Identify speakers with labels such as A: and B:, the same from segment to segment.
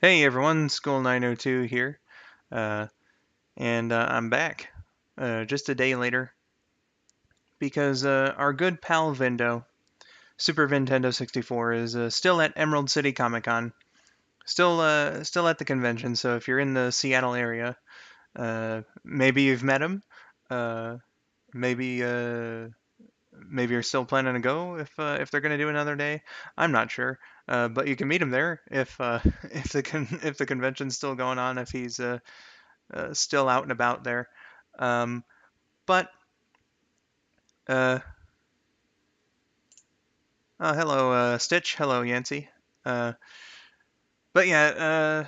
A: Hey everyone, skull902 here, uh, and I'm back just a day later because our good pal Vindo, Super Nintendo 64, is still at Emerald City Comic Con, still at the convention. So if you're in the Seattle area, maybe you've met him, uh, maybe maybe you're still planning to go if they're gonna do another day. I'm not sure, but you can meet him there if if the convention's still going on, if he's still out and about there. Um, but uh, oh, hello, Stitch. Hello, Yancey. Uh, but yeah,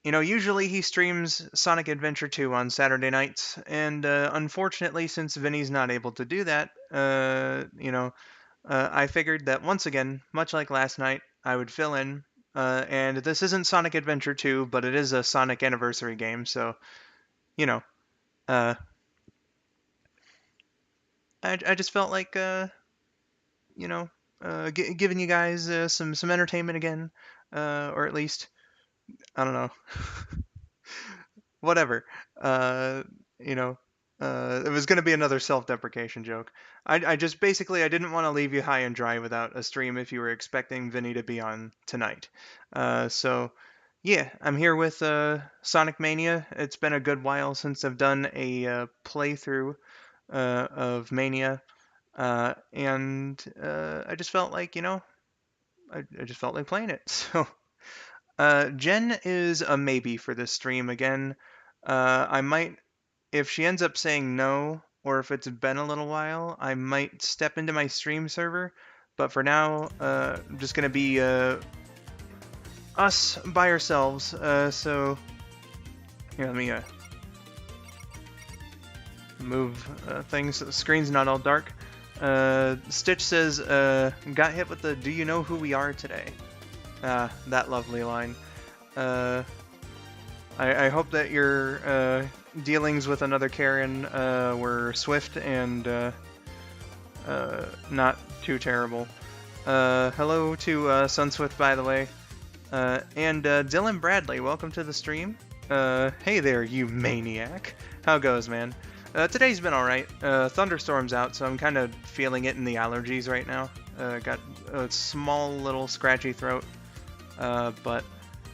A: usually he streams Sonic Adventure 2 on Saturday nights, and unfortunately, since Vinny's not able to do that, I figured that once again, much like last night, I would fill in. And this isn't Sonic Adventure 2, but it is a Sonic anniversary game, so you know, uh, I just felt like you know, giving you guys some entertainment again, or at least I don't know, whatever. Uh, you know, it was gonna be another self-deprecation joke. I just basically I didn't want to leave you high and dry without a stream if you were expecting Vinny to be on tonight. So yeah, I'm here with Sonic Mania. It's been a good while since I've done a playthrough of Mania. And I just felt like, I just felt like playing it. So, Jen is a maybe for this stream again. I might, if she ends up saying no, or if it's been a little while, I might step into my stream server. But for now, I'm just gonna be us by ourselves. So here, let me move things so the screen's not all dark. Stitch says, got hit with the "Do you know who we are today?" That lovely line. Uh, I hope that your dealings with another Karen were swift and not too terrible. Hello to Sunswift, by the way. And Dylan Bradley, welcome to the stream. Hey there, you maniac. How goes, man? Today's been alright. Thunderstorm's out, so I'm kind of feeling it in the allergies right now. Got a small little scratchy throat, but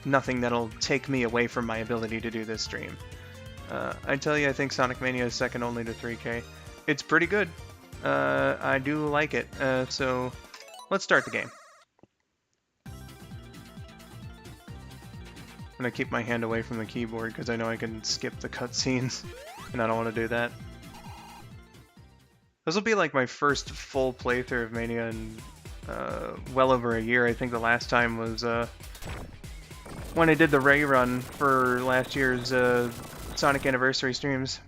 A: nothing that'll take me away from my ability to do this stream. I tell you, I think Sonic Mania is second only to 3K. It's pretty good. I do like it. So let's start the game. I'm gonna keep my hand away from the keyboard because I know I can skip the cutscenes, and I don't want to do that. This will be like my first full playthrough of Mania in well over a year. I think the last time was when I did the Ray run for last year's Sonic Anniversary streams.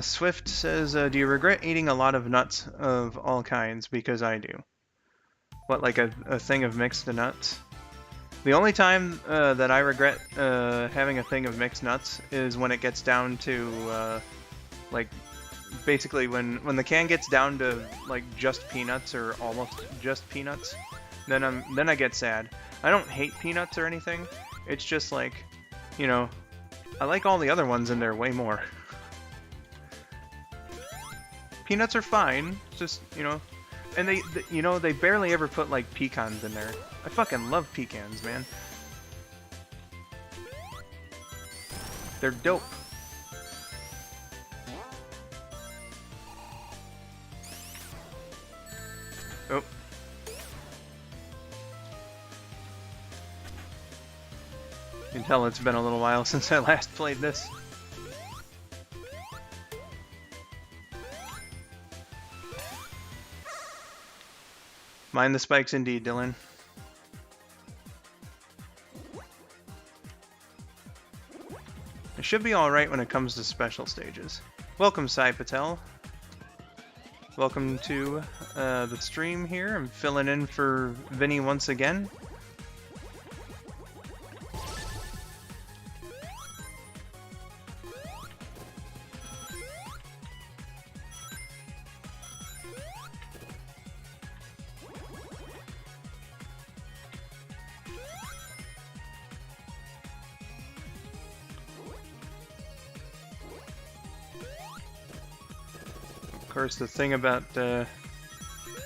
A: Swift says, do you regret eating a lot of nuts of all kinds? Because I do. What, like a thing of mixed nuts? The only time that I regret having a thing of mixed nuts is when it gets down to, like, basically when the can gets down to, like, just peanuts or almost just peanuts, then I get sad. I don't hate peanuts or anything. It's just like, I like all the other ones in there way more. Peanuts are fine, just, and they barely ever put, like, pecans in there. I fucking love pecans, man. They're dope. Oh. You can tell it's been a little while since I last played this. Mind the spikes indeed, Dylan. It should be alright when it comes to special stages. Welcome, Sai Patel. Welcome to the stream here. I'm filling in for Vinny once again. Of course, the thing about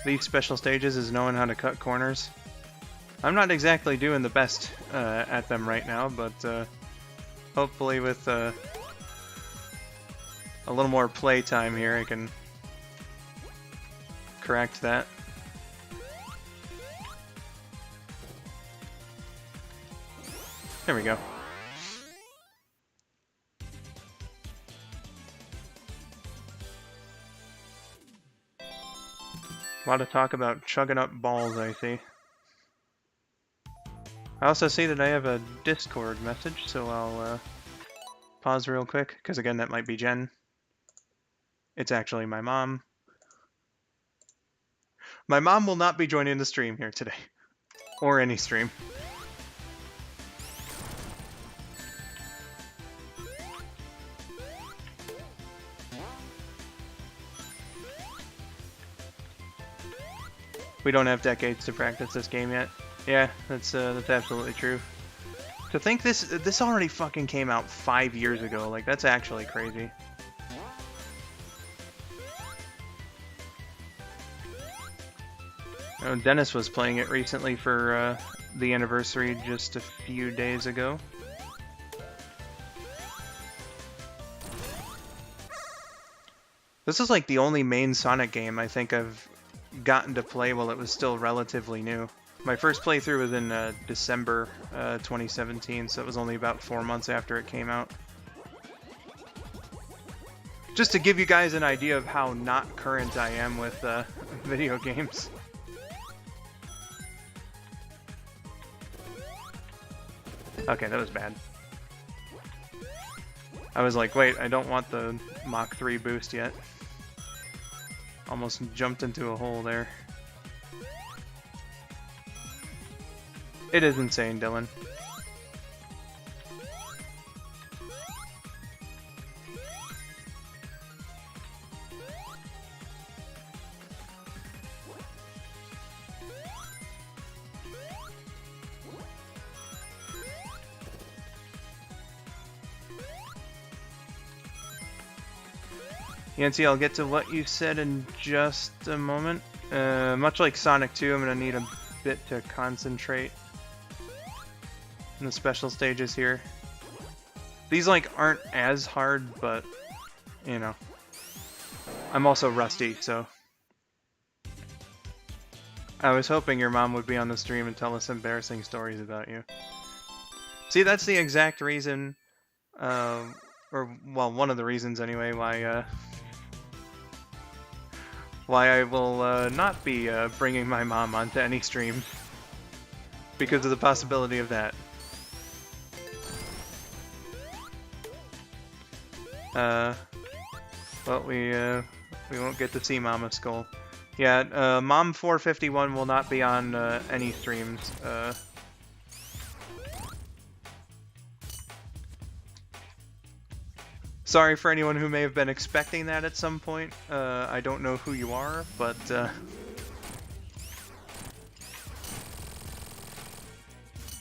A: these special stages is knowing how to cut corners. I'm not exactly doing the best at them right now, but hopefully with a little more play time here, I can correct that. There we go. A lot of talk about chugging up balls, I see. I also see that I have a Discord message, so I'll pause real quick, because again, that might be Jen. It's actually my mom. My mom will not be joining the stream here today. Or any stream. We don't have decades to practice this game yet. Yeah, that's absolutely true. To think this already fucking came out 5 years ago, like that's actually crazy. Oh, Dennis was playing it recently for the anniversary just a few days ago. This is like the only main Sonic game I think I've gotten to play while it was still relatively new. My first playthrough was in December 2017, so it was only about 4 months after it came out. Just to give you guys an idea of how not current I am with video games. Okay, that was bad. I was like, wait, I don't want the Mach 3 boost yet. Almost jumped into a hole there. It is insane, Dylan. Yancy, I'll get to what you said in just a moment. Much like Sonic 2, I'm going to need a bit to concentrate in the special stages here. These, like, aren't as hard, but, you know. I'm also rusty, so. I was hoping your mom would be on the stream and tell us embarrassing stories about you. See, that's the exact reason, or, well, one of the reasons anyway, why I will not be bringing my mom onto any stream. Because of the possibility of that. Well, we won't get to see Mama's skull. Yeah, Mom 451 will not be on any streams. Sorry for anyone who may have been expecting that at some point. I don't know who you are, but that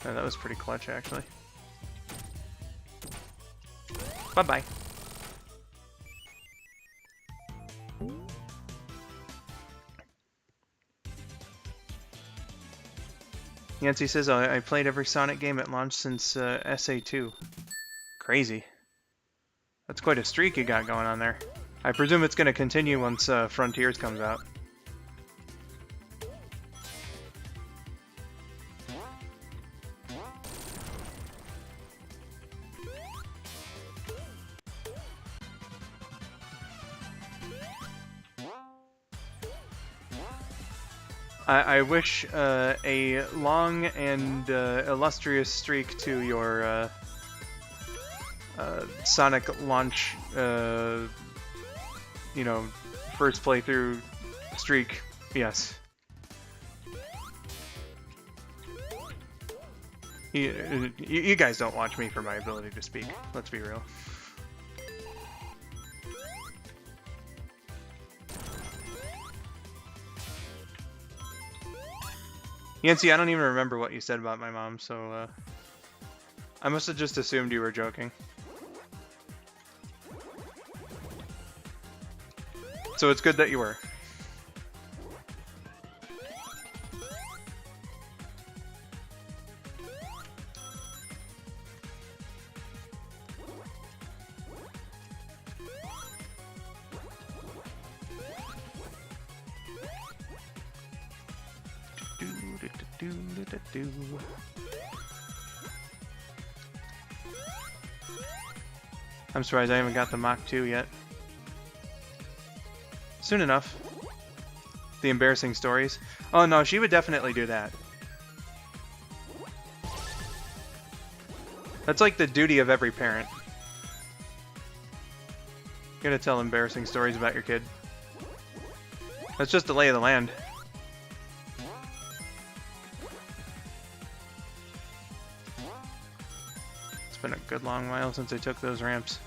A: was pretty clutch, actually. Bye-bye. Yancy says, I played every Sonic game at launch since SA2. Crazy. That's quite a streak you got going on there. I presume it's going to continue once Frontiers comes out. I wish a long and illustrious streak to your Sonic launch, you know, first playthrough streak. Yes. You guys don't watch me for my ability to speak. Let's be real. Yancy, I don't even remember what you said about my mom, so I must have just assumed you were joking. So it's good that you were. I'm surprised I haven't got the Mach 2 yet. Soon enough. The embarrassing stories. Oh no, she would definitely do that. That's like the duty of every parent. You gotta tell embarrassing stories about your kid. That's just the lay of the land. It's been a good long while since I took those ramps.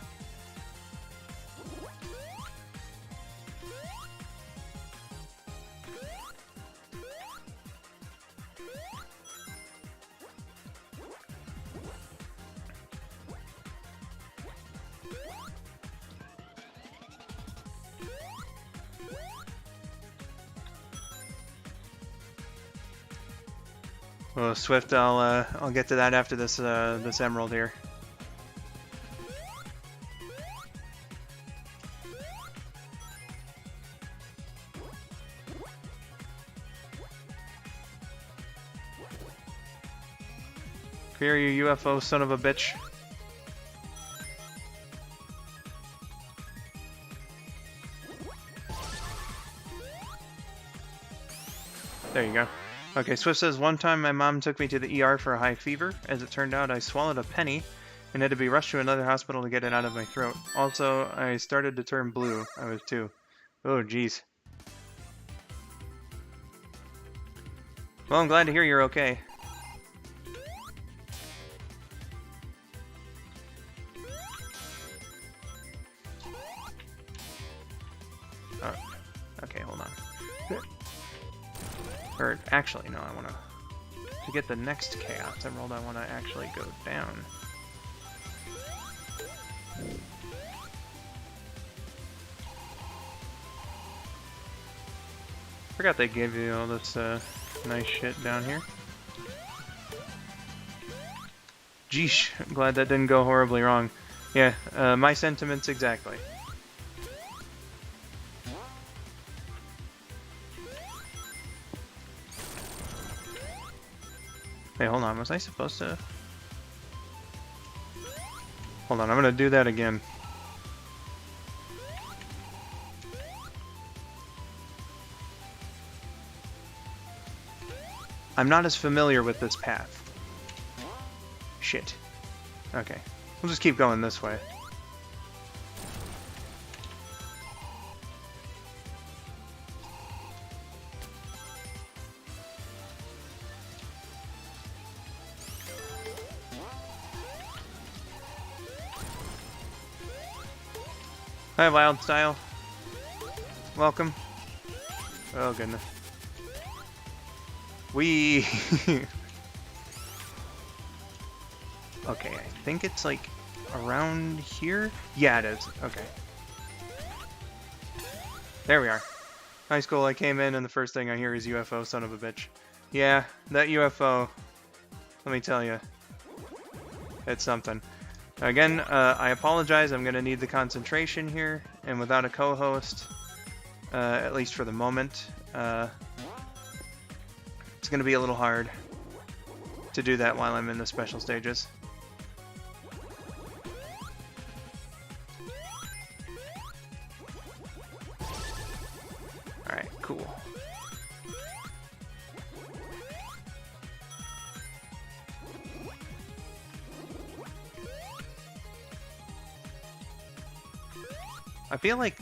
A: Well, Swift, I'll get to that after this this emerald here. Here, you UFO son of a bitch. There you go. Okay, Swift says, one time my mom took me to the ER for a high fever. As it turned out, I swallowed a penny and had to be rushed to another hospital to get it out of my throat. Also, I started to turn blue. I was 2. Oh, jeez. Well, I'm glad to hear you're okay. Oh, okay, hold on. Or, actually, no, I want to get the next Chaos Emerald, I want to actually go down. Forgot they gave you all this nice shit down here. Geesh, I'm glad that didn't go horribly wrong. Yeah, my sentiments exactly. Hey, hold on, was I supposed to... Hold on, I'm gonna do that again. I'm not as familiar with this path. Shit. Okay, we'll just keep going this way. Hi, Wild Style. Welcome. Oh, goodness. We. Okay, I think it's like around here? Yeah, it is. Okay. There we are. High school, I came in and the first thing I hear is UFO, son of a bitch. Yeah, that UFO. Let me tell you. It's something. Again, I apologize, I'm going to need the concentration here, and without a co-host, at least for the moment, it's going to be a little hard to do that while I'm in the special stages. Alright, cool. I feel like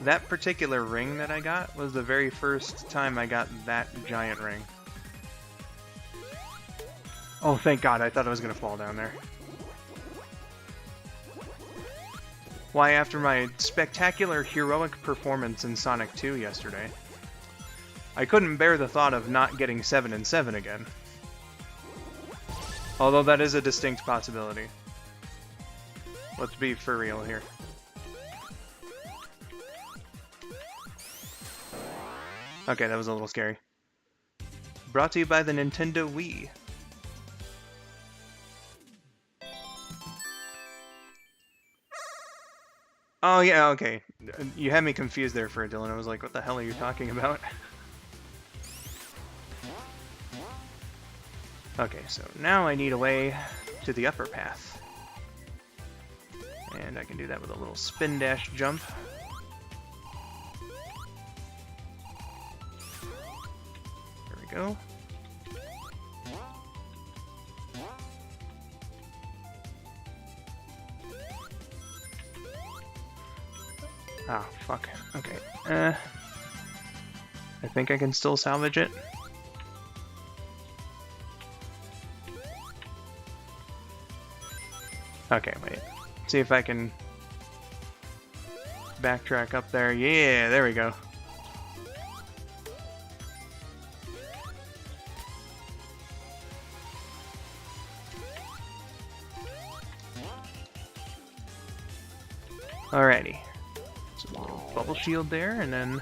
A: that particular ring that I got was the very first time I got that giant ring. Oh, thank God, I thought I was going to fall down there. Why, after my spectacular heroic performance in Sonic 2 yesterday, I couldn't bear the thought of not getting 7 and 7 again. Although that is a distinct possibility. Let's be for real here. Okay, that was a little scary. Brought to you by the Nintendo Wii. Oh yeah, okay. You had me confused there for a Dylan. I was like, what the hell are you talking about? Okay, so now I need a way to the upper path. And I can do that with a little spin dash jump. There we go. Ah, fuck. Okay. I think I can still salvage it. Okay, wait. See if I can backtrack up there. Yeah, there we go. Alrighty. So a little bubble shield there, and then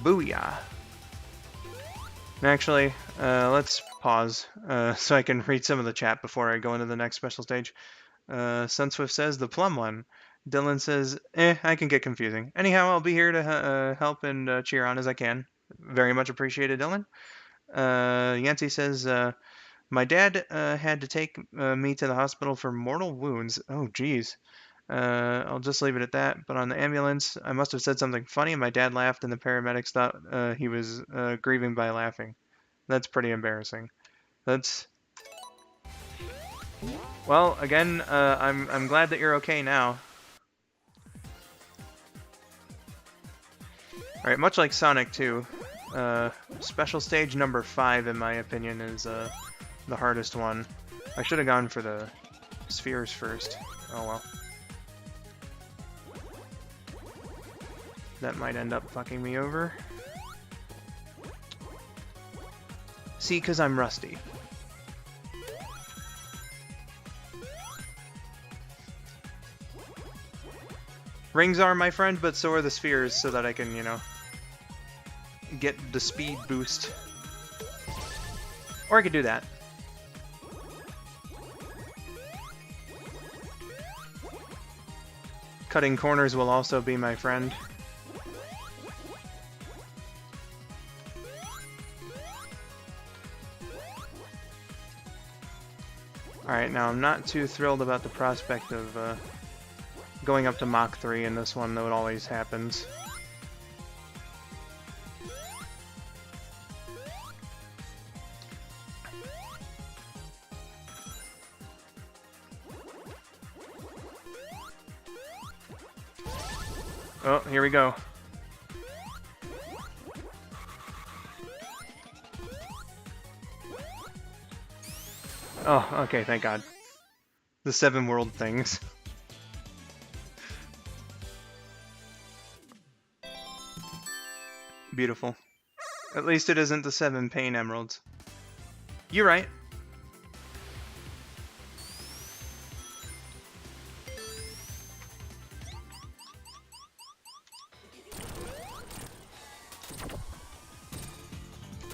A: booyah. Actually, let's pause so I can read some of the chat before I go into the next special stage. Sunswift says, the plum one. Dylan says, I can get confusing. Anyhow, I'll be here to help and cheer on as I can. Very much appreciated, Dylan. Yancy says, my dad had to take me to the hospital for mortal wounds. Oh, geez. I'll just leave it at that. But on the ambulance, I must have said something funny, and my dad laughed, and the paramedics thought he was grieving by laughing. That's pretty embarrassing. That's... Well, again, I'm glad that you're okay now. Alright, much like Sonic 2, special stage number 5, in my opinion, is the hardest one. I should have gone for the spheres first. Oh well. That might end up fucking me over. See, because I'm rusty. Rings are my friend, but so are the spheres, so that I can, you know, get the speed boost. Or I could do that. Cutting corners will also be my friend. Alright, now I'm not too thrilled about the prospect of going up to Mach 3 in this one, though it always happens. Oh, here we go. Oh, okay, thank God. The 7 world things. Beautiful. At least it isn't the 7 pain emeralds. You're right.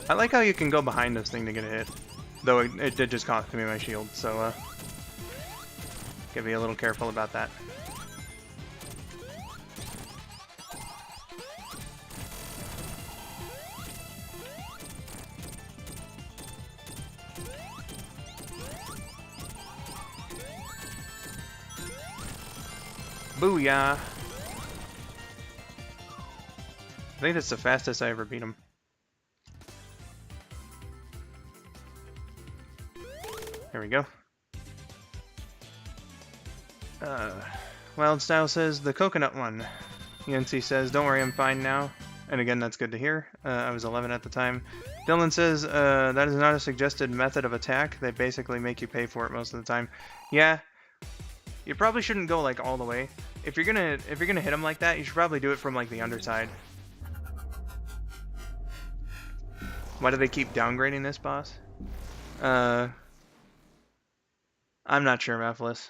A: I like how you can go behind this thing to get a hit. Though it did just cost me my shield, so gotta be a little careful about that. Booyah! I think that's the fastest I ever beat him. There we go. Wild Style says, the coconut one. Yancy says, don't worry, I'm fine now. And again, that's good to hear. I was 11 at the time. Dylan says, that is not a suggested method of attack. They basically make you pay for it most of the time. Yeah, you probably shouldn't go like all the way. If you're gonna hit him like that, you should probably do it from like the underside. Why do they keep downgrading this boss? I'm not sure, Mephiles.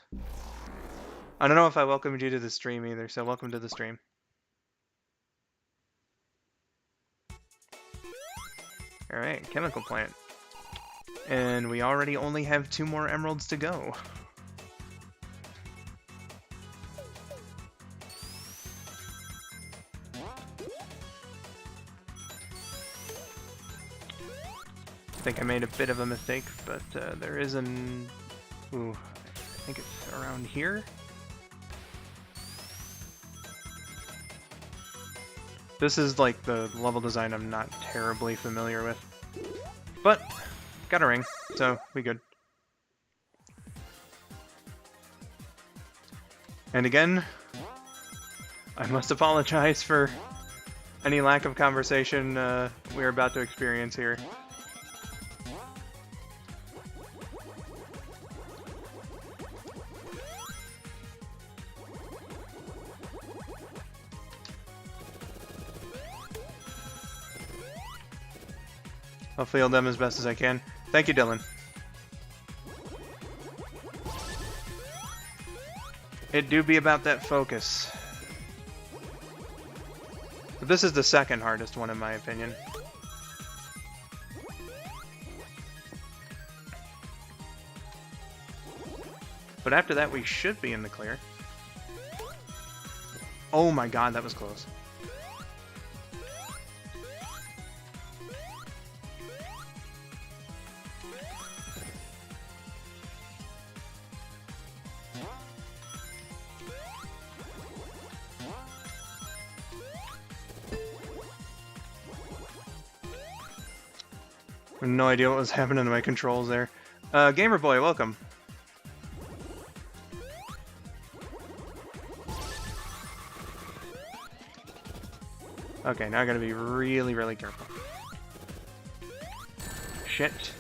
A: I don't know if I welcomed you to the stream either, so welcome to the stream. Alright, chemical plant. And we already only have 2 more emeralds to go. I think I made a bit of a mistake, but there is an... Ooh, I think it's around here? This is like the level design I'm not terribly familiar with. But, got a ring, so we good. And again, I must apologize for any lack of conversation we're about to experience here. I'll field them as best as I can. Thank you, Dylan. It do be about that focus. But this is the second hardest one in my opinion. But after that we should be in the clear. Oh my god, that was close. No idea what was happening to my controls there. Gamer Boy, welcome. Okay, now I gotta be really, really careful. Shit.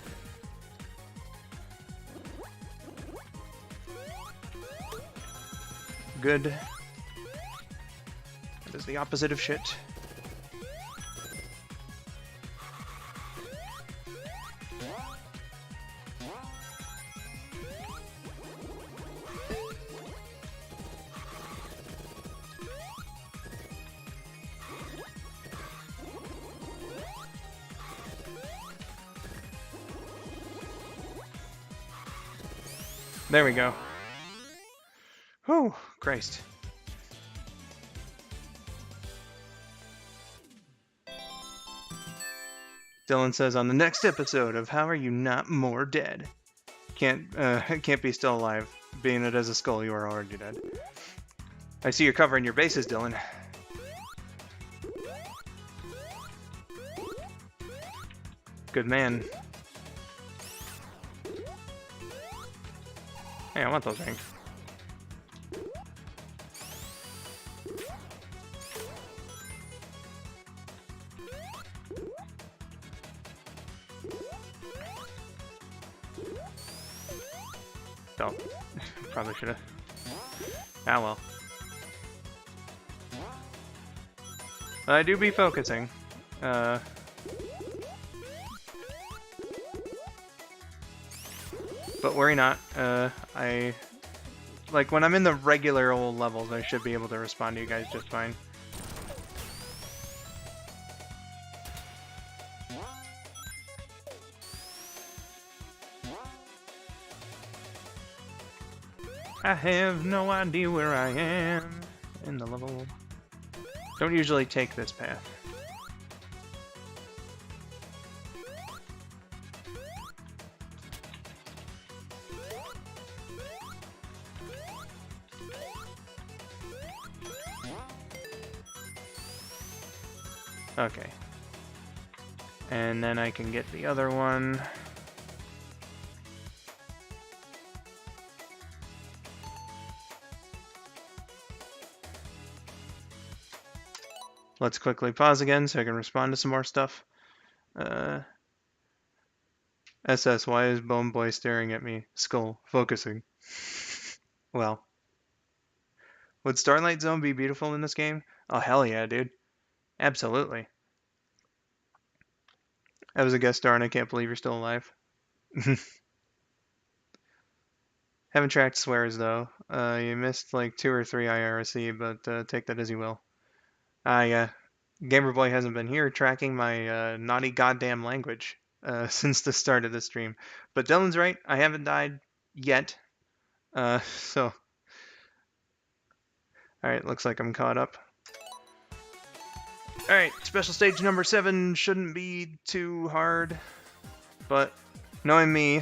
A: Good. That is the opposite of shit. There we go. Whew, Christ. Dylan says on the next episode of How Are You Not More Dead? Can't be still alive. Being it as a skull, you are already dead. I see you're covering your bases, Dylan. Good man. Hey, I want those rings. Oh, probably should have. Ah well. I do be focusing. But worry not. Like when I'm in the regular old levels, I should be able to respond to you guys just fine. I have no idea where I am in the level. Don't usually take this path. Okay. And then I can get the other one. Let's quickly pause again so I can respond to some more stuff. SS, why is Bone Boy staring at me? Skull, focusing. Well. Would Starlight Zone be beautiful in this game? Oh, hell yeah, dude. Absolutely. I was a guest star and I can't believe you're still alive. Haven't tracked swears, though. You missed like 2 or 3 IRC, but take that as you will. Yeah. Gamerboy hasn't been here tracking my naughty goddamn language since the start of the stream. But Dylan's right, I haven't died yet. So, alright, looks like I'm caught up. Alright, special stage number 7 shouldn't be too hard, but knowing me,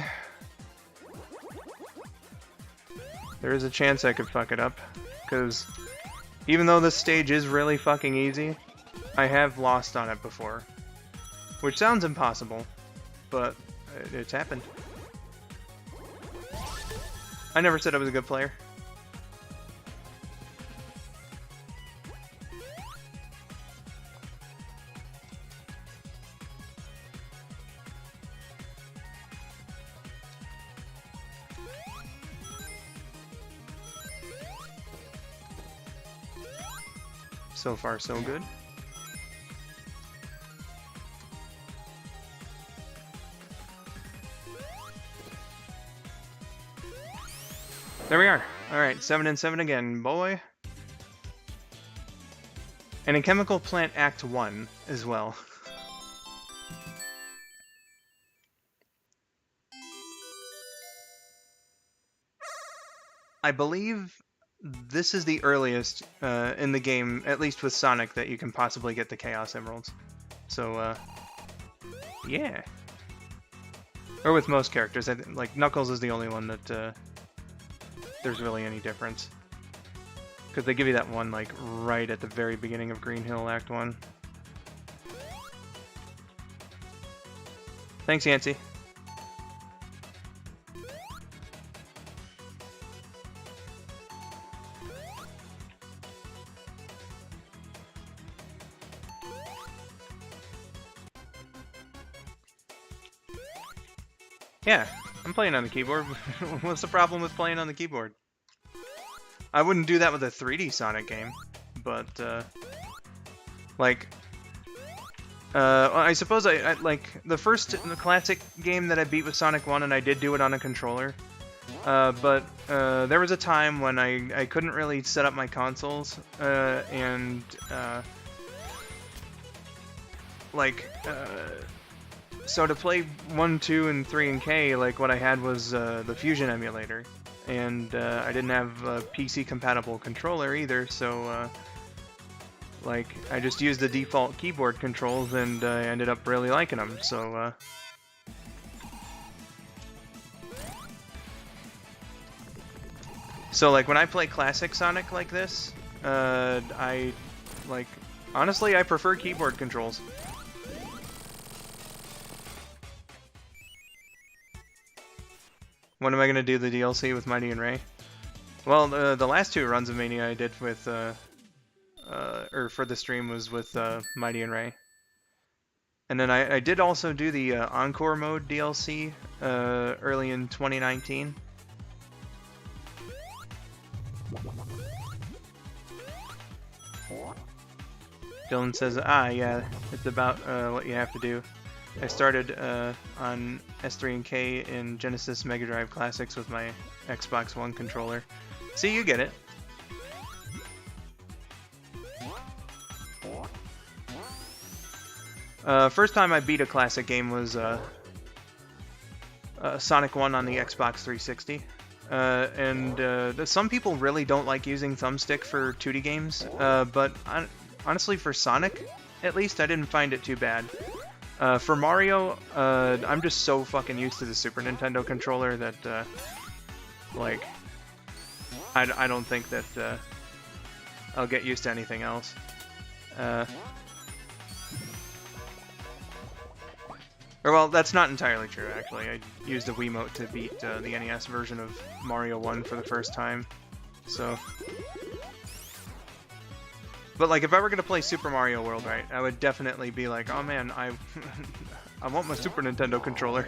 A: there is a chance I could fuck it up, because even though this stage is really fucking easy, I have lost on it before. Which sounds impossible, but it's happened. I never said I was a good player. So far, so good. There we are. Alright, 7 and 7 again, boy. And in Chemical Plant Act 1 as well. I believe this is the earliest in the game, at least with Sonic, that you can possibly get the Chaos Emeralds. So, yeah. Or with most characters. Like, Knuckles is the only one that there's really any difference. Because they give you that one, like, right at the very beginning of Green Hill Act 1. Thanks, Yancey. Yeah, I'm playing on the keyboard. What's the problem with playing on the keyboard? I wouldn't do that with a 3D Sonic game, but, like, I suppose I like, the first classic game that I beat with Sonic 1, and I did do it on a controller, but there was a time when I couldn't really set up my consoles, so to play 1, 2, and 3 and K, like, what I had was the Fusion emulator, and I didn't have a PC-compatible controller either, so, like, I just used the default keyboard controls, and I ended up really liking them, so, So, like, when I play classic Sonic like this, honestly, I prefer keyboard controls. When am I going to do the DLC with Mighty and Ray? Well, the last 2 runs of Mania I did with, or for the stream was with Mighty and Ray. And then I did also do the Encore Mode DLC early in 2019. Dylan says, yeah, it's about what you have to do. I started on S3 and K in Genesis Mega Drive Classics with my Xbox One controller. See, you get it. First time I beat a classic game was Sonic 1 on the Xbox 360. Some people really don't like using thumbstick for 2D games, but honestly, for Sonic, at least, I didn't find it too bad. For Mario, I'm just so fucking used to the Super Nintendo controller that, like, I don't think that I'll get used to anything else. Well, that's not entirely true, actually. I used a Wiimote to beat the NES version of Mario 1 for the first time, so... But, like, if I were going to play Super Mario World, right, I would definitely be like, oh man, I want my Super Nintendo controller.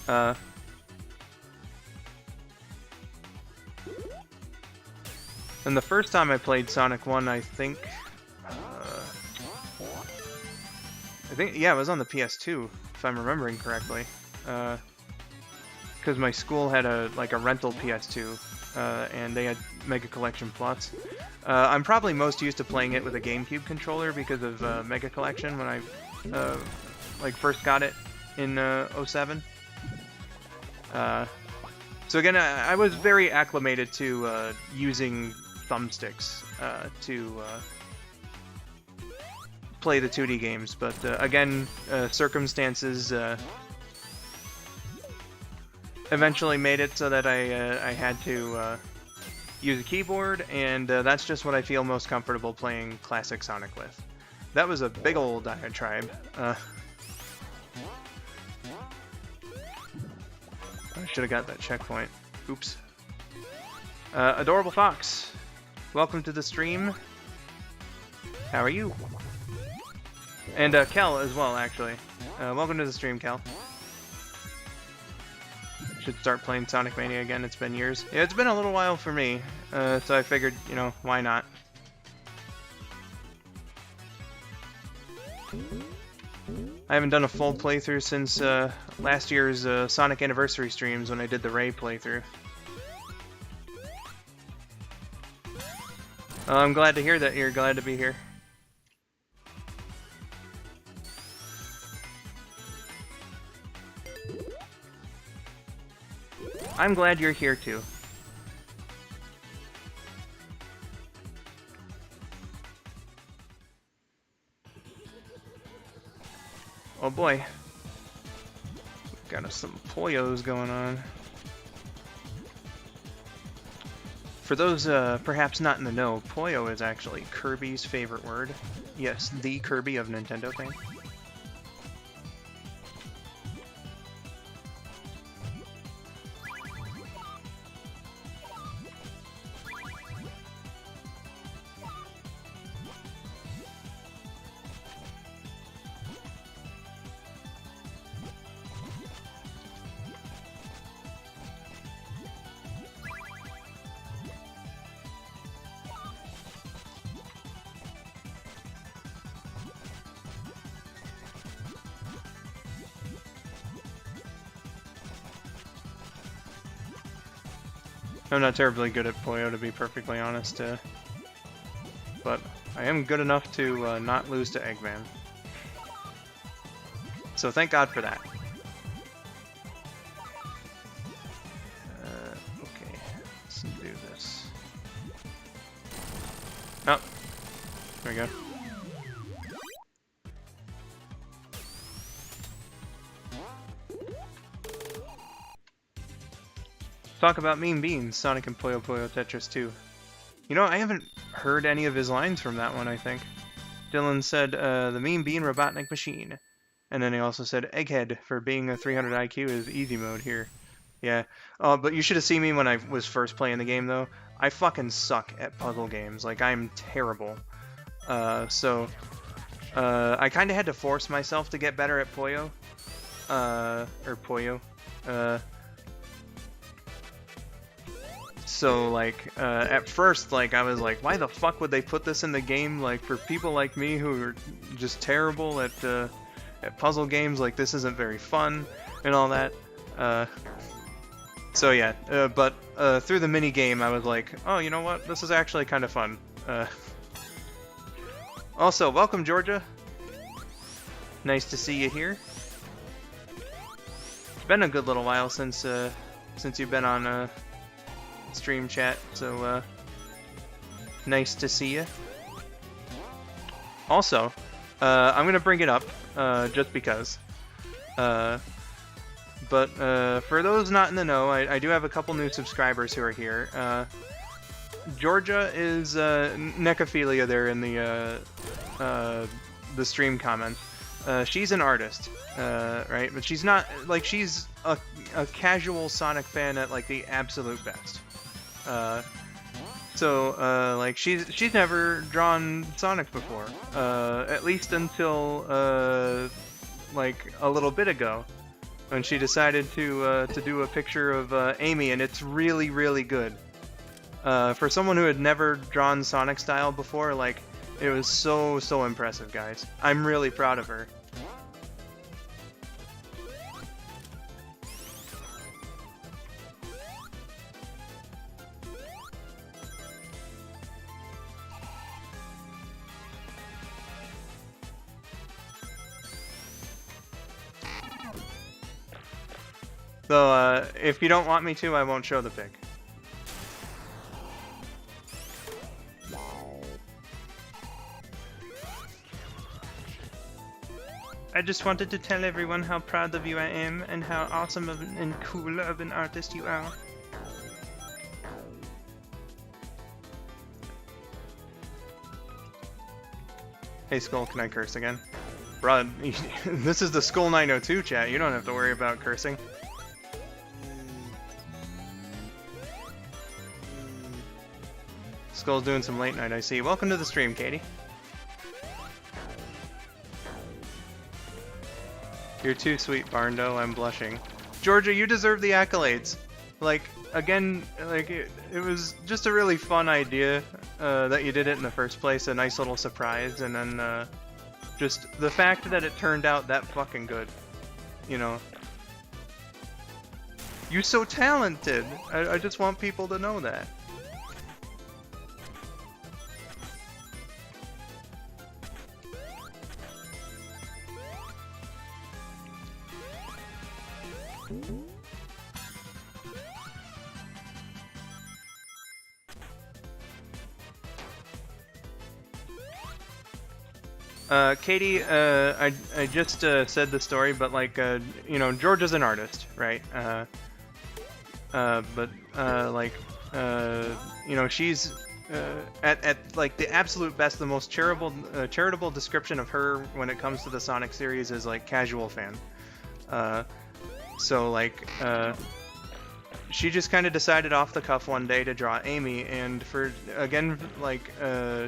A: And the first time I played Sonic 1, I think, yeah, it was on the PS2, if I'm remembering correctly. Because my school had a rental PS2, and they had Mega Collection Plus. I'm probably most used to playing it with a GameCube controller because of Mega Collection when I like first got it in 07. So again, I was very acclimated to using thumbsticks to play the 2D games, but again, circumstances eventually made it so that I had to use a keyboard, and that's just what I feel most comfortable playing classic Sonic with. That was a big old diatribe. I should have got that checkpoint. Oops. Adorable Fox, welcome to the stream. How are you? And Kel as well, actually. Welcome to the stream, Kel. Should start playing Sonic Mania again. It's been years. Yeah, it's been a little while for me, so I figured, you know, why not? I haven't done a full playthrough since last year's Sonic Anniversary streams when I did the Ray playthrough. I'm glad to hear that you're glad to be here. I'm glad you're here too. Oh boy. Got us some Poyos going on. For those perhaps not in the know, Poyo is actually Kirby's favorite word. Yes, the Kirby of Nintendo fame. I'm not terribly good at Poyo, to be perfectly honest, but I am good enough to not lose to Eggman. So thank God for that. Okay, let's do this. Oh, there we go. Talk about Mean Beans, Sonic and Puyo Puyo Tetris 2. You know, I haven't heard any of his lines from that one, I think. Dylan said, the Mean Bean Robotnik Machine. And then he also said, Egghead, for being a 300 IQ is easy mode here. Yeah, but you should have seen me when I was first playing the game, though. I fucking suck at puzzle games. Like, I'm terrible. So, I kind of had to force myself to get better at Puyo. Or Puyo. So, like, at first, like, I was like, why the fuck would they put this in the game? Like, for people like me who are just terrible at puzzle games, like, this isn't very fun, and all that. So, yeah, but through the mini-game, I was like, oh, you know what? This is actually kind of fun. Also, welcome, Georgia. Nice to see you here. It's been a good little while since you've been on, stream chat, so nice to see you. Also, I'm gonna bring it up just because, but for those not in the know, I do have a couple new subscribers who are here. Georgia is Nekophilia there in the stream comments. She's an artist, right? But she's not, like, she's a casual Sonic fan at, like, the absolute best. Like, she's never drawn Sonic before, at least until, like, a little bit ago, when she decided to do a picture of, Amy, and it's really, really good. For someone who had never drawn Sonic style before, like, it was so, so impressive, guys. I'm really proud of her. Though, if you don't want me to, I won't show the pic. I just wanted to tell everyone how proud of you I am and how awesome and cool of an artist you are. Hey Skull, can I curse again? Bruh, this is the skull902 chat, you don't have to worry about cursing. Skull's doing some late night, I see. Welcome to the stream, Katie. You're too sweet, Barndo, I'm blushing. Georgia, you deserve the accolades. Like, again, like, it was just a really fun idea that you did it in the first place, a nice little surprise, and then, just the fact that it turned out that fucking good, you know. You're so talented! I just want people to know that. Katie, I just said the story, but like, you know, Georgia's an artist, right? Like, you know, she's at like the absolute best, the most charitable description of her when it comes to the Sonic series is like casual fan. So like, she just kind of decided off the cuff one day to draw Amy, and for again, like,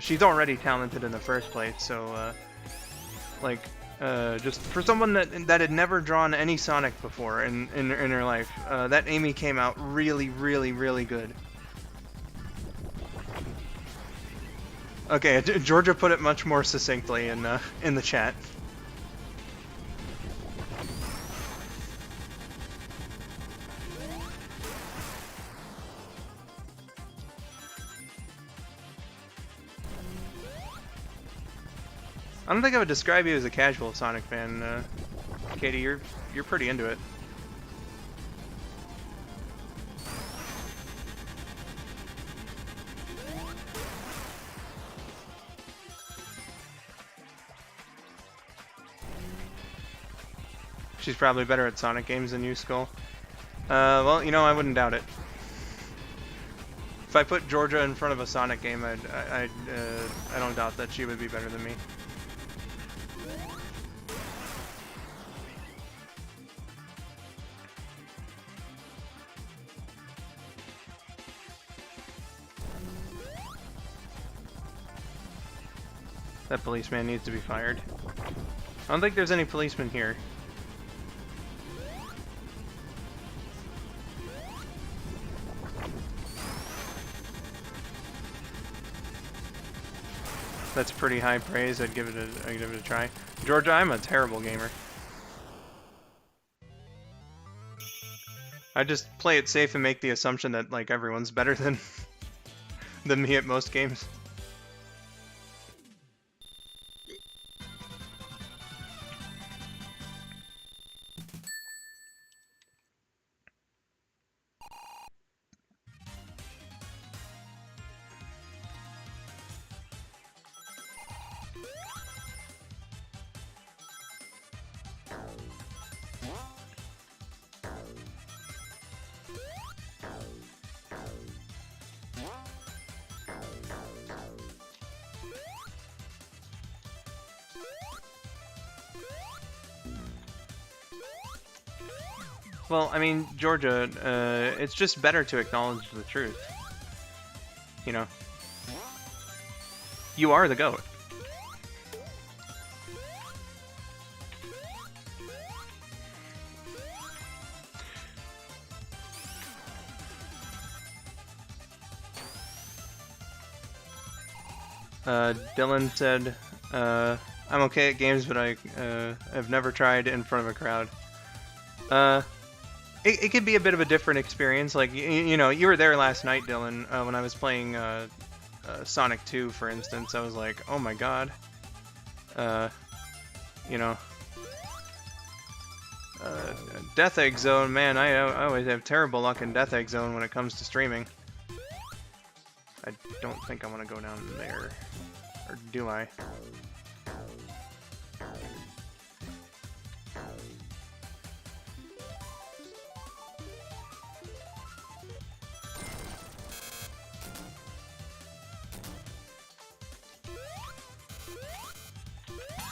A: she's already talented in the first place, so like, just for someone that had never drawn any Sonic before in her life, that Amy came out really, really, really good. Okay, Georgia put it much more succinctly in the chat. I don't think I would describe you as a casual Sonic fan, Katie. You're pretty into it. She's probably better at Sonic games than you, Skull. Well, you know, I wouldn't doubt it. If I put Georgia in front of a Sonic game, I don't doubt that she would be better than me. That policeman needs to be fired. I don't think there's any policemen here. That's pretty high praise. I'd give it a try. Georgia, I'm a terrible gamer. I just play it safe and make the assumption that like everyone's better than me at most games. Well, I mean, Georgia, it's just better to acknowledge the truth. You know? You are the GOAT. Dylan said, I'm okay at games, but I've never tried in front of a crowd. It could be a bit of a different experience. Like, you know, you were there last night, Dylan, when I was playing Sonic 2, for instance. I was like, oh my god. You know. Death Egg Zone, man, I always have terrible luck in Death Egg Zone when it comes to streaming. I don't think I want to go down there. Or do I?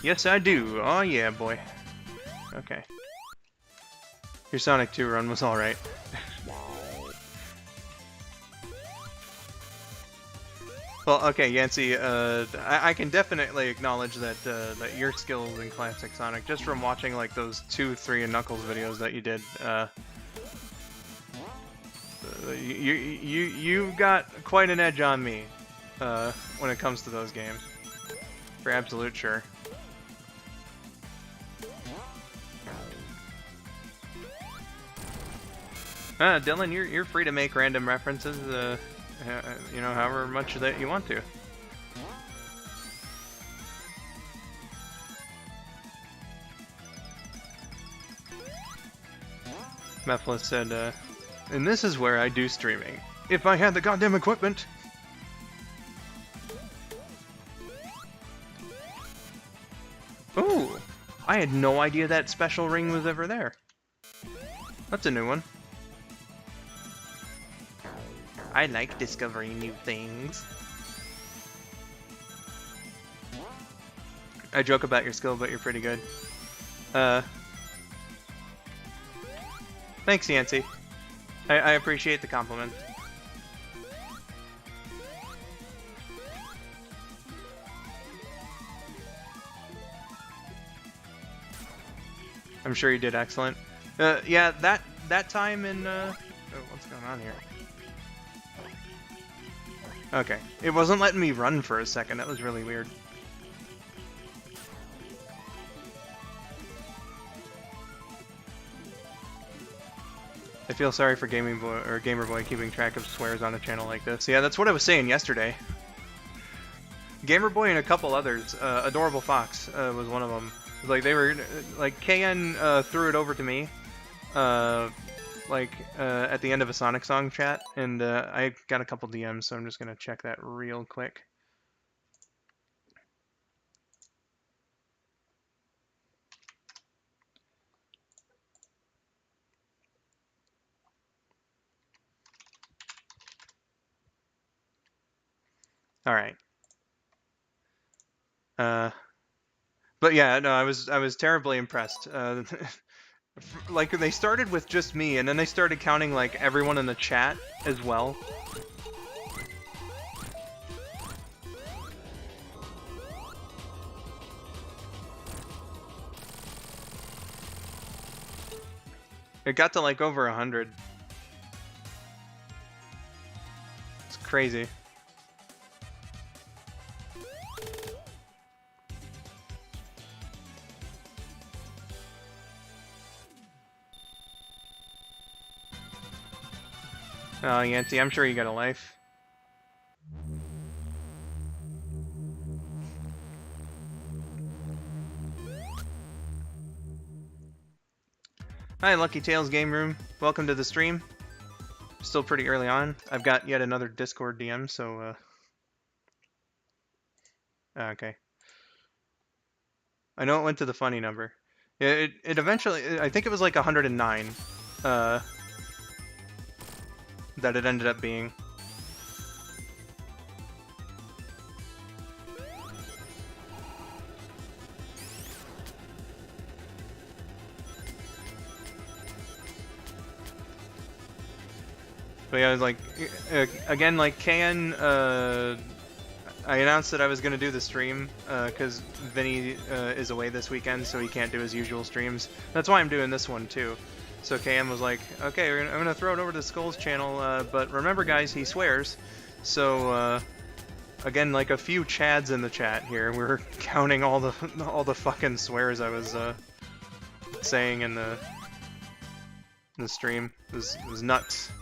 A: Yes, I do. Oh, yeah, boy. Okay. Your Sonic 2 run was alright. Well, okay, Yancey, I can definitely acknowledge that that your skills in Classic Sonic, just from watching like those 2, 3, and Knuckles videos that you did, you got quite an edge on me when it comes to those games, for absolute sure. Dylan, you're free to make random references, you know, however much that you want to. Mephiles said, and this is where I do streaming. If I had the goddamn equipment! Ooh! I had no idea that special ring was ever there. That's a new one. I like discovering new things. I joke about your skill, but you're pretty good. Thanks, Yancey. I appreciate the compliment. I'm sure you did excellent. Yeah, that time in oh, what's going on here? Okay, it wasn't letting me run for a second. That was really weird. I feel sorry for Gaming Boy or Gamer Boy keeping track of swears on a channel like this. Yeah, that's what I was saying yesterday. Gamer Boy and a couple others. Adorable Fox was one of them. Like they were like KN threw it over to me. At the end of a Sonic Song chat, and I got a couple DMs, so I'm just gonna check that real quick. All right. But yeah, no, I was terribly impressed. Like they started with just me, and then they started counting like everyone in the chat as well. It got to like over 100. It's crazy. Oh, Yancey, I'm sure you got a life. Hi, Lucky Tales Game Room. Welcome to the stream. Still pretty early on. I've got yet another Discord DM, so okay. I know it went to the funny number. It eventually, I think it was like 109. That it ended up being. But yeah, I was like, again, like KN, I announced that I was going to do the stream, because Vinny is away this weekend, so he can't do his usual streams. That's why I'm doing this one, too. So KM was like, okay, I'm going to throw it over to Skull's channel, but remember, guys, he swears. So, again, like a few Chads in the chat here, we're counting all the fucking swears I was saying in the stream. It was nuts.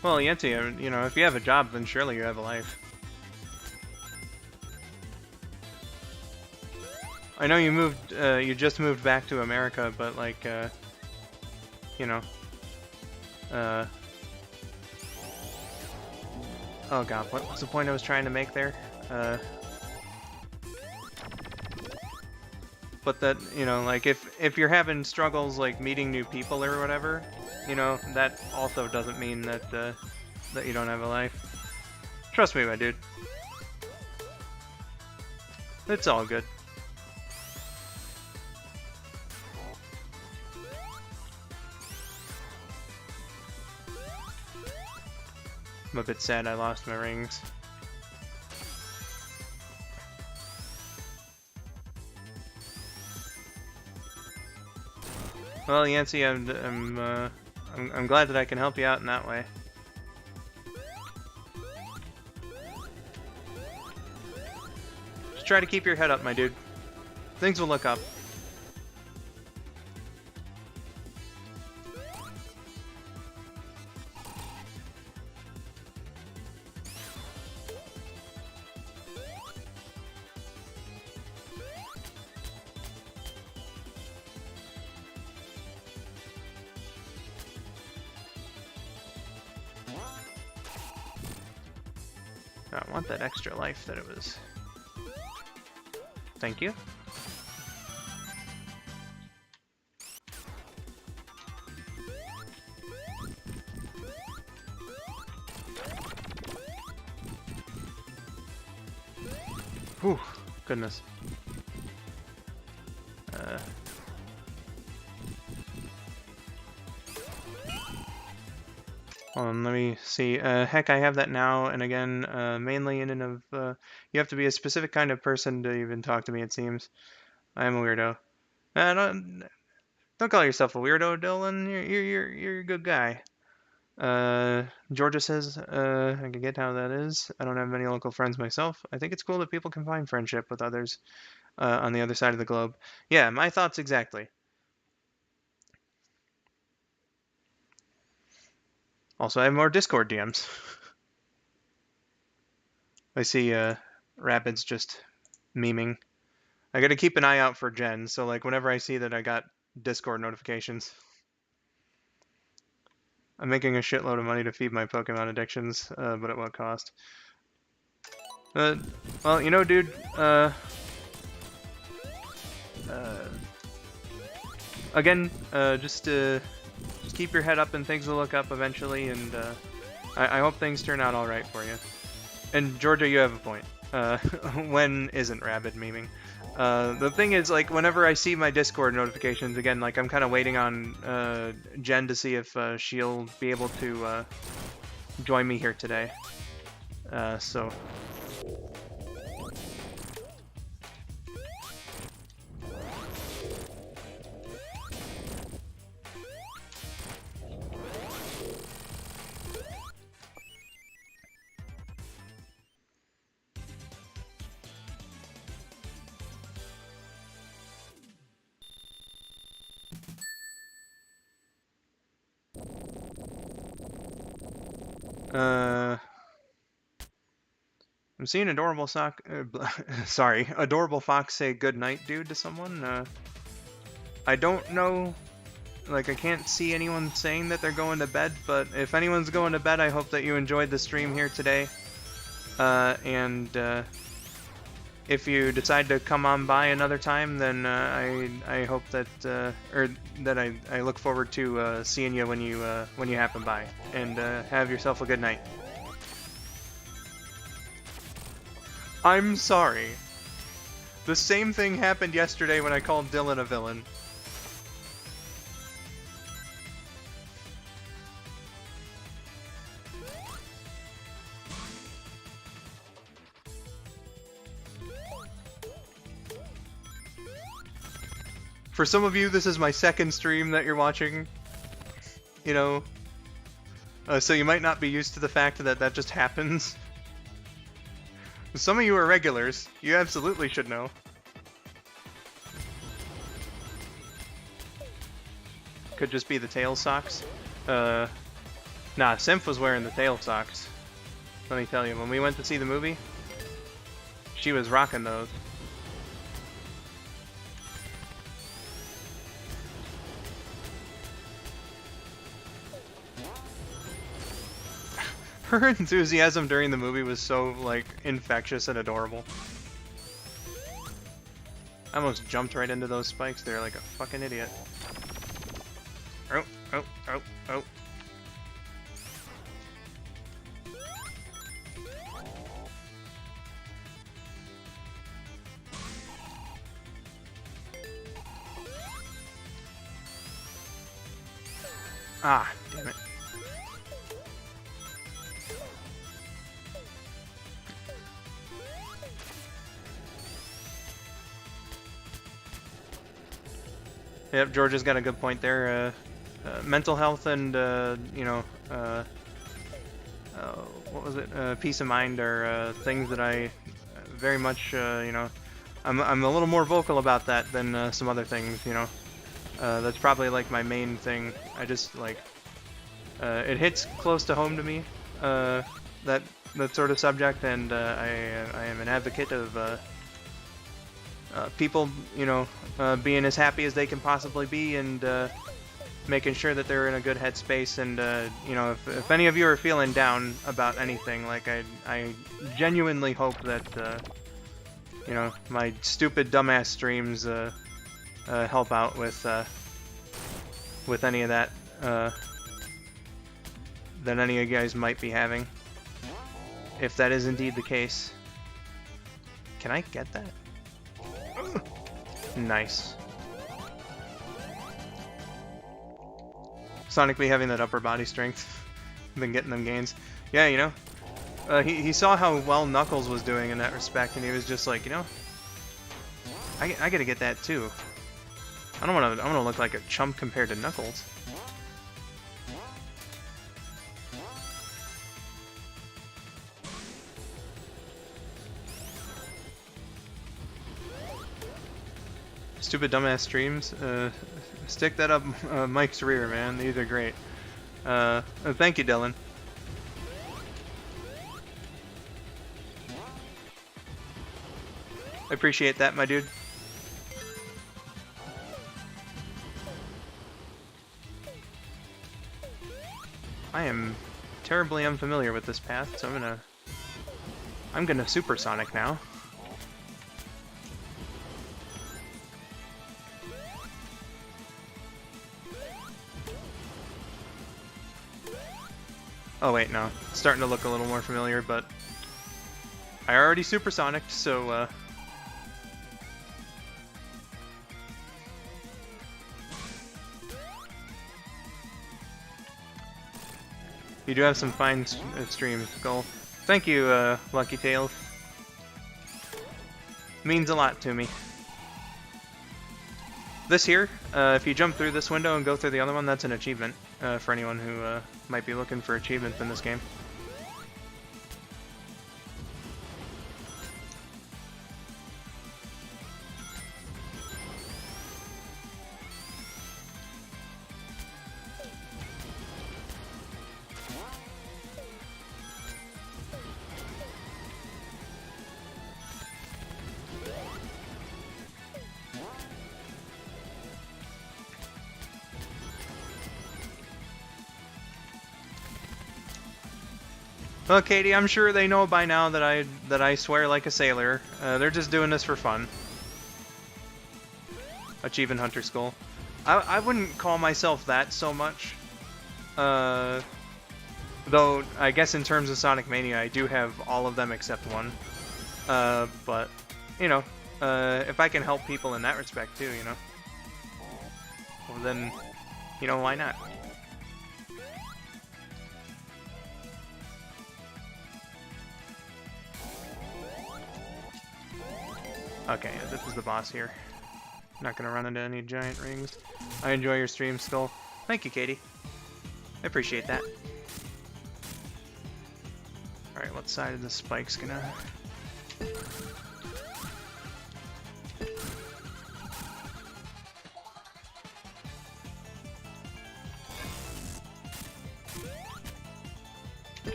A: Well, Yenti, you know, if you have a job, then surely you have a life. I know you moved, you just moved back to America, but like, you know, oh god, what was the point I was trying to make there? But that, you know, like, if you're having struggles, like, meeting new people or whatever, you know, that also doesn't mean that, that you don't have a life. Trust me, my dude. It's all good. I'm a bit sad I lost my rings. Well, Yancy, I'm glad that I can help you out in that way. Just try to keep your head up, my dude. Things will look up. I want that extra life that it was. Thank you. Whew, goodness. Hold on, let me see. Heck, I have that now, and again, mainly in and of, you have to be a specific kind of person to even talk to me, it seems. I am a weirdo. Don't call yourself a weirdo, Dylan. You're a good guy. Georgia says, I can get how that is. I don't have many local friends myself. I think it's cool that people can find friendship with others on the other side of the globe. Yeah, my thoughts exactly. Also, I have more Discord DMs. I see Rabid's just memeing. I gotta keep an eye out for Jen, so like whenever I see that I got Discord notifications. I'm making a shitload of money to feed my Pokemon addictions, but at what cost? Well, you know, dude, again, just keep your head up and things will look up eventually, and I hope things turn out alright for you. And Georgia, you have a point. When isn't Rabid memeing? The thing is, like, whenever I see my Discord notifications, again, like, I'm kind of waiting on Jen to see if she'll be able to join me here today. So... I'm seeing adorable adorable fox say good night, dude, to someone. I don't know, like, I can't see anyone saying that they're going to bed, but if anyone's going to bed, I hope that you enjoyed the stream here today. And if you decide to come on by another time, then I hope that, or that I look forward to seeing you when you happen by. And have yourself a good night. I'm sorry. The same thing happened yesterday when I called Dylan a villain. For some of you, this is my second stream that you're watching. You know, so you might not be used to the fact that that just happens. Some of you are regulars. You absolutely should know. Could just be the tail socks. Nah, Symph was wearing the tail socks. Let me tell you, when we went to see the movie, she was rocking those. Her enthusiasm during the movie was so, like, infectious and adorable. I almost jumped right into those spikes there like a fucking idiot. Oh, oh, oh, oh. Ah, damn it. Yep, Georgia's got a good point there. Mental health and, you know, what was it? Peace of mind are things that I very much, you know, I'm a little more vocal about that than some other things, you know. That's probably like my main thing. I just like it hits close to home to me, that sort of subject, and I am an advocate of people, you know, being as happy as they can possibly be, and making sure that they're in a good headspace. And you know, if any of you are feeling down about anything, like I genuinely hope that you know, my stupid dumbass streams help out with any of that that any of you guys might be having, if that is indeed the case. Can I get that? Nice. Sonic be having that upper body strength. Been getting them gains. Yeah, you know. He saw how well Knuckles was doing in that respect, and he was just like, you know, I gotta get that too. I don't wanna look like a chump compared to Knuckles. Stupid dumbass streams. Stick that up Mike's rear, man. These are great. Thank you, Dylan. I appreciate that, my dude. I am terribly unfamiliar with this path, so I'm gonna supersonic now. Oh wait, no. It's starting to look a little more familiar, but I already supersonicked, so you do have some fine streams, Skull. Thank you, Lucky Tails. Means a lot to me. This here, if you jump through this window and go through the other one, that's an achievement for anyone who might be looking for achievements in this game. Well, Katie, I'm sure they know by now that I swear like a sailor. They're just doing this for fun. Achievement Hunter Skull. I wouldn't call myself that so much. Though, I guess in terms of Sonic Mania, I do have all of them except one. But, you know, if I can help people in that respect too, you know, well then, you know, why not? Okay, this is the boss here. Not gonna run into any giant rings. I enjoy your stream, Skull. Thank you, Katie. I appreciate that. Alright, what side of the spike's gonna...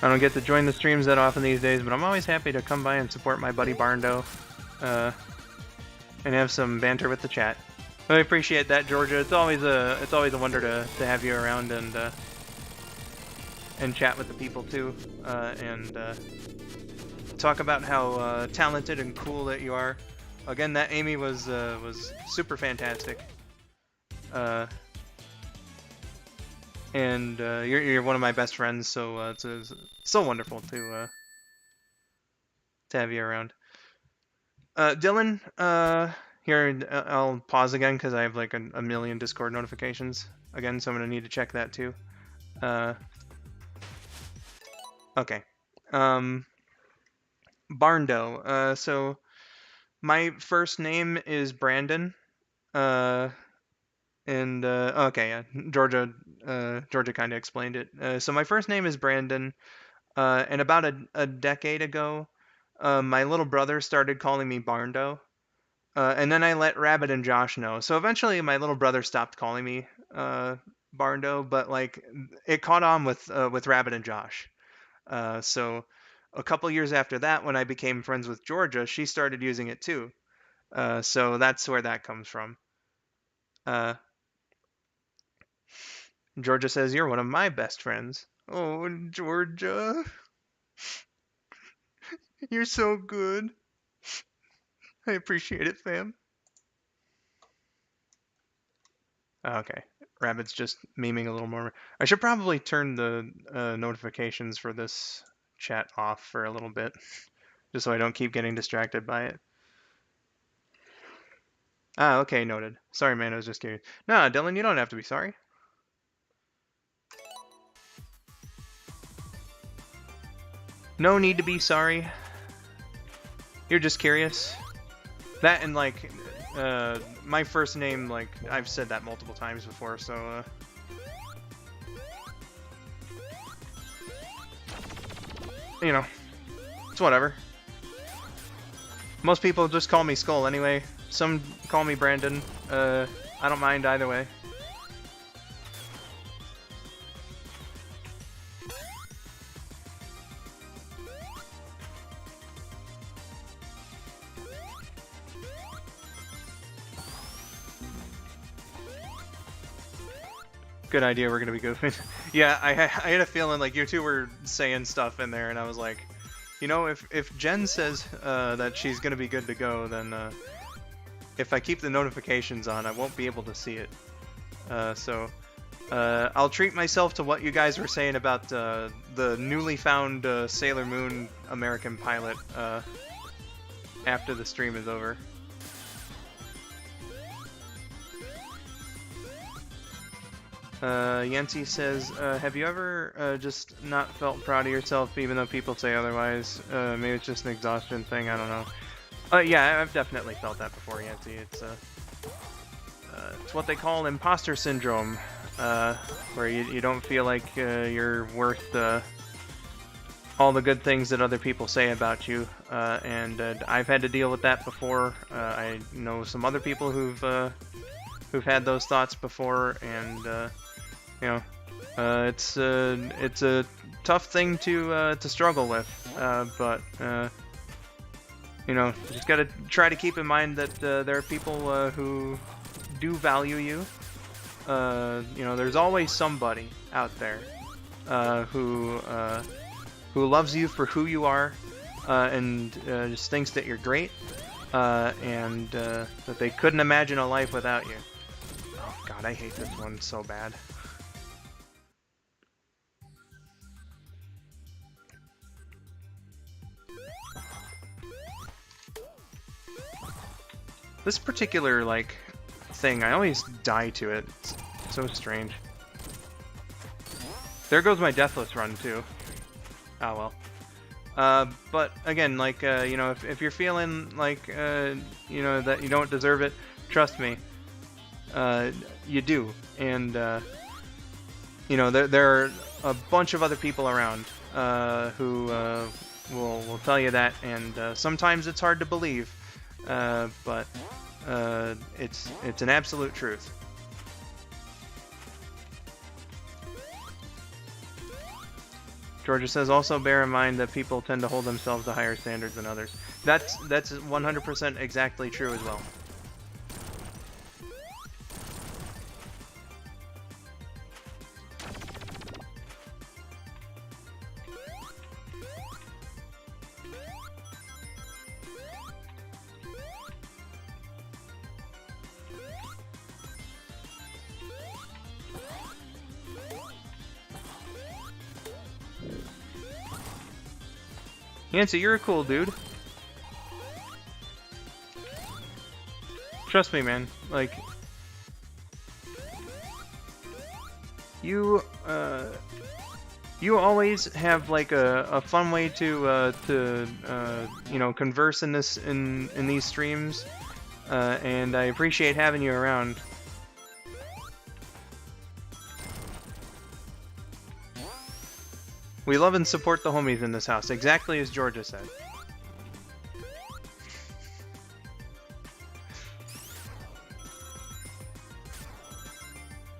A: I don't get to join the streams that often these days, but I'm always happy to come by and support my buddy Barndo, and have some banter with the chat. I appreciate that, Georgia. It's always a wonder to have you around and chat with the people too, and talk about how talented and cool that you are. Again, that Amy was super fantastic. And you're one of my best friends, so it's so wonderful to have you around. Dylan, here I'll pause again because I have like a million Discord notifications again, so I'm gonna need to check that too. Okay. Barndo. So my first name is Brandon. And okay, yeah, Georgia kind of explained it. So my first name is Brandon, and about a decade ago, my little brother started calling me Barndo, and then I let Rabbit and Josh know. So eventually, my little brother stopped calling me Barndo, but like it caught on with Rabbit and Josh. So a couple years after that, when I became friends with Georgia, she started using it too. So that's where that comes from. Georgia says, "You're one of my best friends." Oh, Georgia. You're so good. I appreciate it, fam. Okay. Rabbit's just memeing a little more. I should probably turn the notifications for this chat off for a little bit, just so I don't keep getting distracted by it. Ah, okay, noted. Sorry, man, I was just curious. Nah, Dylan, you don't have to be sorry. No need to be sorry. You're just curious. That and like, my first name, like, I've said that multiple times before, so, you know, it's whatever. Most people just call me Skull anyway. Some call me Brandon. I don't mind either way. Good idea, we're gonna be goofing. Yeah, I had a feeling like you two were saying stuff in there, and I was like, you know, if Jen says that she's gonna be good to go, then if I keep the notifications on, I won't be able to see it. So I'll treat myself to what you guys were saying about the newly found Sailor Moon American pilot after the stream is over. Yancy says, have you ever just not felt proud of yourself even though people say otherwise? Maybe it's just an exhaustion thing, I don't know. Yeah, I've definitely felt that before, Yancy. It's what they call imposter syndrome, where you don't feel like you're worth all the good things that other people say about you, and I've had to deal with that before. I know some other people who've had those thoughts before, and you know, it's a tough thing to struggle with, but you know, just gotta try to keep in mind that there are people who do value you. You know, there's always somebody out there who loves you for who you are, and just thinks that you're great, and that they couldn't imagine a life without you. Oh god, I hate this one so bad. This particular, like, thing, I always die to it. It's so strange. There goes my Deathless run, too. Oh well. But, again, like, you know, if you're feeling like, you know, that you don't deserve it, trust me. You do. And, you know, there are a bunch of other people around who will tell you that, and sometimes it's hard to believe. But it's an absolute truth. Georgia says, also bear in mind that people tend to hold themselves to higher standards than others. That's 100% exactly true as well. Yancy, you're a cool dude. Trust me, man. Like, you always have like a fun way to you know, converse in these streams, and I appreciate having you around. We love and support the homies in this house, exactly as Georgia said.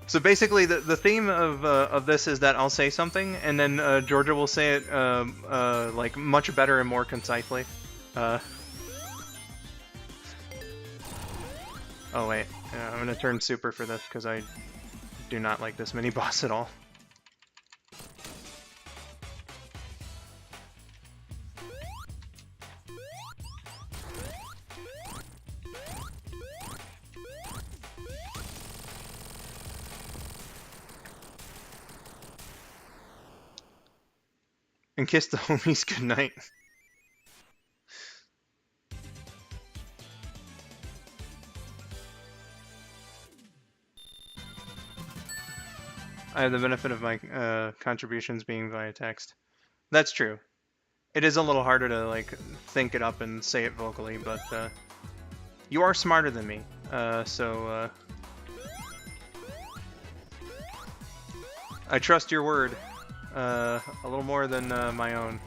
A: So basically, the theme of this is that I'll say something, and then Georgia will say it like much better and more concisely. Oh wait, I'm gonna turn super for this because I do not like this mini boss at all. And kiss the homies goodnight. I have the benefit of my contributions being via text. That's true. It is a little harder to like think it up and say it vocally, but you are smarter than me, so I trust your word a little more than my own.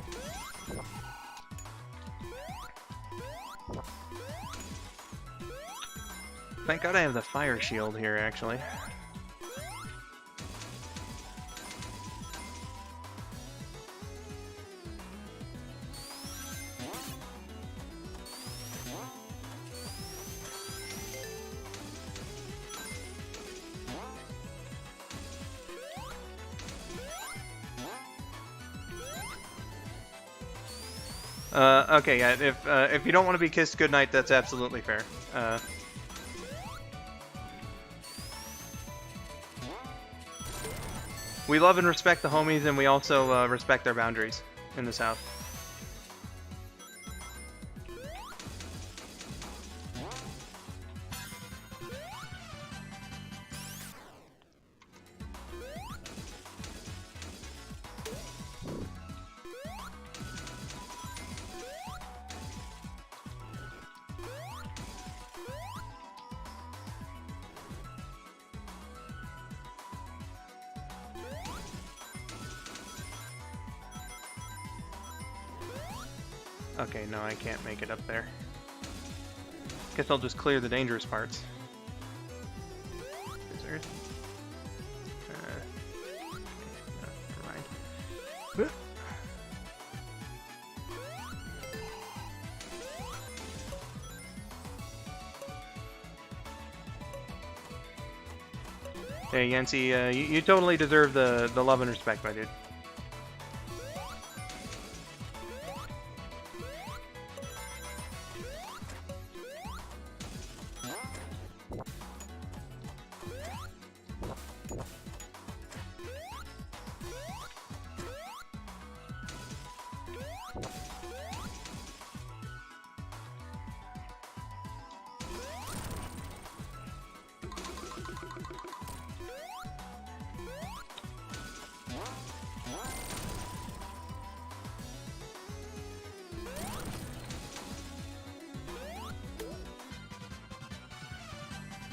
A: Thank God I have the fire shield here, actually. Okay, yeah, if you don't want to be kissed goodnight, that's absolutely fair. We love and respect the homies, and we also respect their boundaries in this house. Okay, no, I can't make it up there. Guess I'll just clear the dangerous parts. Is there? No, never mind. Hey, Yancy, you totally deserve the love and respect, my dude.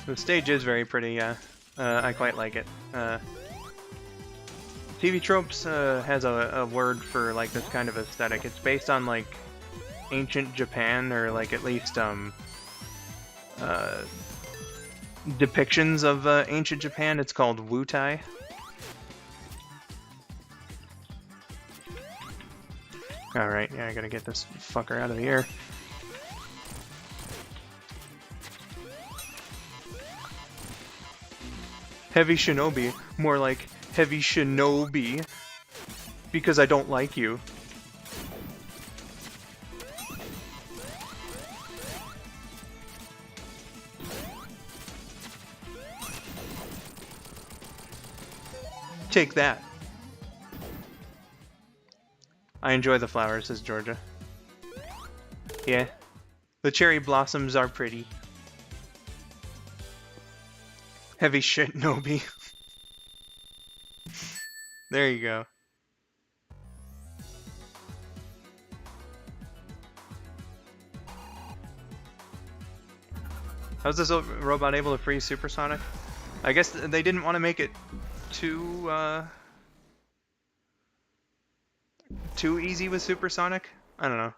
A: The stage is very pretty, yeah. I quite like it. TV Tropes has a word for like this kind of aesthetic. It's based on like ancient Japan, or like at least depictions of ancient Japan. It's called wutai. Alright, yeah, I gotta get this fucker out of the air. Heavy Shinobi. More like Heavy Shinobi. Because I don't like you. Take that. I enjoy the flowers, says Georgia. Yeah. The cherry blossoms are pretty. Heavy Shinobi. There you go. How's this robot able to freeze Supersonic? I guess they didn't want to make it too easy with Supersonic? I don't know.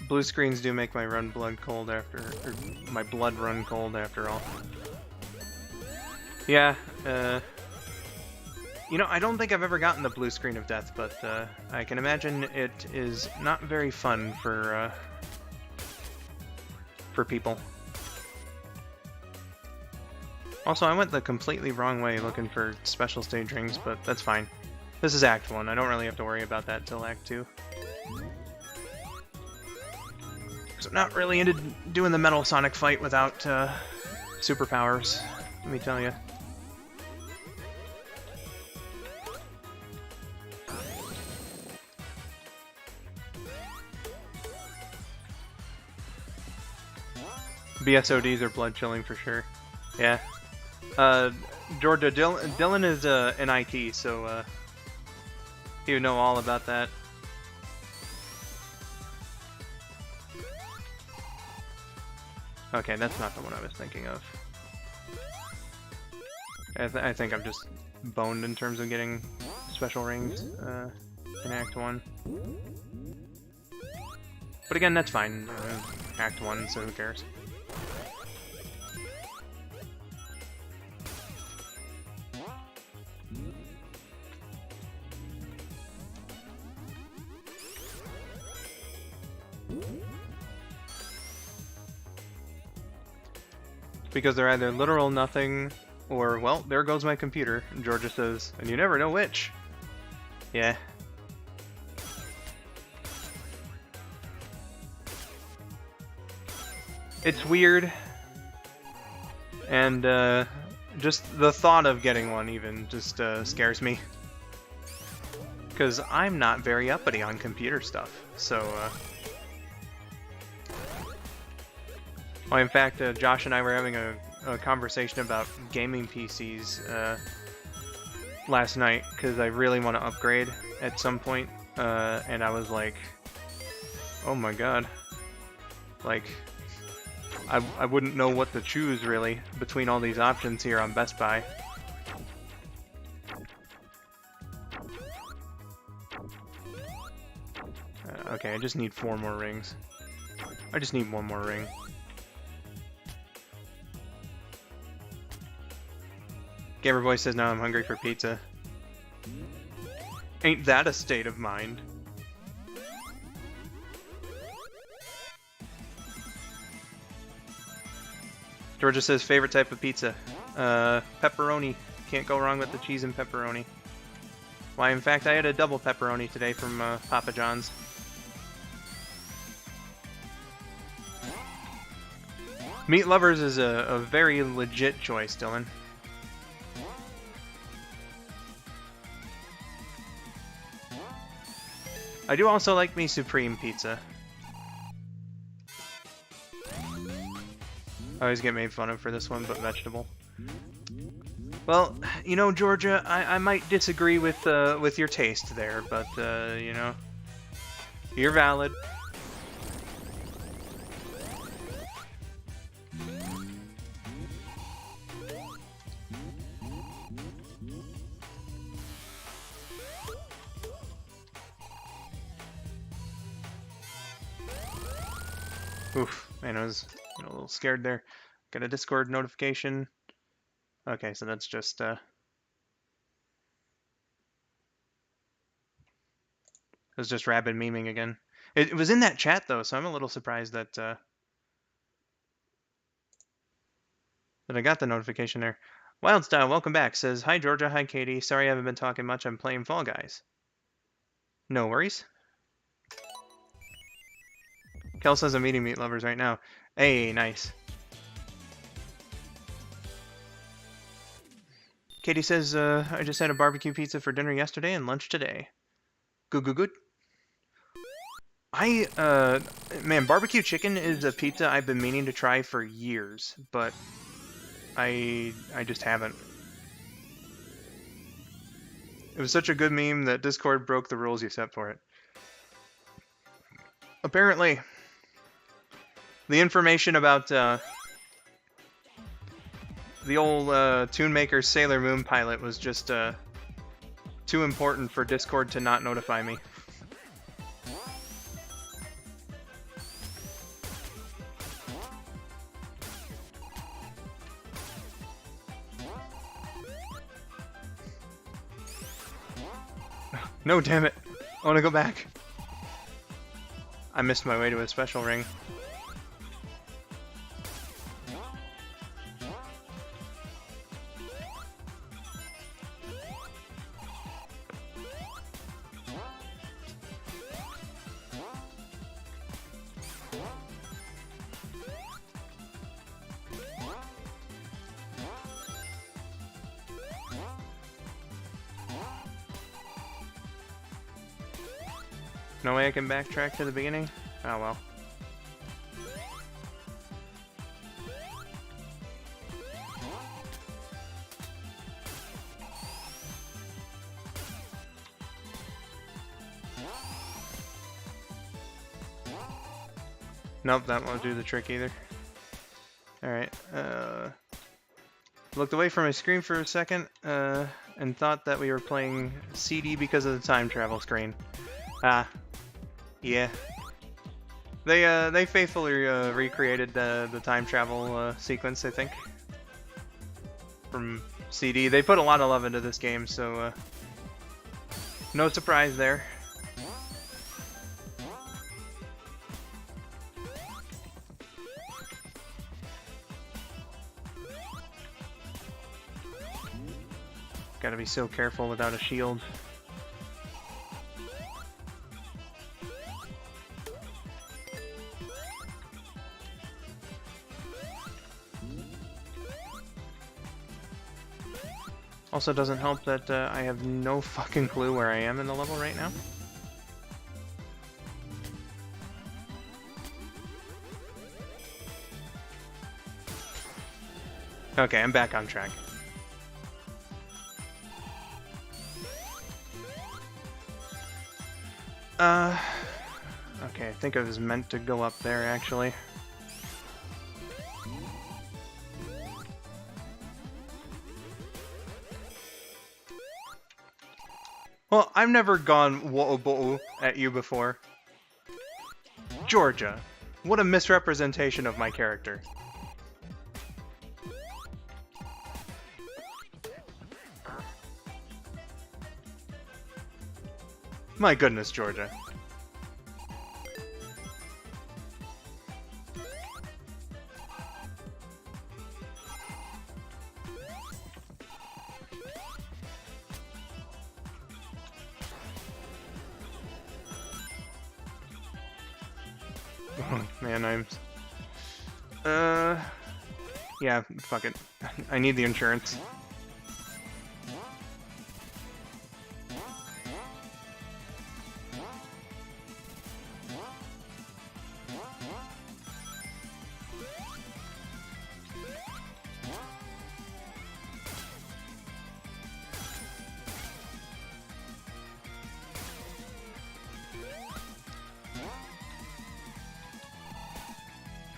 A: Blue screens do make my blood run cold after all. Yeah, you know, I don't think I've ever gotten the blue screen of death, but I can imagine it is not very fun for people. Also, I went the completely wrong way looking for special stage rings, but that's fine. This is Act 1. I don't really have to worry about that till Act 2. So I'm not really into doing the Metal Sonic fight without superpowers, let me tell you. BSODs are blood chilling for sure. Yeah. Georgia, Dylan is an IT, so he would know all about that. Okay, that's not the one I was thinking of. I think I'm just boned in terms of getting special rings in Act 1. But again, that's fine. Act 1, so who cares? Because they're either literal nothing, or, well, there goes my computer. And Georgia says, and you never know which. Yeah. It's weird. And, just the thought of getting one even just, scares me. Because I'm not very uppity on computer stuff, so, Well, in fact, Josh and I were having a conversation about gaming PCs last night because I really want to upgrade at some point, and I was like, oh my god, like, I wouldn't know what to choose really between all these options here on Best Buy. Okay, I just need 4 more rings. I just need 1 more ring. Gamer Boy says, now I'm hungry for pizza. Ain't that a state of mind? Georgia says, favorite type of pizza? Pepperoni. Can't go wrong with the cheese and pepperoni. Why, in fact, I had a double pepperoni today from Papa John's. Meat Lovers is a very legit choice, Dylan. I do also like me Supreme Pizza. I always get made fun of for this one, but vegetable. Well, you know, Georgia, I might disagree with your taste there, but, you know, You're valid. Oof, man, I was a little scared there. Got a Discord notification. Okay, so that's just, it was just Rabid memeing again. It was in that chat, though, so I'm a little surprised that, that I got the notification there. Wildstyle, welcome back. Says, hi, Georgia. Hi, Katie. Sorry I haven't been talking much. I'm playing Fall Guys. No worries. Kel says I'm eating meat lovers right now. Hey, nice. Katie says, I just had a barbecue pizza for dinner yesterday and lunch today. Good, good, good. Man, barbecue chicken is a pizza I've been meaning to try for years, but I just haven't. It was such a good meme that Discord broke the rules you set for it. Apparently, the information about, the old, Toon Maker's Sailor Moon pilot was just, too important for Discord to not notify me. No, damn it. I want to go back. I missed my way to a special ring. No way I can backtrack to the beginning? Oh well. Nope, that won't do the trick either. Alright, looked away from my screen for a second, and thought that we were playing CD because of the time travel screen. Ah. Yeah. They faithfully recreated the time travel sequence, I think, from CD. They put a lot of love into this game, so no surprise there. Gotta be so careful without a shield. Also doesn't help that I have no fucking clue where I am in the level right now. Okay, I'm back on track. Okay, I think I was meant to go up there, actually. Well, I've never gone whoa at you before. Georgia, what a misrepresentation of my character. My goodness, Georgia. Oh, man, I'm... Yeah, fuck it. I need the insurance.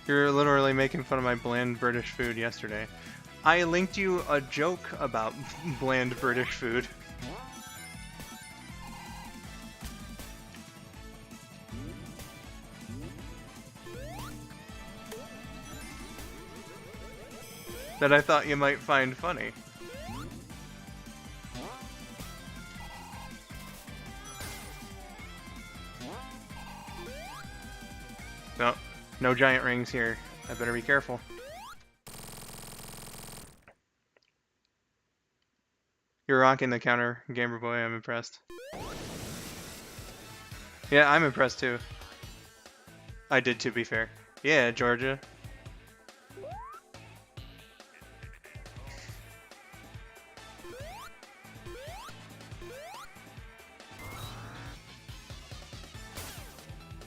A: You're literally making fun of my bland British food yesterday. I linked you a joke about bland British food. That I thought you might find funny. No, no giant rings here. I better be careful. You're rocking the counter, Gamer Boy. I'm impressed. Yeah, I'm impressed too. I did, to be fair. Yeah, Georgia.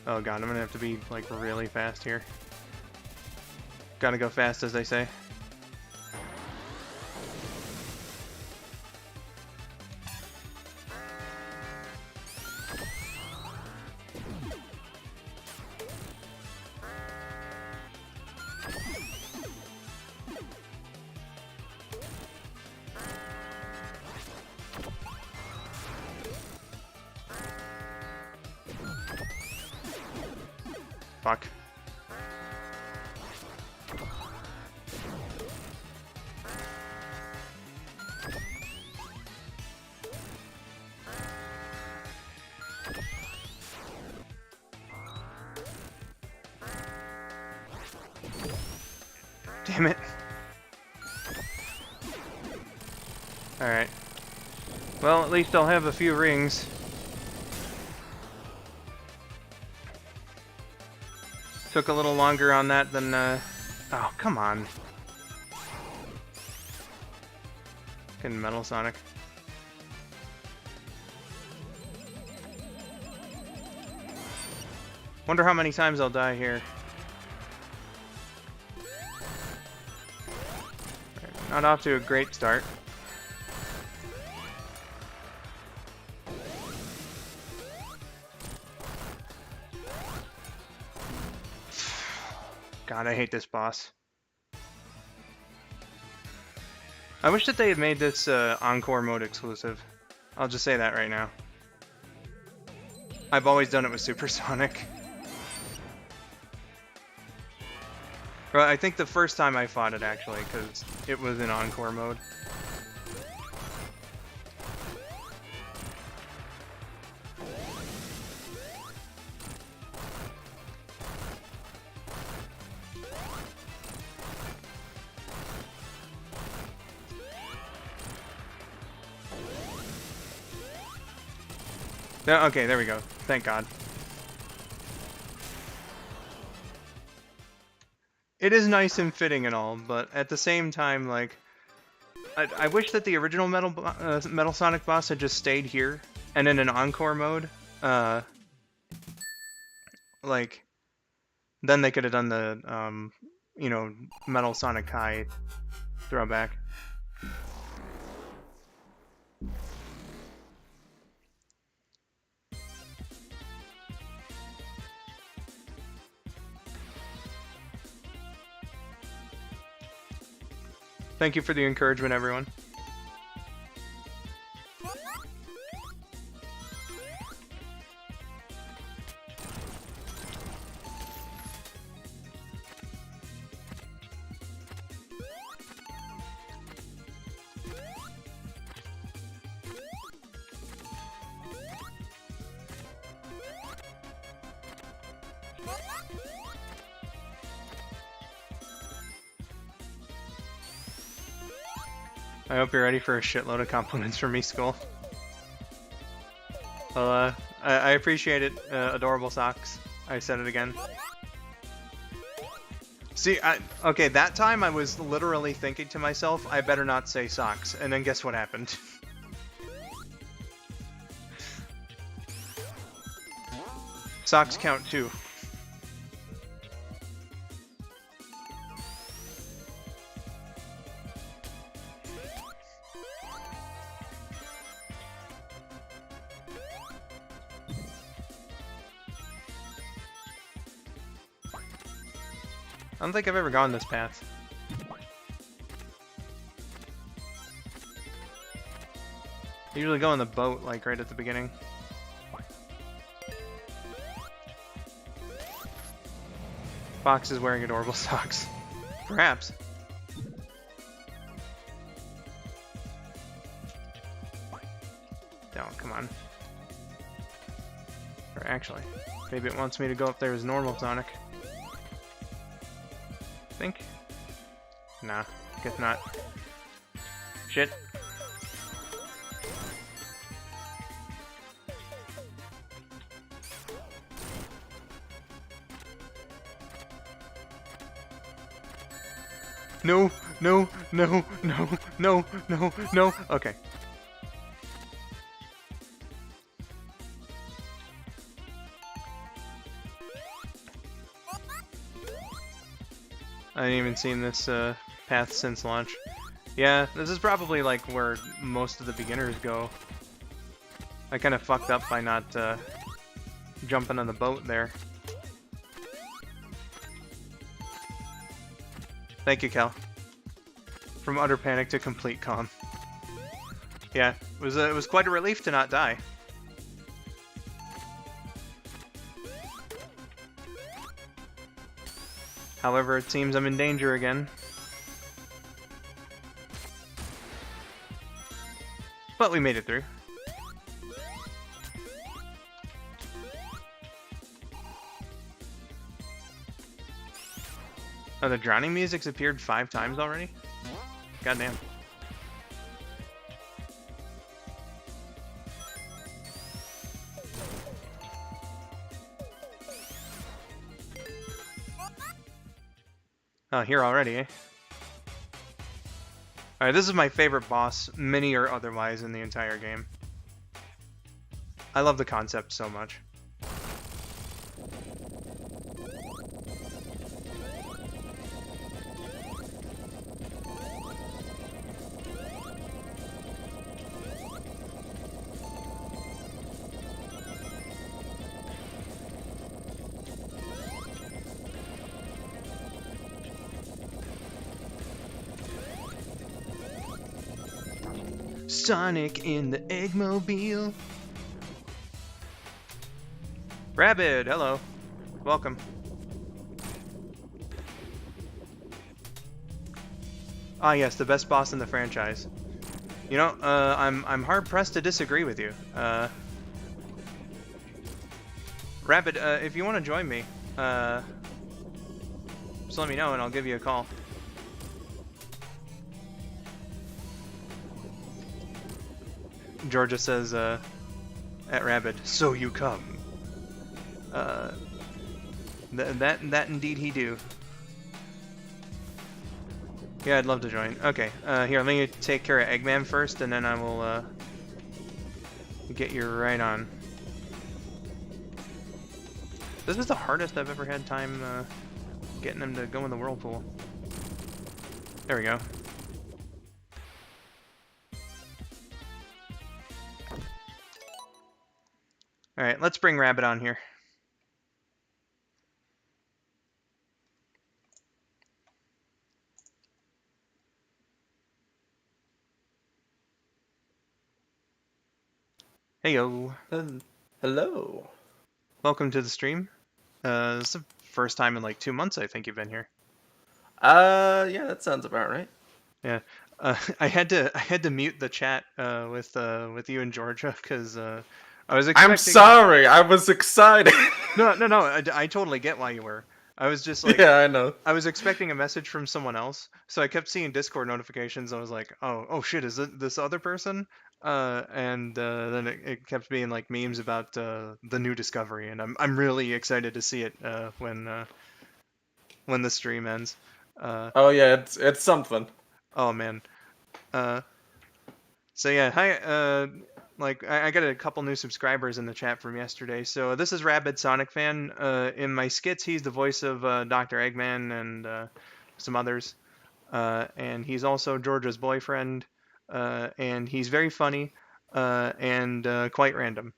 A: Oh god, I'm gonna have to be, like, really fast here. Gotta go fast, as they say. Fuck. Damn it. Alright. Well, at least I'll have a few rings. Took a little longer on that than, oh, come on. Fucking Metal Sonic. Wonder how many times I'll die here. Not off to a great start. God, I hate this boss. I wish that they had made this Encore mode exclusive. I'll just say that right now. I've always done it with Supersonic. Well, I think the first time I fought it, actually, because it was in Encore mode. No, okay, there we go. Thank God. It is nice and fitting and all, but at the same time, like, I wish that the original Metal Sonic boss had just stayed here, and in an Encore mode, like, then they could have done the, you know, Metal Sonic High throwback. Thank you for the encouragement, everyone. I hope you're ready for a shitload of compliments from me, Skull. Well, I appreciate it, adorable socks. I said it again. See, okay, that time I was literally thinking to myself, I better not say socks, and then guess what happened? Socks count too. I don't think I've ever gone this path. I usually go on the boat, like, right at the beginning. Fox is wearing adorable socks. Perhaps. No, come on. Or actually, maybe it wants me to go up there as normal Sonic. Think? Nah, guess not. Shit. No, no, no, no, no, no, no. Okay. I haven't even seen this path since launch. Yeah, this is probably like where most of the beginners go. I kind of fucked up by not jumping on the boat there. Thank you, Cal. From utter panic to complete calm. Yeah, it was quite a relief to not die. However, it seems I'm in danger again. But we made it through. Oh, the drowning music's appeared 5 times already? Goddamn. Oh, here already, eh? Alright, this is my favorite boss, mini or otherwise, in the entire game. I love the concept so much. Sonic in the Eggmobile. Rabid, hello. Welcome. Ah yes, the best boss in the franchise. You know, I'm hard pressed to disagree with you. Rabid, if you want to join me, just let me know and I'll give you a call. Georgia says, at Rabid, so you come. That indeed he do. Yeah, I'd love to join. Okay, here, let me take care of Eggman first, and then I will, get you right on. This is the hardest I've ever had time, getting him to go in the whirlpool. There we go. Alright, let's bring Rabbit on here. Heyo.
B: Hello.
A: Welcome to the stream. This is the first time in like 2 months I think you've been here.
B: Yeah, that sounds about right.
A: Yeah. I had to mute the chat with you and Georgia because I was expecting...
B: I'm sorry, I was excited.
A: No, I totally get why you were. I was just like...
B: Yeah, I know.
A: I was expecting a message from someone else, so I kept seeing Discord notifications. I was like, oh shit, is it this other person? And then it kept being like memes about the new discovery, and I'm really excited to see it when the stream ends.
B: Oh yeah, it's something.
A: Oh man. So yeah, hi. Like I got a couple new subscribers in the chat from yesterday. So this is RabidSonicFan. In my skits, he's the voice of Dr. Eggman and some others. And he's also Georgia's boyfriend. And he's very funny and quite random.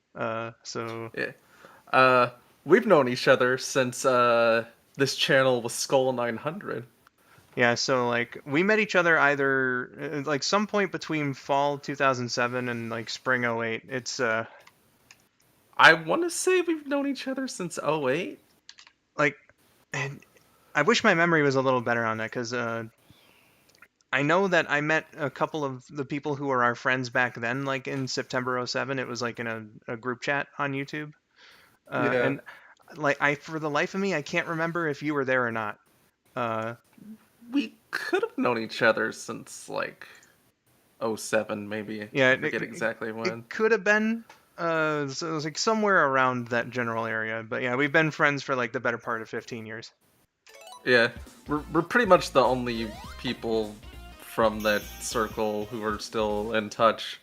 A: So
B: Yeah. We've known each other since this channel was skull900.
A: Yeah, so like we met each other either like some point between fall 2007 and like spring '08. It's
B: I want to say we've known each other since '08.
A: like, and I wish my memory was a little better on that because I know that I met a couple of the people who were our friends back then, like in September '07. It was like in a group chat on YouTube,
B: Yeah.
A: and like for the life of me, I can't remember if you were there or not. Uh,
B: We could have known each other since like '07, maybe.
A: yeah,
B: I forget exactly when.
A: it could have been. So it was like somewhere around that general area. But yeah, we've been friends for like the better part of 15 years.
B: Yeah, we're pretty much the only people from that circle who are still in touch,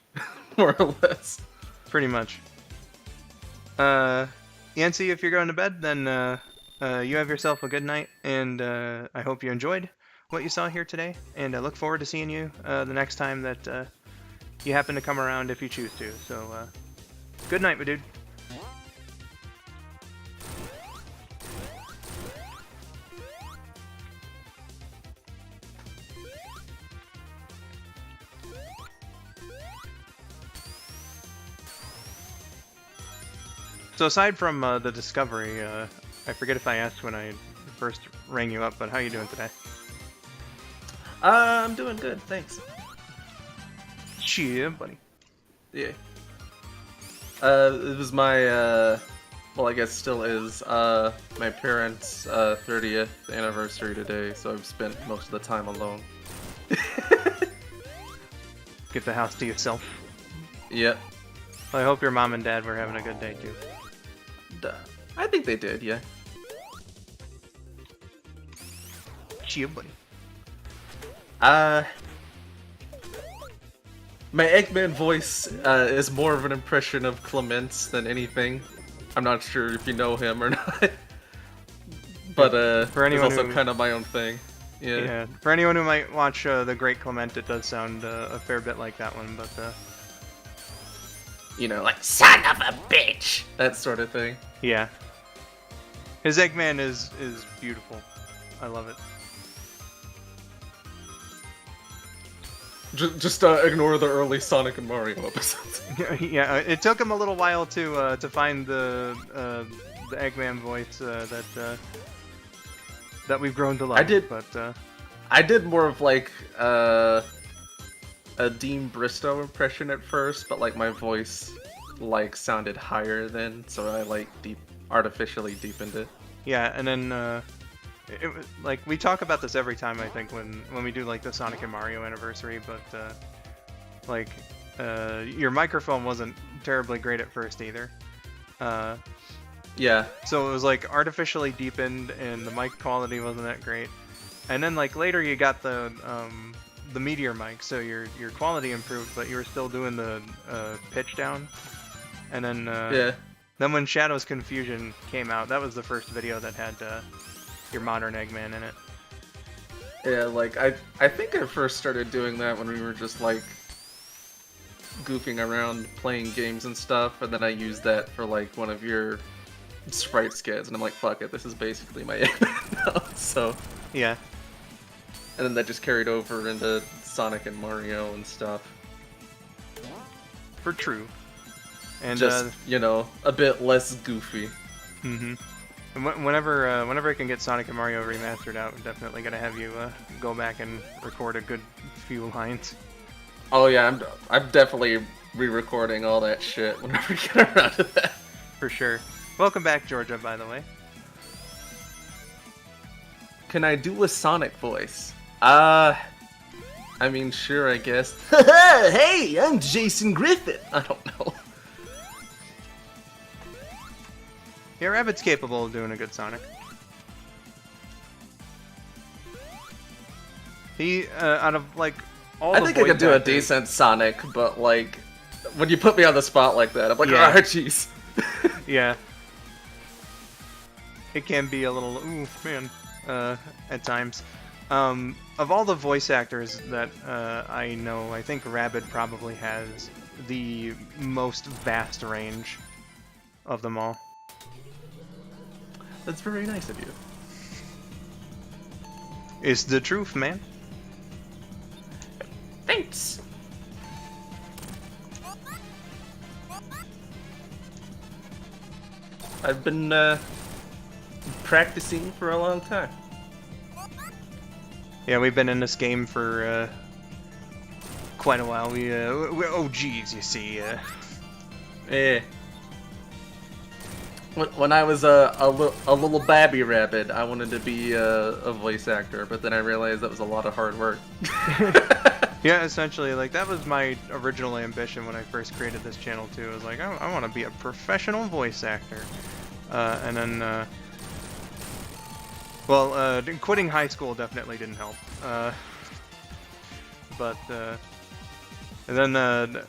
B: more or less.
A: Pretty much. Yancy, if you're going to bed, then you have yourself a good night, and I hope you enjoyed what you saw here today, and I look forward to seeing you the next time that you happen to come around if you choose to. So, good night, my dude. So aside from the discovery, I forget if I asked when I first rang you up, but how you doing today?
B: I'm doing good, thanks.
A: Yeah, buddy.
B: Yeah. It was my, well, I guess still is, my parents' 30th anniversary today, so I've spent most of the time alone.
A: Get the house to yourself.
B: Yep.
A: Well, I hope your mom and dad were having a good day too.
B: I think they did, yeah.
A: Yeah, buddy.
B: My Eggman voice is more of an impression of Clements than anything. I'm not sure if you know him or not. But
A: for anyone
B: it's also
A: who...
B: kind of my own thing. Yeah.
A: Yeah. For anyone who might watch The Great Clement, it does sound a fair bit like that one, but
B: you know, like, son of a bitch! That sort of thing.
A: yeah. His Eggman is beautiful. I love it.
B: Just ignore the early Sonic and Mario episodes.
A: Yeah, it took him a little while to find the Eggman voice that we've grown to love.
B: I did more of like a Dean Bristow impression at first, but like my voice like sounded higher then, so I like artificially deepened it.
A: Yeah, and then it was like we talk about this every time I think when we do like the Sonic and Mario anniversary, but like your microphone wasn't terribly great at first either.
B: Yeah.
A: So it was like artificially deepened, and the mic quality wasn't that great. And then like later you got the Meteor mic, so your quality improved, but you were still doing the pitch down. And then
B: yeah.
A: Then when Shadow's Confusion came out, that was the first video that had your modern Eggman in it.
B: Yeah, like I think I first started doing that when we were just like goofing around playing games and stuff, and then I used that for like one of your sprite skids, and I'm like, fuck it, this is basically my Eggman now. So
A: yeah.
B: And then that just carried over into Sonic and Mario and stuff.
A: For true. And
B: just you know, a bit less goofy.
A: Mm-hmm. And whenever I can get Sonic and Mario remastered out, I'm definitely gonna have you go back and record a good few lines.
B: Oh yeah, I'm definitely re-recording all that shit whenever we get around to that.
A: For sure. Welcome back, Georgia, by the way.
B: Can I do a Sonic voice? I mean, sure, I guess. Hey, I'm Jason Griffith. I don't know.
A: Yeah, Rabbit's capable of doing a good Sonic. He, out of, like, all the
B: I think I could do a decent Sonic, but, like, when you put me on the spot like that, I'm like,
A: yeah.
B: Oh, jeez.
A: Yeah. It can be a little, ooh, man, at times. Of all the voice actors that I know, I think Rabbit probably has the most vast range of them all.
B: That's very nice of you.
A: It's the truth, man.
B: Thanks. I've been practicing for a long time.
A: Yeah, we've been in this game for quite a while. We're OGs, you see.
B: Eh. When I was a little babby rabbit, I wanted to be a voice actor, but then I realized that was a lot of hard work.
A: Yeah, essentially, like, that was my original ambition when I first created this channel, too. I was like, I want to be a professional voice actor. And then, quitting high school definitely didn't help. And then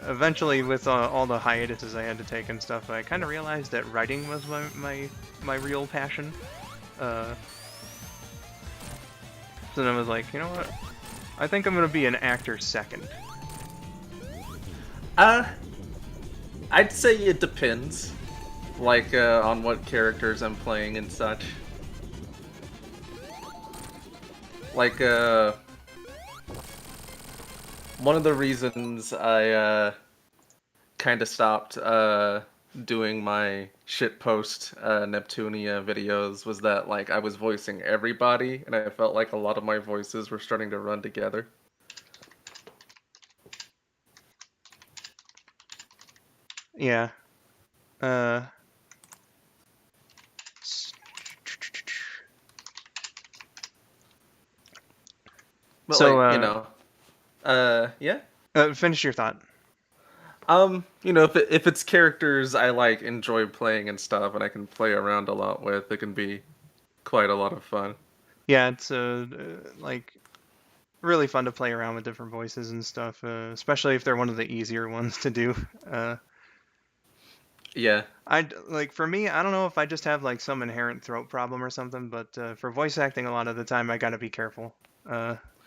A: eventually, with all the hiatuses I had to take and stuff, I kind of realized that writing was my real passion. So then I was like, you know what? I think I'm gonna be an actor second.
B: I'd say it depends, like on what characters I'm playing and such. Like one of the reasons I kind of stopped doing my shitpost Neptunia videos was that like I was voicing everybody, and I felt like a lot of my voices were starting to run together.
A: Yeah.
B: But
A: So,
B: like, you know, yeah.
A: finish your thought.
B: You know, if it's characters I like enjoy playing and stuff, and I can play around a lot with, it can be quite a lot of fun.
A: Yeah, it's like really fun to play around with different voices and stuff, especially if they're one of the easier ones to do.
B: Yeah.
A: For me, I don't know if I just have like some inherent throat problem or something, but for voice acting, a lot of the time I gotta be careful.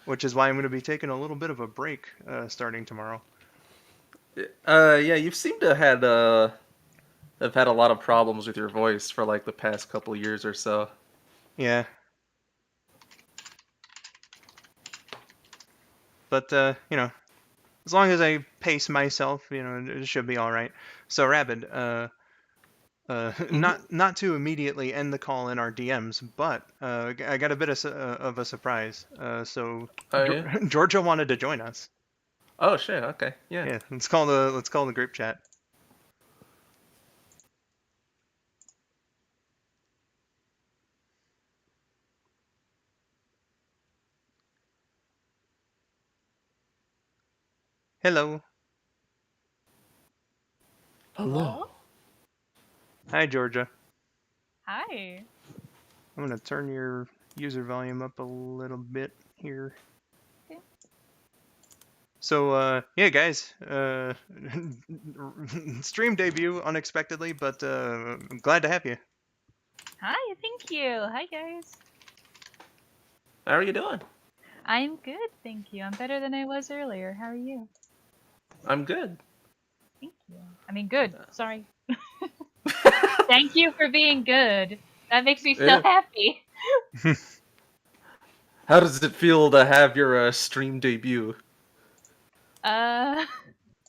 A: Which is why I'm gonna be taking a little bit of a break starting tomorrow.
B: Yeah, you seem to have had a lot of problems with your voice for like the past couple years or so.
A: Yeah. But you know, as long as I pace myself, you know, it should be all right. So, Rabid, not to immediately end the call in our DMs, but I got a bit of a surprise. So,
B: Oh yeah.
A: Georgia wanted to join us.
B: Oh shit. Okay. Yeah.
A: Yeah, let's call the group chat. Hello.
B: Hello.
A: Hi, Georgia.
C: Hi.
A: I'm gonna turn your user volume up a little bit here.
C: Okay.
A: So, yeah, guys, stream debut unexpectedly, but I'm glad to have you.
C: Hi, thank you. Hi, guys.
B: How are you doing?
C: I'm good, thank you. I'm better than I was earlier. How are you?
B: I'm good.
C: Thank you. I mean, good. Sorry. Thank you for being good. That makes me so
B: Yeah.
C: happy.
B: How does it feel to have your stream debut?
C: A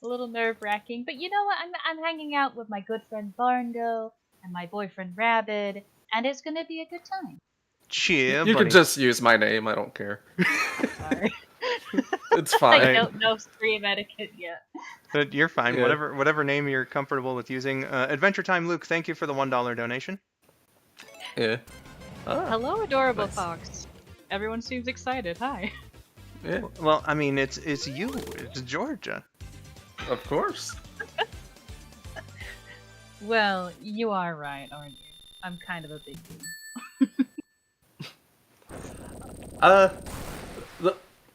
C: little nerve-wracking, but you know what? I'm hanging out with my good friend Barndo and my boyfriend Rabid, and it's gonna be a good time.
A: Cheer,
B: You
A: buddy.
B: can just use my name. I don't care.
C: Sorry.
B: It's fine.
C: I don't know stream etiquette yet.
A: But you're fine.
B: Yeah.
A: Whatever name you're comfortable with using. Adventure Time Luke, thank you for the $1 donation.
B: Yeah. Ah,
C: Hello, adorable
B: nice.
C: fox. Everyone seems excited. Hi.
B: Yeah.
A: Well, I mean, it's you. It's Georgia.
B: Of course.
C: Well, you are right, aren't you? I'm kind of a big deal.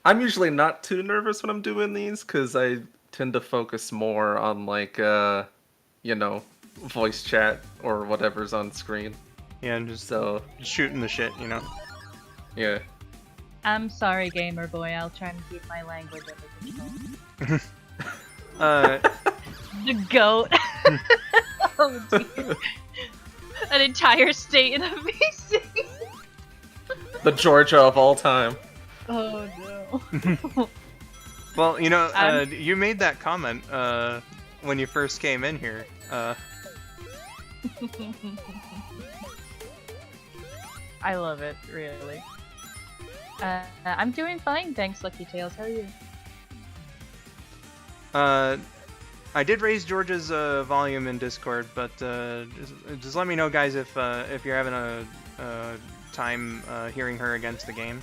B: I'm usually not too nervous when I'm doing these because I tend to focus more on like you know, voice chat or whatever's on screen.
A: Yeah, and just
B: So
A: shooting the shit, you know.
B: yeah.
C: I'm sorry, gamer boy. I'll try and keep my language under control. The goat. Oh dear. An entire state in a VC.
B: The Georgia of all time.
C: Oh no.
A: Well, you made that comment when you first came in here.
C: I love it, really. I'm doing fine, thanks, Lucky Tails. How are you?
A: I did raise George's volume in Discord, but just let me know, guys, if you're having a time hearing her against the game,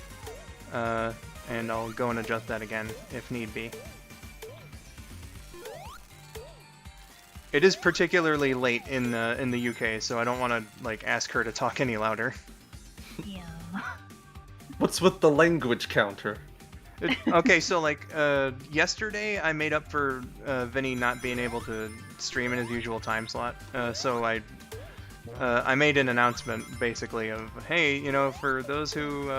A: and I'll go and adjust that again if need be. It is particularly late in the UK, so I don't want to ask her to talk any louder.
C: Yeah.
B: What's with the language counter?
A: Okay, so yesterday I made up for Vinny not being able to stream in his usual time slot. So I made an announcement basically of, hey, for those who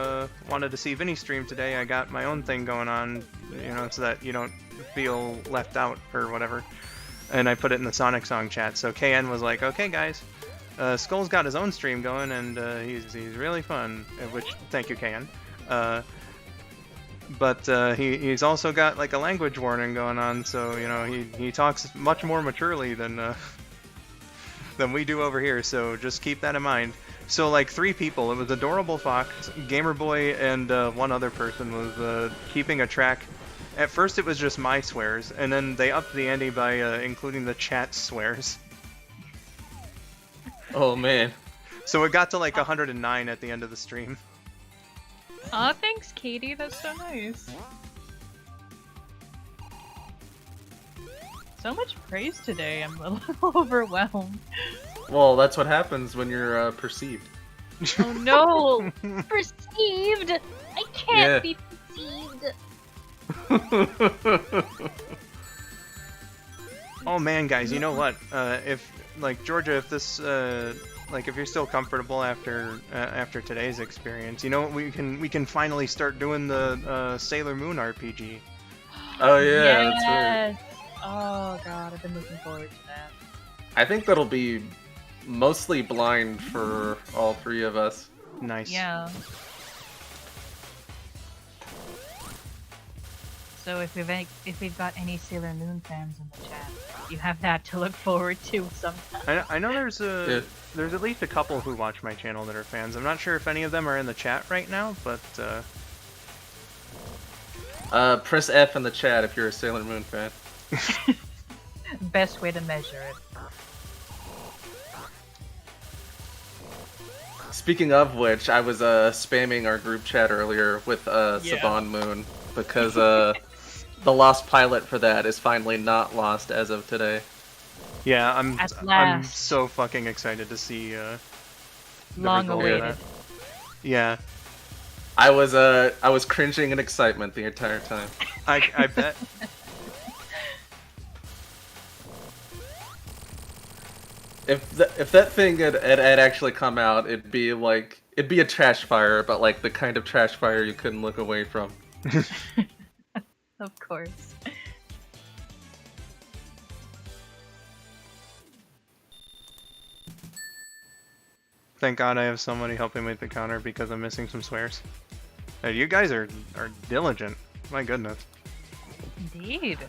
A: wanted to see Vinny stream today, I got my own thing going on, so that you don't feel left out or whatever. And I put it in the Sonic Song chat. So KN was like, okay, guys, Skull's got his own stream going, and he's really fun. Which, thank you, KN. But he's also got a language warning going on, so he talks much more maturely than we do over here. So just keep that in mind. So 3 people. It was Adorable Fox, Gamer Boy, and one other person was keeping a track. At first it was just my swears, and then they upped the ante by including the chat swears.
B: Oh man.
A: So it got to 109 at the end of the stream.
C: Aw, thanks, Katie. That's so nice. So much praise today. I'm a little overwhelmed.
B: Well, that's what happens when you're perceived.
C: Oh no! Perceived! I can't be perceived!
A: Oh man, guys, you know what? If Georgia, if this if you're still comfortable after today's experience, we can finally start doing the Sailor Moon RPG.
B: Oh yeah,
C: yes!
B: that's right.
C: Oh god, I've been looking forward to that.
B: I think that'll be mostly blind for all 3 of us.
A: Nice.
C: Yeah. So if we've got any Sailor Moon fans in the chat, you have that to look forward to sometime.
A: I know there's at least a couple who watch my channel that are fans. I'm not sure if any of them are in the chat right now, but
B: press F in the chat if you're a Sailor Moon fan.
C: Best way to measure it.
B: Speaking of which, I was spamming our group chat earlier with Saban Moon because the lost pilot for that is finally not lost as of today.
A: Yeah, I'm
C: At last.
A: so fucking excited to see the
C: Long
A: result of
C: awaited.
A: that. Yeah.
B: I was cringing in excitement the entire time.
A: I bet.
B: If that thing had actually come out, it'd be a trash fire, but the kind of trash fire you couldn't look away from.
C: Of course.
A: Thank God I have somebody helping me with the counter because I'm missing some swears. You guys are diligent. My goodness.
C: Indeed.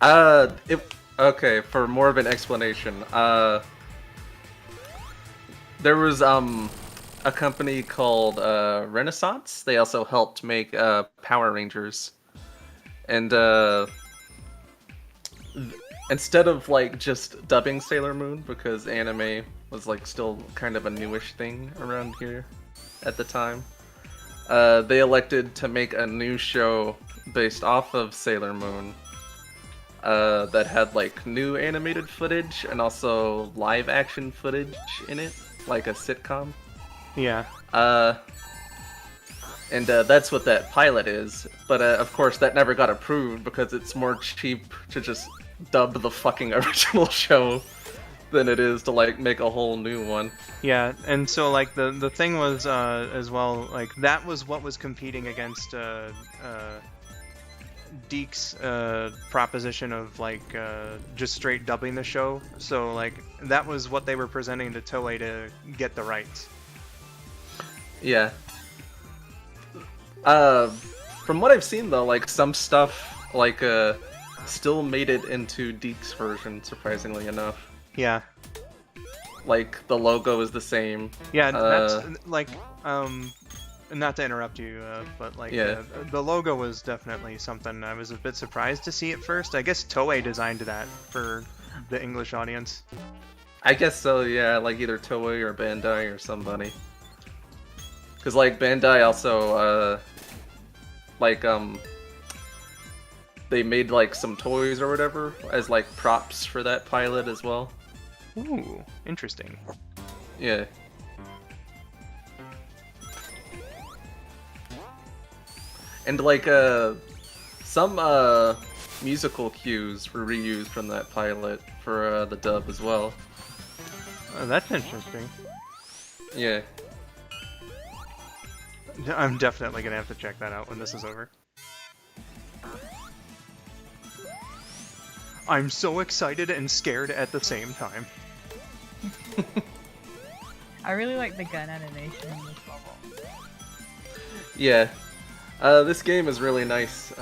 B: Okay, for more of an explanation, there was a company called Renaissance. They also helped make Power Rangers, and instead of just dubbing Sailor Moon, because anime was still kind of a newish thing around here at the time, they elected to make a new show based off of Sailor Moon that had new animated footage and also live action footage in it, like a sitcom.
A: Yeah.
B: And that's what that pilot is. But of course that never got approved because it's more cheap to just dub the fucking original show than it is to make a whole new one.
A: Yeah, and so the thing was as well, that was what was competing against Deke's proposition of just straight dubbing the show. So that was what they were presenting to Toei to get the rights.
B: Yeah. From what I've seen though, like some stuff like still made it into Deke's version, surprisingly enough.
A: Yeah.
B: Like the logo is the same.
A: Yeah, that's like not to interrupt you, but like
B: Yeah.
A: the logo was definitely something I was a bit surprised to see at first. I guess Toei designed that for the English audience.
B: I guess so, yeah, like either Toei or Bandai or somebody. Cause like Bandai also like they made like some toys or whatever as like props for that pilot as well.
A: Ooh, interesting.
B: Yeah. And like some musical cues were reused from that pilot for the dub as well.
A: Oh, that's interesting.
B: Yeah.
A: I'm definitely gonna have to check that out when this is over. I'm so excited and scared at the same time.
C: I really like the gun animation in this level.
B: Yeah. This game is really nice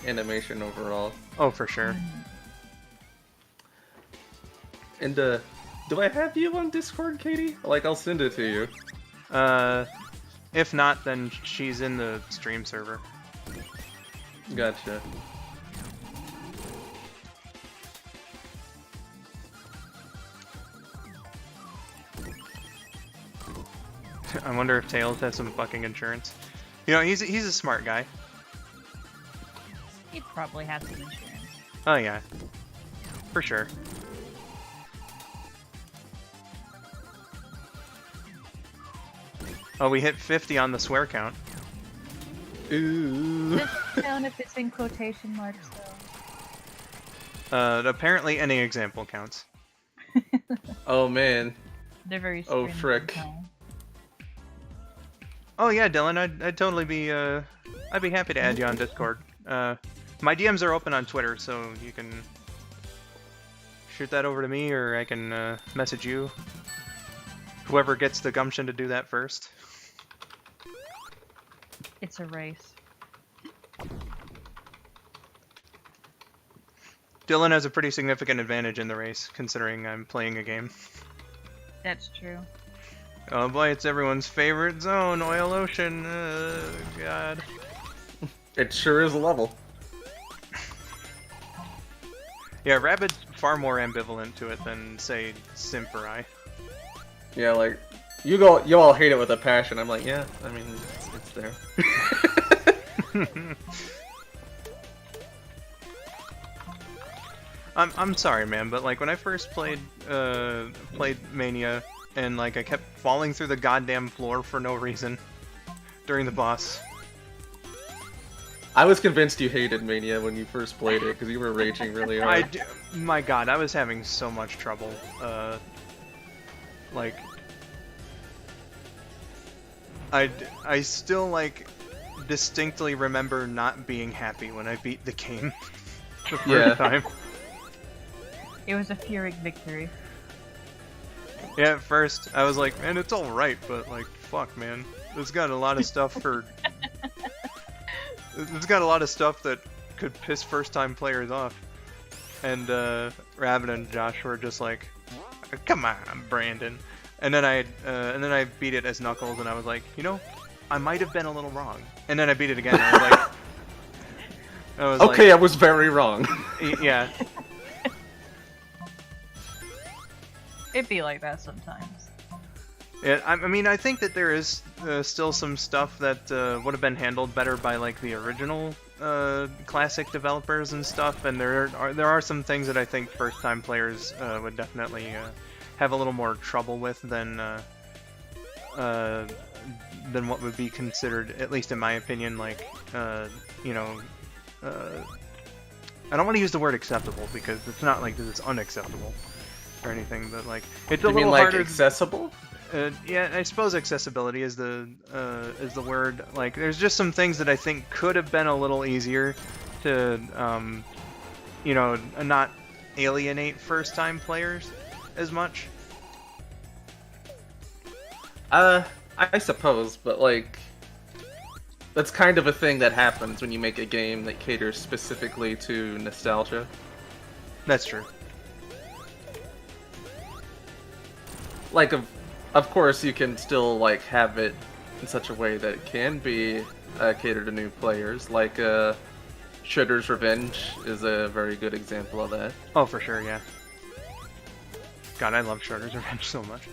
B: animation overall.
A: Oh, for sure.
B: And do I have you on Discord, Katie? Like, I'll send it to you.
A: If not, then she's in the stream server.
B: Gotcha.
A: I wonder if Tails has some fucking insurance. You know, he's a smart guy.
C: He'd probably have some insurance.
A: Oh yeah, for sure. Oh, we hit 50 on the swear count.
B: Ooh.
C: Does it count if it's in quotation marks, though?
A: Apparently any example counts.
B: Oh man.
C: They're very
B: Oh,
C: stringent
B: frick.
C: sometimes.
A: Oh yeah, Dylan, I'd totally be I'd be happy to add you on Discord. My DMs are open on Twitter, so you can shoot that over to me, or I can message you. Whoever gets the gumption to do that first.
C: It's a race.
A: Dylan has a pretty significant advantage in the race, considering I'm playing a game.
C: That's true.
A: Oh boy, it's everyone's favorite zone, Oil Ocean. God.
B: It sure is a level.
A: Yeah, Rabid's far more ambivalent to it than, say, Simp or I.
B: Yeah, like you all hate it with a passion. I'm like, yeah, I mean, it's there.
A: I'm sorry, man, but like when I first played Mania, and like I kept falling through the goddamn floor for no reason during the boss.
B: I was convinced you hated Mania when you first played it because you were raging really hard.
A: My God, I was having so much trouble. Like, I still like distinctly remember not being happy when I beat the game the first time.
C: It was a Pyrrhic victory.
A: Yeah, at first I was like, man, it's all right, but like, fuck, man, it's got a lot of stuff for. It's got a lot of stuff that could piss first-time players off. And Rabid and Josh were just like, "Come on, Brandon." And then I beat it as Knuckles, and I was like, you know, I might have been a little wrong. And then I beat it again. And I was like,
B: okay, I was very wrong.
A: Yeah.
C: It'd be like that sometimes.
A: Yeah, I mean, I think that there is still some stuff that would have been handled better by like the original classic developers and stuff, and there are some things that I think first-time players would definitely have a little more trouble with than what would be considered, at least in my opinion, like you know, I don't want to use the word acceptable because it's not like this is unacceptable or anything, but like it's a
B: You
A: little
B: mean like
A: harder.
B: accessible?
A: Yeah, I suppose accessibility is the word. Like, there's just some things that I think could have been a little easier to, you know, not alienate first-time players as much.
B: I suppose, but like, that's kind of a thing that happens when you make a game that caters specifically to nostalgia.
A: That's true.
B: Like, of course, you can still like have it in such a way that it can be catered to new players. Like, Shredder's Revenge is a very good example of that.
A: Oh, for sure, yeah. God, I love Shredder's Revenge so much.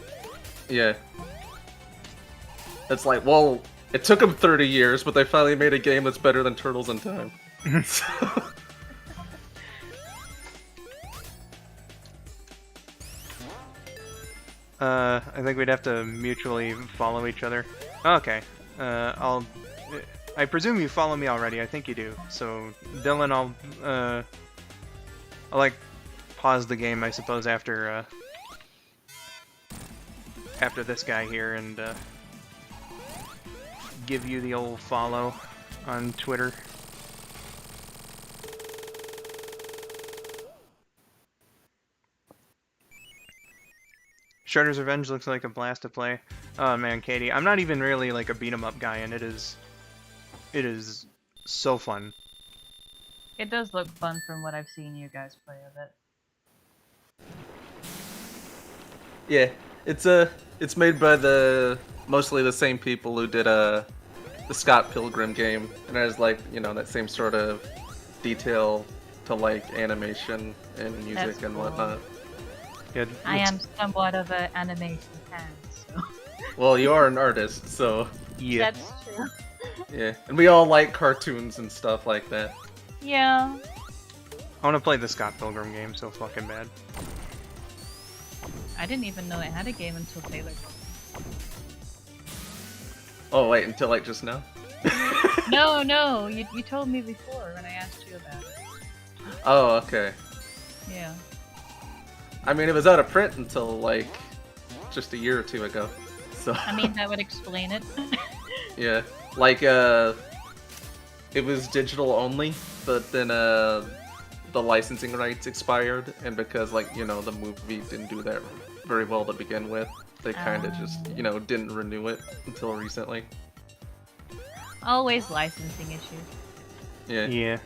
B: Yeah. It's like, well, it took them 30 years, but they finally made a game that's better than Turtles in Time. So...
A: I think we'd have to mutually follow each other. Okay. I presume you follow me already. I think you do. So, Dylan, I'll like pause the game, I suppose, after this guy here, and give you the old follow on Twitter. Shredder's Revenge looks like a blast to play. Oh man, Katie, I'm not even really like a beat 'em up guy, and it is so fun.
C: It does look fun from what I've seen you guys play of it.
B: Yeah, it's made by mostly the same people who did the Scott Pilgrim game, and it has like, you know, that same sort of detail to like animation and music
C: That's
B: and
C: cool.
B: whatnot.
A: Yeah,
C: I am somewhat of an animation fan, so
B: Well, you are an artist, so
A: yeah.
C: that's true.
B: yeah, and we all like cartoons and stuff like that.
C: Yeah.
A: I want to play the Scott Pilgrim game so fucking bad.
C: I didn't even know it had a game until Taylor told
B: Oh wait, until like just now?
C: me. No, you told me before when I asked you about it.
B: Oh, okay.
C: Yeah.
B: I mean, it was out of print until like just a year or two ago. So
C: I mean, that would explain it.
B: yeah, like it was digital only, but then the licensing rights expired, and because like, you know, the movie didn't do that very well to begin with, they kind of just, you know, didn't renew it until recently.
C: Always licensing issues.
B: Yeah.
A: Yeah.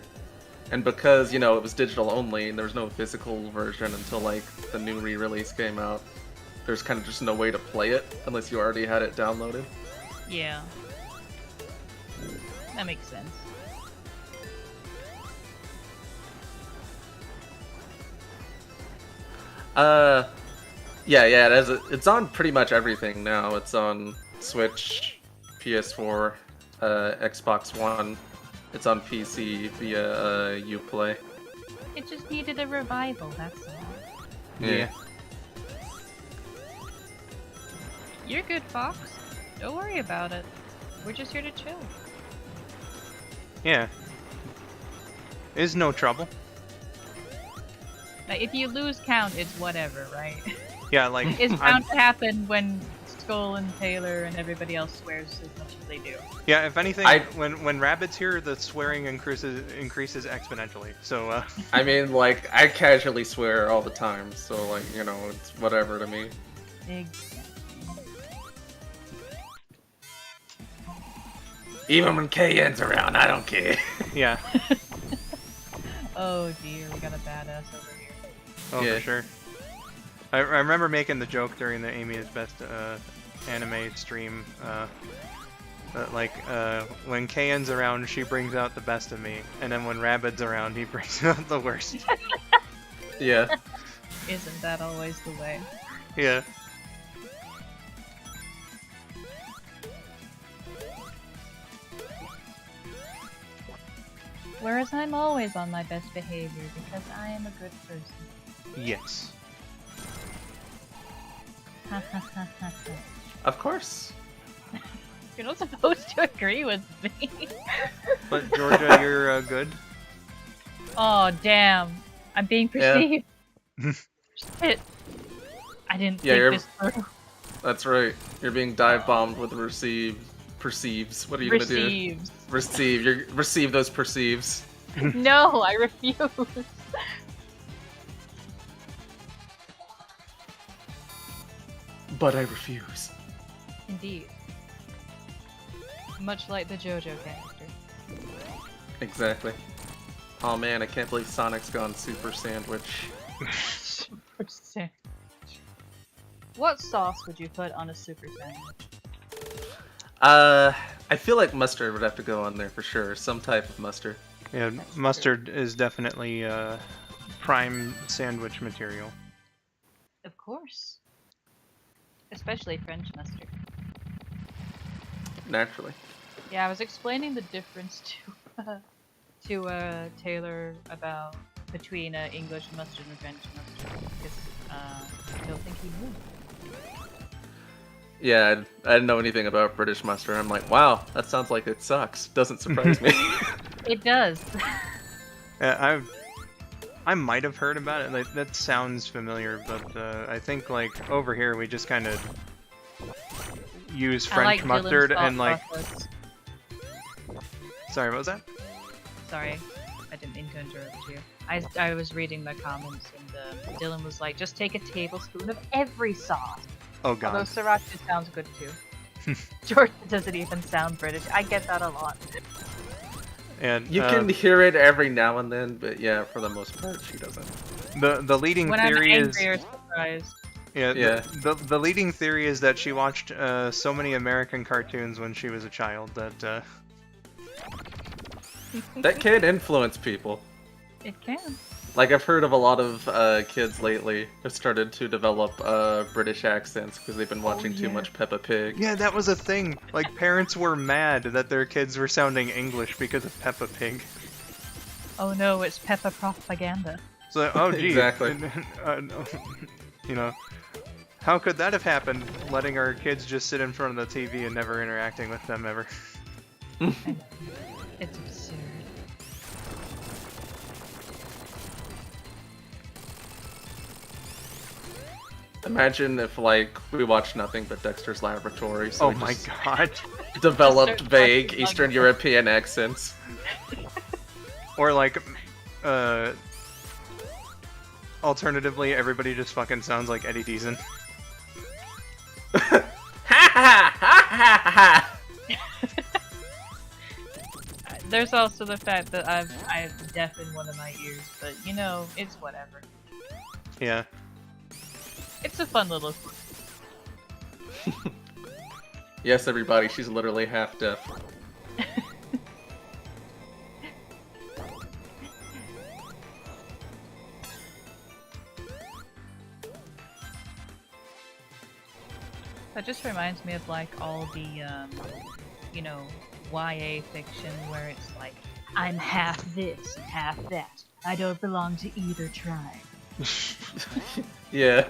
B: And because, you know, it was digital only and there was no physical version until like the new re-release came out, there's kind of just no way to play it unless you already had it downloaded.
C: Yeah. That makes sense.
B: Yeah, it's on pretty much everything now. It's on Switch, PS4, Xbox One. It's on PC via Uplay.
C: It just needed a revival, that's all.
B: Yeah.
C: You're good, Fox. Don't worry about it. We're just here to chill.
A: Yeah. Is no trouble.
C: Like, if you lose count, it's whatever, right?
A: Yeah, like
C: It's
A: I'm-
C: bound to happen when Skull and Taylor and everybody else swears as much as they do.
A: yeah. If anything,
B: I-
A: when Rabbit's here, the swearing increases exponentially. So
B: I mean, like, I casually swear all the time, so, like, you know, it's whatever to me.
C: Exactly.
B: Even when KN's around, I don't care.
A: yeah.
C: Oh dear, we got a badass over here.
A: Oh,
B: Yeah.
A: for sure. I remember making the joke during the Amy is Best anime stream. That like when Kayen's around, she brings out the best of me, and then when Rabid's around, he brings out the worst.
B: Yeah.
C: Isn't that always the way?
A: Yeah.
C: Whereas I'm always on my best behavior because I am a good person.
A: Yes.
C: Ha ha ha ha ha.
B: Of course.
C: You're not supposed to agree with me.
A: But Georgia, you're good.
C: Oh damn! I'm being perceived. Shit! I didn't
B: Yeah,
C: think
B: you're-
C: this through.
B: That's right. You're being dive bombed with perceives. What are you gonna do?
C: Receives.
B: Receive those perceives.
C: No, I refuse.
B: But I refuse.
C: Indeed. Much like the JoJo character.
B: Exactly. Oh man, I can't believe Sonic's gone Super Sandwich.
C: Super sandwich. What sauce would you put on a super sandwich?
B: I feel like mustard would have to go on there for sure. Some type of mustard.
A: Yeah,
C: That's
A: mustard is definitely prime sandwich material.
C: Of course. Especially French mustard.
B: Naturally.
C: Yeah, I was explaining the difference to Taylor about between English mustard and French mustard because I don't think he knew.
B: Yeah, I didn't know anything about British mustard. I'm like, wow, that sounds like it sucks. Doesn't surprise me.
C: It does.
A: I might have heard about it. Like, that sounds familiar, but I think like over here we just kind of use French mustard and like. Sorry, what was that?
C: Sorry, I didn't mean to interrupt you. I was reading the comments and Dylan was like, just take a tablespoon of every sauce.
A: Oh
C: Although
A: god.
C: sriracha sounds good too. Georgia doesn't even sound British. I get that a lot.
A: And
B: You can hear it every now and then, but yeah, for the most part, she doesn't.
A: the leading
C: When I'm
A: theory
C: angry
A: is
C: or surprised.
A: yeah. The leading theory is that she watched so many American cartoons when she was a child that
B: That can influence people.
C: It can.
B: Like, I've heard of a lot of kids lately have started to develop British accents because they've been watching too
A: yeah.
B: much Peppa Pig.
A: yeah, that was a thing. Like parents were mad that their kids were sounding English because of Peppa Pig.
C: Oh no, it's Peppa propaganda.
A: So oh gee,
B: Exactly.
A: no, you know, how could that have happened? Letting our kids just sit in front of the TV and never interacting with them ever.
C: It's absurd.
B: Imagine if, like, we watched nothing but Dexter's Laboratory, so
A: Oh
B: we
A: my
B: just
A: god.
B: developed
C: Dexter's
B: vague
C: Laboratory.
B: Eastern European accents.
A: Or like, alternatively, everybody just fucking sounds like Eddie Deason.
B: Ha ha ha ha ha!
C: There's also the fact that I've deafened one of my ears, but you know, it's whatever.
A: Yeah.
C: It's a fun little.
B: Yes, everybody, she's literally half deaf.
C: That just reminds me of like all the, you know, YA fiction where it's like, I'm half this and half that. I don't belong to either tribe.
B: Yeah.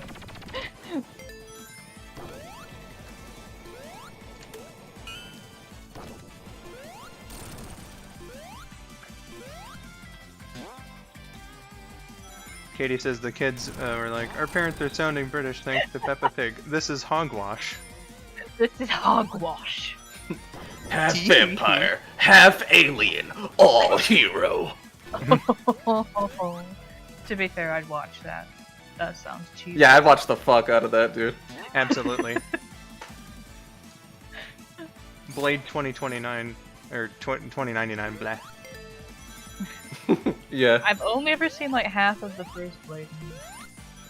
A: Katie says the kids were like, our parents are sounding British thanks to Peppa Pig. This is hogwash.
C: This is hogwash.
B: Half vampire, half alien, all hero.
C: To be fair, I'd watch that. That sounds cheesy.
B: Yeah, I'd watch the fuck out of that, dude.
A: Absolutely. Blade 2029, or 2099, blah.
B: Yeah.
C: I've only ever seen like half of the first Blade movie.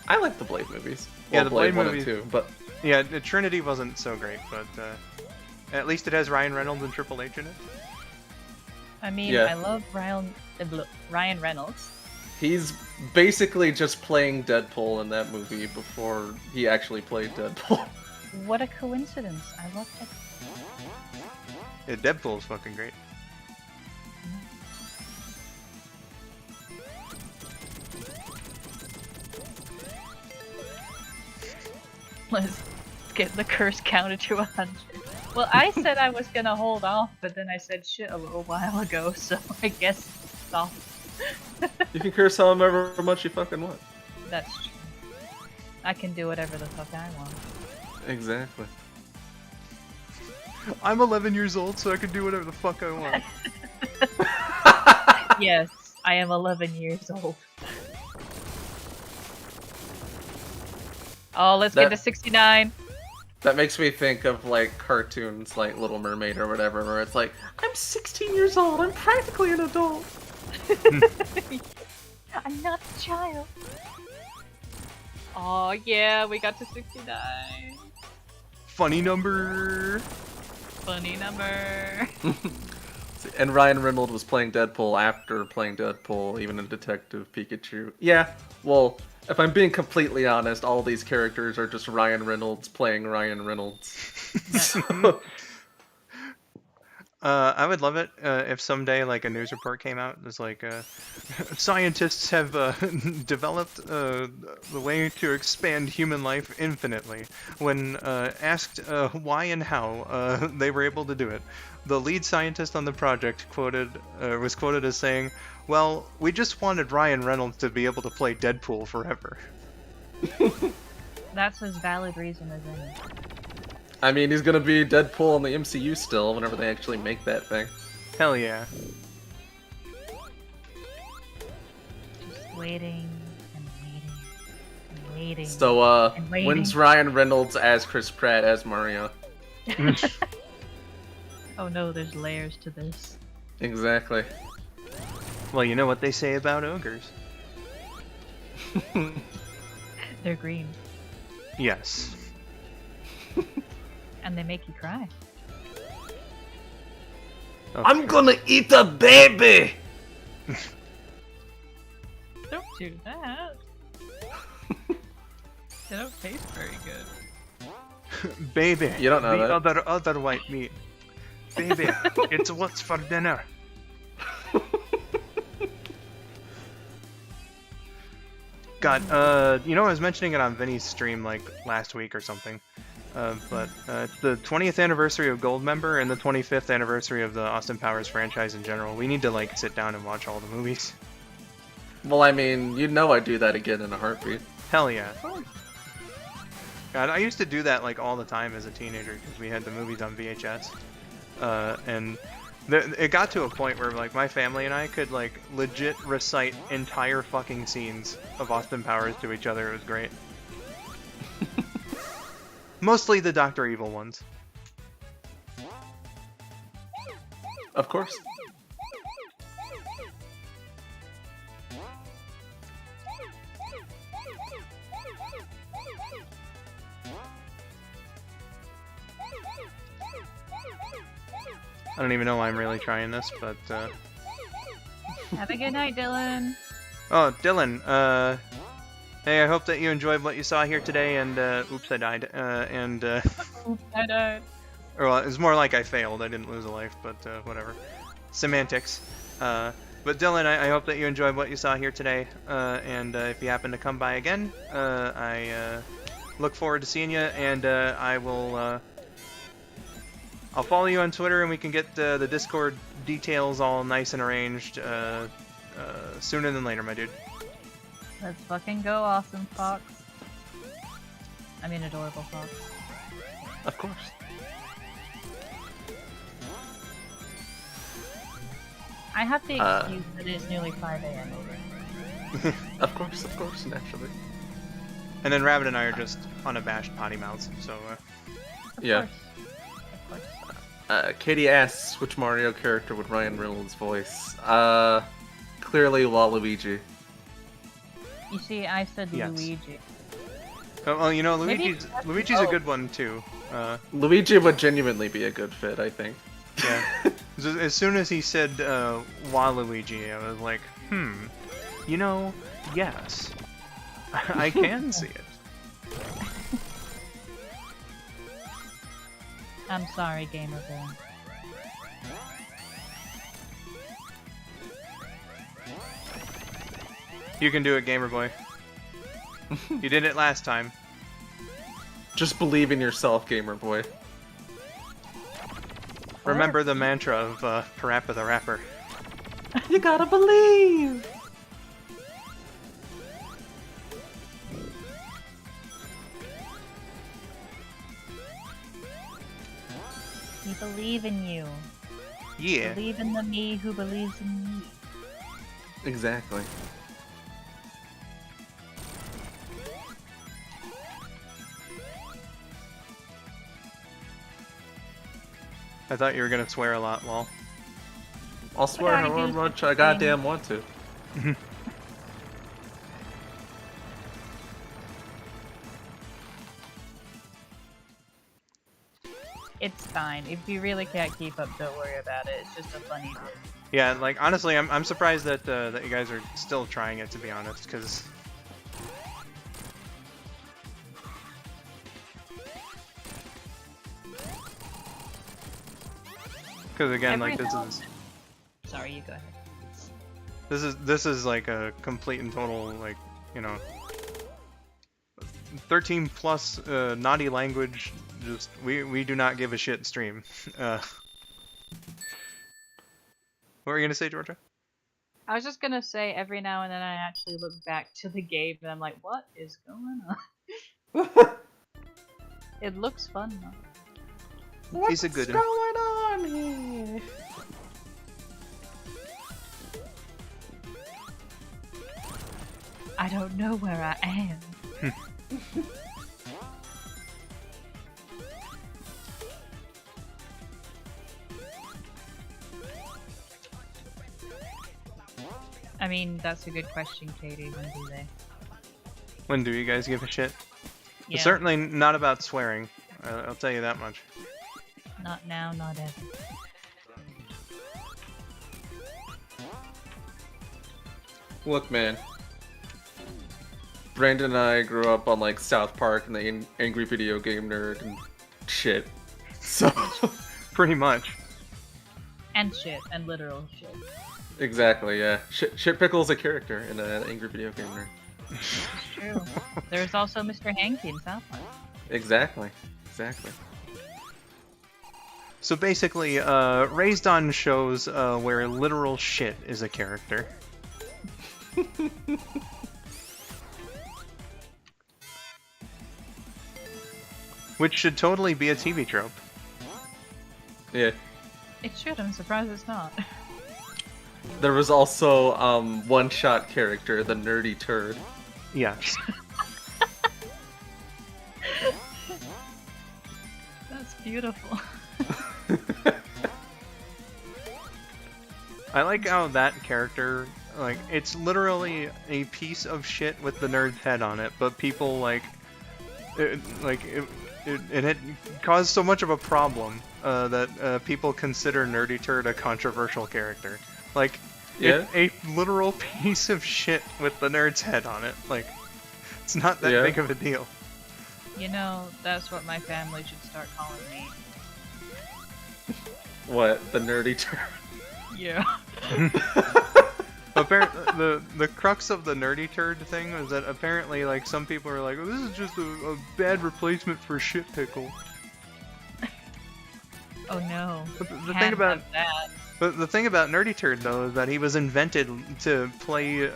B: I like the Blade movies.
A: Yeah,
B: Well,
A: the Blade
B: 1
A: movies-
B: and 2, but
A: Yeah, the Trinity wasn't so great, but at least it has Ryan Reynolds and Triple H in it.
C: I mean,
B: Yeah.
C: I love Ryan Reynolds.
B: he's basically just playing Deadpool in that movie before he actually played Deadpool.
C: What a coincidence. I love it.
A: Yeah, Deadpool's fucking great.
C: Let's get the curse counted to 100. Well, I said I was gonna hold off, but then I said shit a little while ago, so I guess stop.
B: You can curse however much you fucking want.
C: That's true. I can do whatever the fuck I want.
B: Exactly.
A: I'm 11 years old, so I can do whatever the fuck I want.
C: Yes, I am 11 years old. Oh, let's get to 69.
B: That makes me think of like cartoons like Little Mermaid or whatever, where it's like, I'm 16 years old, I'm practically an adult.
C: I'm not a child. Oh yeah, we got to 69.
A: Funny number.
C: Funny number.
B: And Ryan Reynolds was playing Deadpool after playing Deadpool, even in Detective Pikachu. Yeah, well, if I'm being completely honest, all these characters are just Ryan Reynolds playing Ryan Reynolds. So,
A: I would love it if someday like a news report came out. It's like scientists have developed the way to expand human life infinitely. When asked why and how they were able to do it, the lead scientist on the project was quoted as saying, "Well, we just wanted Ryan Reynolds to be able to play Deadpool forever."
C: That's as valid reason as any.
B: I mean, he's gonna be Deadpool in the MCU still, whenever they actually make that thing.
A: Hell yeah.
C: Just waiting and waiting and waiting.
B: So,
C: and waiting.
B: when's Ryan Reynolds as Chris Pratt as Mario?
C: Oh no, there's layers to this.
B: Exactly.
A: Well, you know what they say about ogres.
C: They're green.
A: Yes.
C: And they make you cry.
A: Okay.
B: I'm gonna eat a baby!
C: Don't do that. They don't taste very good.
A: Baby,
B: You don't know
A: the
B: that.
A: other white meat. Baby, it's what's for dinner. God, you know, I was mentioning it on Vinny's stream like last week or something. But it's the 20th anniversary of Goldmember and the 25th anniversary of the Austin Powers franchise in general. We need to like sit down and watch all the movies.
B: Well, I mean, you know I'd do that again in a heartbeat.
A: Hell yeah. God, I used to do that like all the time as a teenager because we had the movies on VHS. And it got to a point where like my family and I could like legit recite entire fucking scenes of Austin Powers to each other. It was great. Mostly the Dr. Evil ones.
B: Of course.
A: I don't even know why I'm really trying this, but
C: Have a good night, Dylan.
A: oh, Dylan, hey, I hope that you enjoyed what you saw here today, and, oops, I died,
C: Oops, I died.
A: or well, it's more like I failed, I didn't lose a life, but, whatever. Semantics. But Dylan, I hope that you enjoyed what you saw here today, and, if you happen to come by again, I, look forward to seeing you, and, I will, I'll follow you on Twitter, and we can get the Discord details all nice and arranged, sooner than later, my dude.
C: Let's fucking go, awesome fox. I mean, adorable fox.
B: Of course.
C: I have the excuse that it's nearly 5 a.m. over.
B: Of course, naturally.
A: And then Rabbit and I are just unabashed potty mouths, so,
B: Yeah.
C: Of course.
B: Katie asks which Mario character would Ryan Reynolds voice. Clearly Waluigi.
C: You see, I said
A: Yes.
C: Luigi.
A: oh, well, you know,
C: Maybe
A: Luigi's a good one, too.
B: Luigi would genuinely be a good fit, I think.
A: Yeah. As soon as he said Waluigi, I was like, you know, yes, I can see it.
C: I'm sorry, gamer boy.
A: You can do it, gamer boy. You did it last time.
B: Just believe in yourself, gamer boy.
A: Remember the mantra of Parappa the Rapper.
B: You gotta believe!
C: We believe in you.
A: Yeah.
C: Believe in the me who believes in me.
B: Exactly.
A: I thought you were gonna swear a lot, lol.
B: I'll swear
C: I
B: however
C: do
B: much
C: such
B: I
C: a
B: goddamn want to.
C: It's fine. If you really can't keep up, don't worry about it. It's just a funny bit.
A: Yeah, like honestly, I'm surprised that that you guys are still trying it, to be honest, because again,
C: Every
A: like
C: now and then- Sorry, you go ahead.
A: this is like a complete and total, like, you know, 13 plus naughty language. Just we do not give a shit stream. What were you gonna say, Georgia?
C: I was just gonna say, every now and then I actually look back to the game and I'm like, what is going on? It looks fun though.
A: He's a good one.
B: What's going on here?
C: I don't know where I am. I mean, that's a good question, Katie. When do they?
A: When do you guys give a shit?
C: Yeah.
A: It's certainly not about swearing. I'll tell you that much.
C: Not now, not ever.
B: Look, man. Brandon and I grew up on like South Park and the Angry Video Game Nerd and shit. So
A: Pretty much.
C: And shit, and literal shit.
B: exactly, yeah. Shit Pickle's a character in an Angry Video Game Nerd.
C: It's true. There's also Mr. Hanky in South Park.
B: Exactly.
A: So basically, raised on shows where literal shit is a character. Which should totally be a TV trope.
B: Yeah.
C: It should, I'm surprised it's not.
B: There was also one-shot character, the nerdy turd.
A: Yes.
C: That's beautiful.
A: I like how that character, like, it's literally a piece of shit with the nerd's head on it, but people, like, it had caused so much of a problem that people consider Nerdy Turd a controversial character. Like,
B: Yeah.
A: a literal piece of shit with the nerd's head on it. Like, it's not that
B: Yeah.
A: big of a deal.
C: You know, that's what my family should start calling me.
B: What? The nerdy turd?
C: Yeah.
A: The crux of the Nerdy Turd thing is that apparently, like, some people are like, oh, this is just a bad replacement for Shit Pickle.
C: Oh no.
A: But the
C: Can't
A: thing about
C: have that.
A: But the thing about Nerdy Turd, though, is that he was invented to play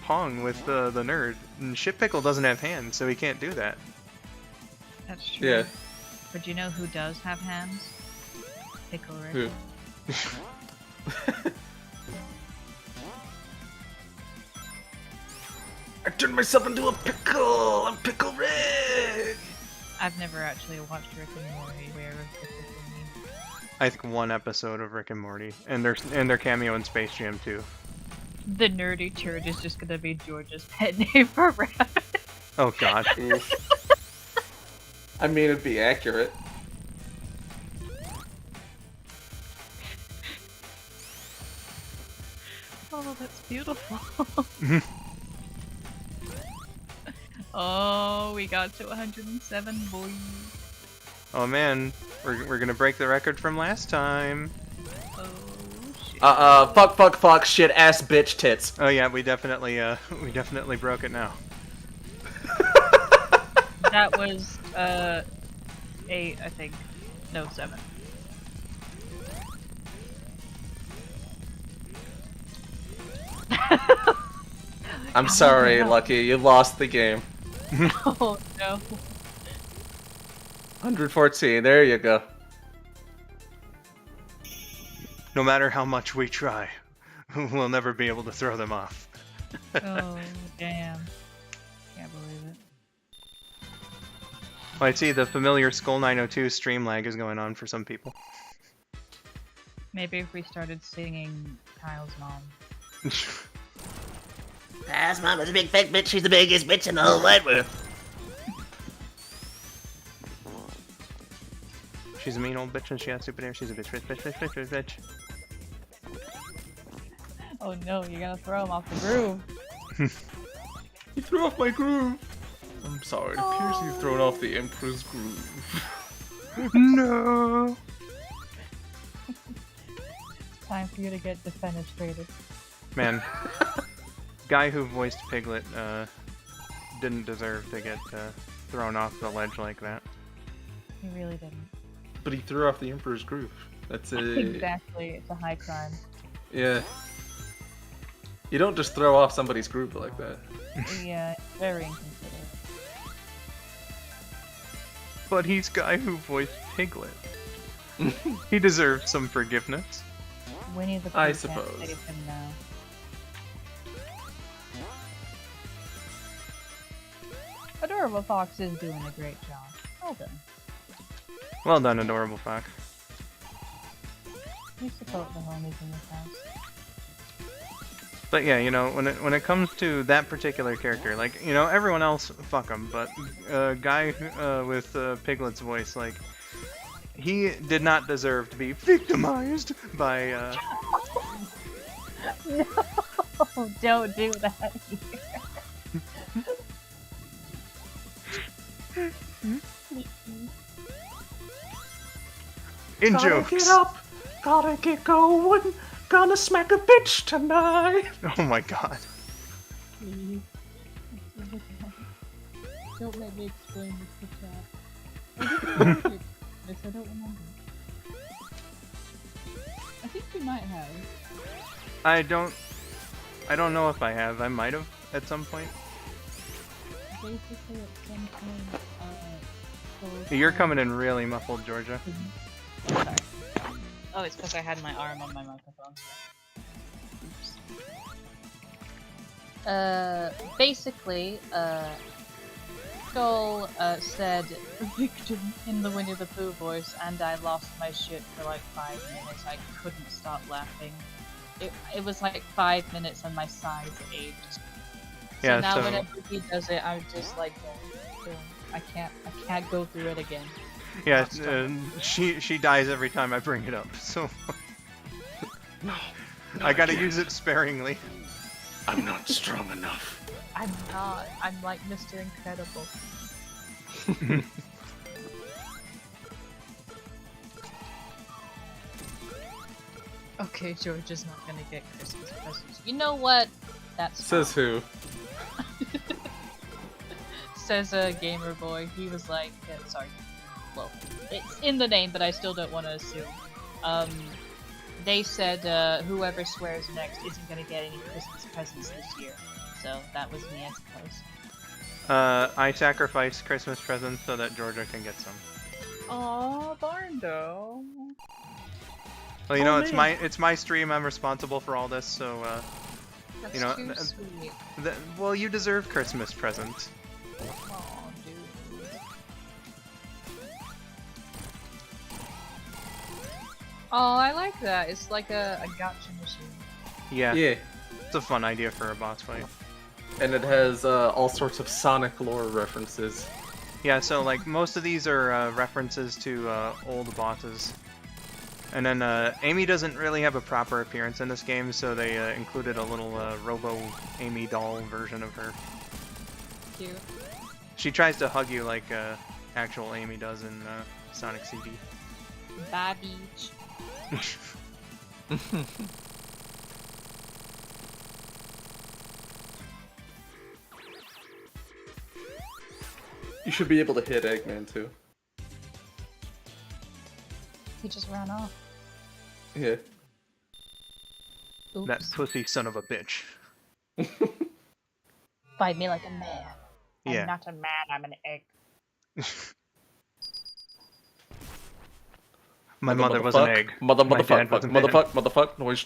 A: Pong with the nerd. And Shit Pickle doesn't have hands, so he can't do that.
C: That's true.
B: Yeah.
C: But you know who does have hands? Pickle Rick.
B: Who? I turned myself into a pickle! I'm Pickle Rick!
C: I've never actually watched Rick and Morty. Where is the pickle mean?
A: I think one episode of Rick and Morty, and their cameo in Space Jam too.
C: The nerdy turd is just gonna be George's pet name for rabbit.
A: Oh God.
B: I mean, it'd be accurate.
C: Oh, that's beautiful. Oh, we got to 107, boy.
A: Oh man, we're gonna break the record from last time.
C: Oh, shit.
B: Fuck, shit, ass, bitch, tits.
A: Oh yeah, we definitely broke it now.
C: That was, 8, I think. No, 7.
B: I'm sorry, Lucky, you lost the game.
C: Oh, no.
B: 114, there you go.
A: No matter how much we try, we'll never be able to throw them off.
C: Oh, damn. Can't believe it.
A: Well, I see the familiar skull902 stream lag is going on for some people.
C: Maybe if we started singing Kyle's mom.
D: Kyle's mom is a big fat bitch. She's the biggest bitch in the whole wide world.
A: She's a mean old bitch and she has stupid hair. She's a bitch, bitch.
C: Oh no, you're gonna throw him off the groove.
B: You threw off my groove. I'm sorry. It appears you've thrown off the Emperor's groove.
A: No.
C: Time for you to get defenestrated.
A: Man, guy who voiced Piglet didn't deserve to get thrown off the ledge like that.
C: He really didn't.
B: But he threw off the Emperor's groove. That's it.
C: Exactly, it's a high crime.
B: Yeah. You don't just throw off somebody's groove like that.
C: Yeah, it's very inconsiderate.
A: But he's guy who voiced Piglet. He deserves some forgiveness.
C: Winnie the Pooh
B: I
C: can't
B: suppose.
C: save him now. Adorable Fox is doing a great job. Well done.
A: Well done, adorable fox.
C: We support the homies in this house.
A: But yeah, you know, when it comes to that particular character, like, you know, everyone else, fuck him, but guy with Piglet's voice, like, he did not deserve to be victimized by,
C: No! Don't do that here.
A: in
B: Gotta
A: jokes.
B: get up, gotta get going, gonna smack a bitch tonight.
A: Oh my god.
C: Please. Don't let me explain this to chat. I didn't watch it. This I don't remember. I think you might have.
A: I don't know if I have. I might have at some point.
C: Basically, at some point,
A: You're coming in really muffled, Georgia.
C: Sorry. Oh, it's because I had my arm on my microphone. Oops. Basically, Skull said victim in the Winnie the Pooh voice, and I lost my shit for like 5 minutes. I couldn't stop laughing. It was like 5 minutes and my sides ached.
A: Yeah,
C: So now
A: so
C: whenever he does it, I'm just like, I can't go through it again.
A: yeah, she dies every time I bring it up. So
B: No,
A: I gotta use it sparingly.
B: I'm not strong enough.
C: I'm not. I'm like Mr. Incredible. Okay, George is not gonna get Christmas presents. You know what? That's
B: Says who?
C: Says a gamer boy. He was like, sorry. Well, it's in the name, but I still don't want to assume. They said whoever swears next isn't gonna get any Christmas presents this year. So that was me, I suppose.
A: I sacrifice Christmas presents so that Georgia can get some.
C: Aww, Barndo.
A: Well, you know, it's my stream. I'm responsible for all this, so
C: That's
A: you know,
C: too sweet.
A: well, you deserve Christmas presents.
C: Aw, dude. Oh, I like that. It's like a gotcha machine.
A: Yeah,
B: Yeah.
A: it's a fun idea for a boss fight.
B: And it has all sorts of Sonic lore references.
A: Yeah, so like most of these are references to old bosses. And then Amy doesn't really have a proper appearance in this game, so they included a little Robo Amy doll version of her.
C: Cute.
A: She tries to hug you like actual Amy does in Sonic CD.
C: Bye, beach.
B: You should be able to hit Eggman too.
C: He just ran off.
B: Yeah.
C: Oops.
A: That pussy son of a bitch.
C: Fight me like a man.
A: Yeah.
C: I'm not a man, I'm an egg.
A: My mother was an egg. My dad was a man.
B: Motherfuck, noise.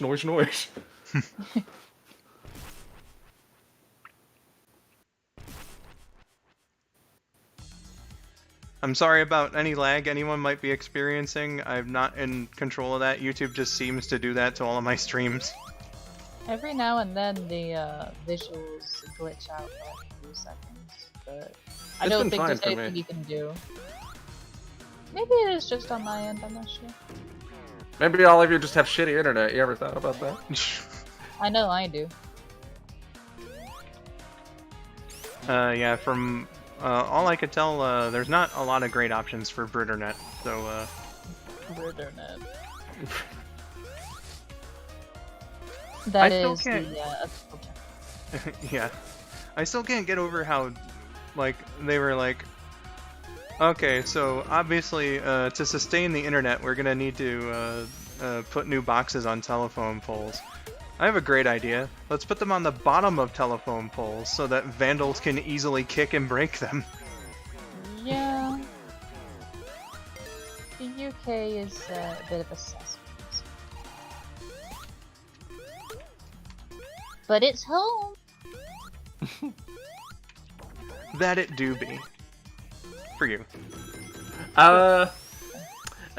A: I'm sorry about any lag anyone might be experiencing. I'm not in control of that. YouTube just seems to do that to all of my streams.
C: Every now and then the visuals glitch out for like a few seconds, but I
B: It's
C: don't
B: been
C: think
B: fine
C: there's
B: for
C: anything
B: me.
C: you can do. Maybe it is just on my end, I'm not sure.
B: Maybe all of you just have shitty internet. You ever thought about that?
C: I know I do.
A: Yeah, from all I could tell, there's not a lot of great options for Britternet, so
C: Internet.
A: I
C: That
A: still
C: is
A: can't-
C: the official term.
A: yeah. I still can't get over how, like, they were like, okay, so obviously, to sustain the internet, we're gonna need to put new boxes on telephone poles. I have a great idea. Let's put them on the bottom of telephone poles so that vandals can easily kick and break them.
C: Yeah. The UK is a bit of a cesspool. But it's home!
A: That it do be. For you.
B: If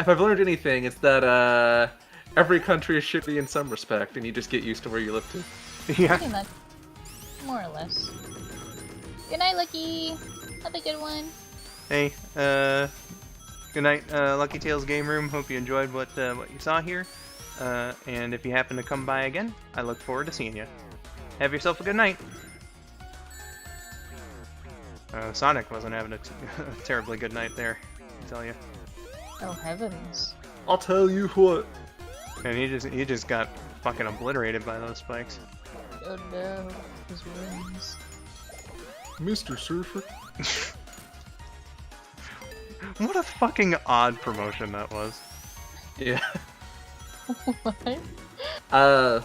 B: I've learned anything, it's that every country is shitty in some respect, and you just get used to where you live to.
A: Yeah.
C: Pretty much. More or less. Good night, Lucky! Have a good one.
A: Hey, good night, Lucky Tales Game Room. Hope you enjoyed what you saw here. And if you happen to come by again, I look forward to seeing you. Have yourself a good night. Sonic wasn't having a terribly good night there, I tell you.
C: Oh heavens.
B: I'll tell you what.
A: And he just got fucking obliterated by those spikes.
C: Oh no. His wings.
B: Mr. Surfer.
A: What a fucking odd promotion that was.
B: Yeah.
C: What?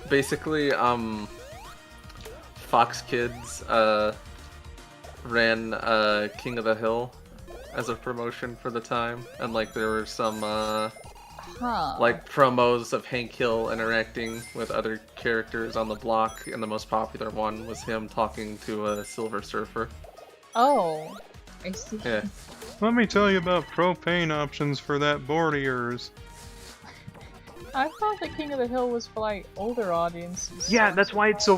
B: Basically, Fox Kids, ran, King of the Hill as a promotion for the time, and, like, there were some,
C: Huh.
B: like, promos of Hank Hill interacting with other characters on the block, and the most popular one was him talking to a Silver Surfer.
C: Oh. I see.
B: Yeah.
A: Let me tell you about propane options for that board of yours.
C: I thought the King of the Hill was for like older audiences.
A: Yeah, that's why it's so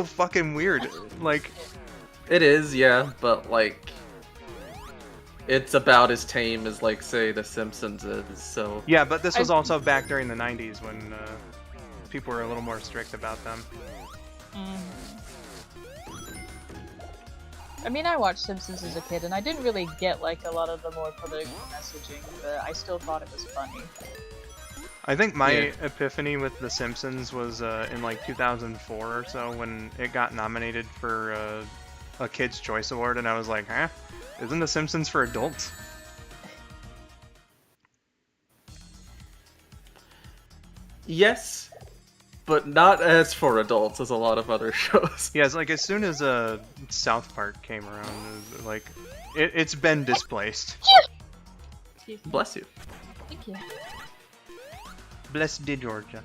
A: fucking weird. Like,
B: It is, yeah, but, like, it's about as tame as, like, say, The Simpsons is, so...
A: yeah, but this was also back during the 90s when people were a little more strict about them.
C: I mean, I watched Simpsons as a kid, and I didn't really get like a lot of the more political messaging, but I still thought it was funny.
A: I think my epiphany with The Simpsons was in like 2004 or so when it got nominated for a Kids' Choice Award, and I was like, huh? Isn't The Simpsons for adults?
B: Yes, but not as for adults as a lot of other shows.
A: Yeah, it's like as soon as South Park came around, it was like it's been displaced.
C: Excuse me.
B: Bless you.
C: Thank you.
A: Blessed Georgia.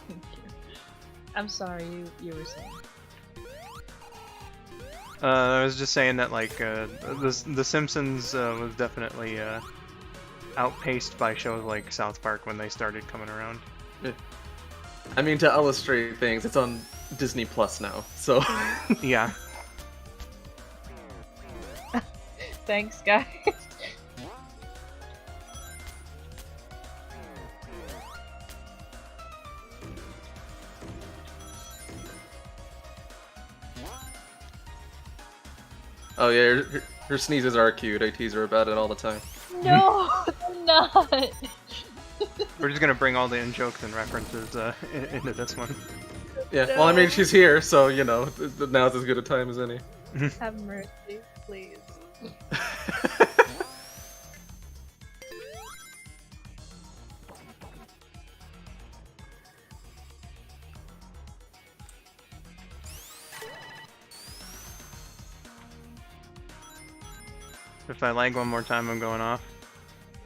C: Thank you. I'm sorry, you were saying.
A: I was just saying that like the Simpsons was definitely outpaced by shows like South Park when they started coming around.
B: Yeah. I mean, to illustrate things, it's on Disney Plus now, so...
A: Yeah.
C: Thanks, guys.
B: Oh yeah, her sneezes are cute. I tease her about it all the time.
C: No, I'm not.
A: We're just gonna bring all the in-jokes and references into this one.
B: Yeah, well, I mean, she's here, so, you know, now's as good a time as any.
C: Have mercy, please.
A: If I lag one more time, I'm going off.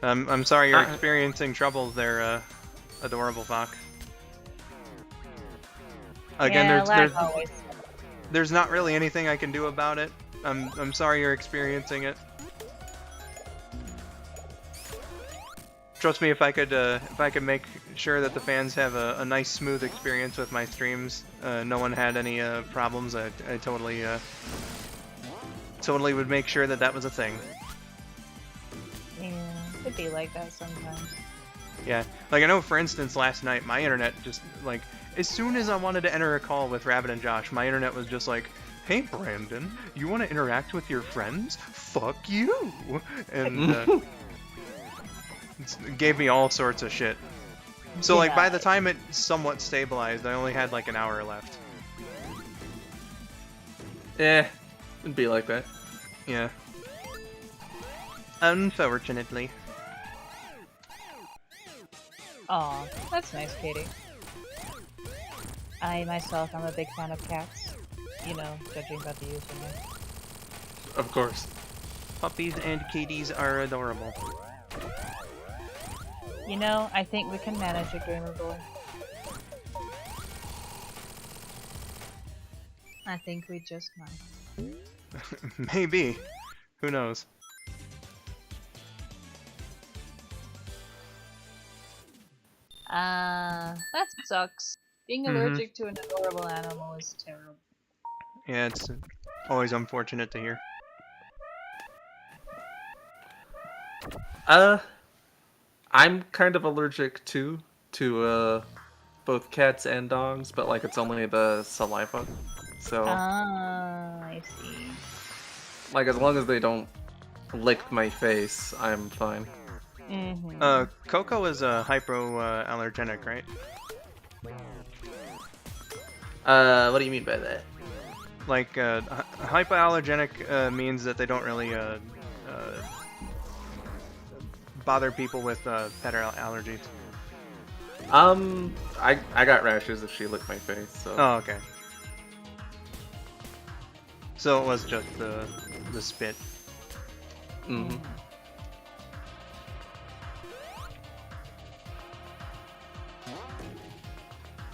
A: I'm sorry you're experiencing troubles there, adorable Fox. Again,
C: yeah,
A: there's not really anything I can do about it. I'm sorry you're experiencing it. Trust me, if I could make sure that the fans have a nice, smooth experience with my streams, no one had any problems, I totally would make sure that that was a thing.
C: Yeah, it'd be like that sometimes.
A: Yeah, like I know, for instance, last night my internet just like as soon as I wanted to enter a call with Rabbit and Josh, my internet was just like, "Hey Brandon, you want to interact with your friends? Fuck you!" And it gave me all sorts of shit. So like by the time it somewhat stabilized, I only had like an hour left.
B: Eh, it'd be like that.
A: Yeah. Unfortunately.
C: Aw, that's nice, Katie. I myself am a big fan of cats. You know, judging by the username.
B: Of course.
A: Puppies and kitties are adorable.
C: You know, I think we can manage a gamer boy. I think we just might.
A: Maybe. Who knows?
C: That sucks. Being allergic to an adorable animal is terrible.
A: Yeah, it's always unfortunate to hear.
B: I'm kind of allergic too to both cats and dogs, but like it's only the saliva. So
C: I see.
B: like as long as they don't lick my face, I'm fine.
A: Coco is hypoallergenic, right?
B: What do you mean by that?
A: Like, hypoallergenic means that they don't really bother people with pet allergies.
B: I got rashes if she licked my face, so.
A: Oh, okay. So it was just the spit.
B: Mm-hmm.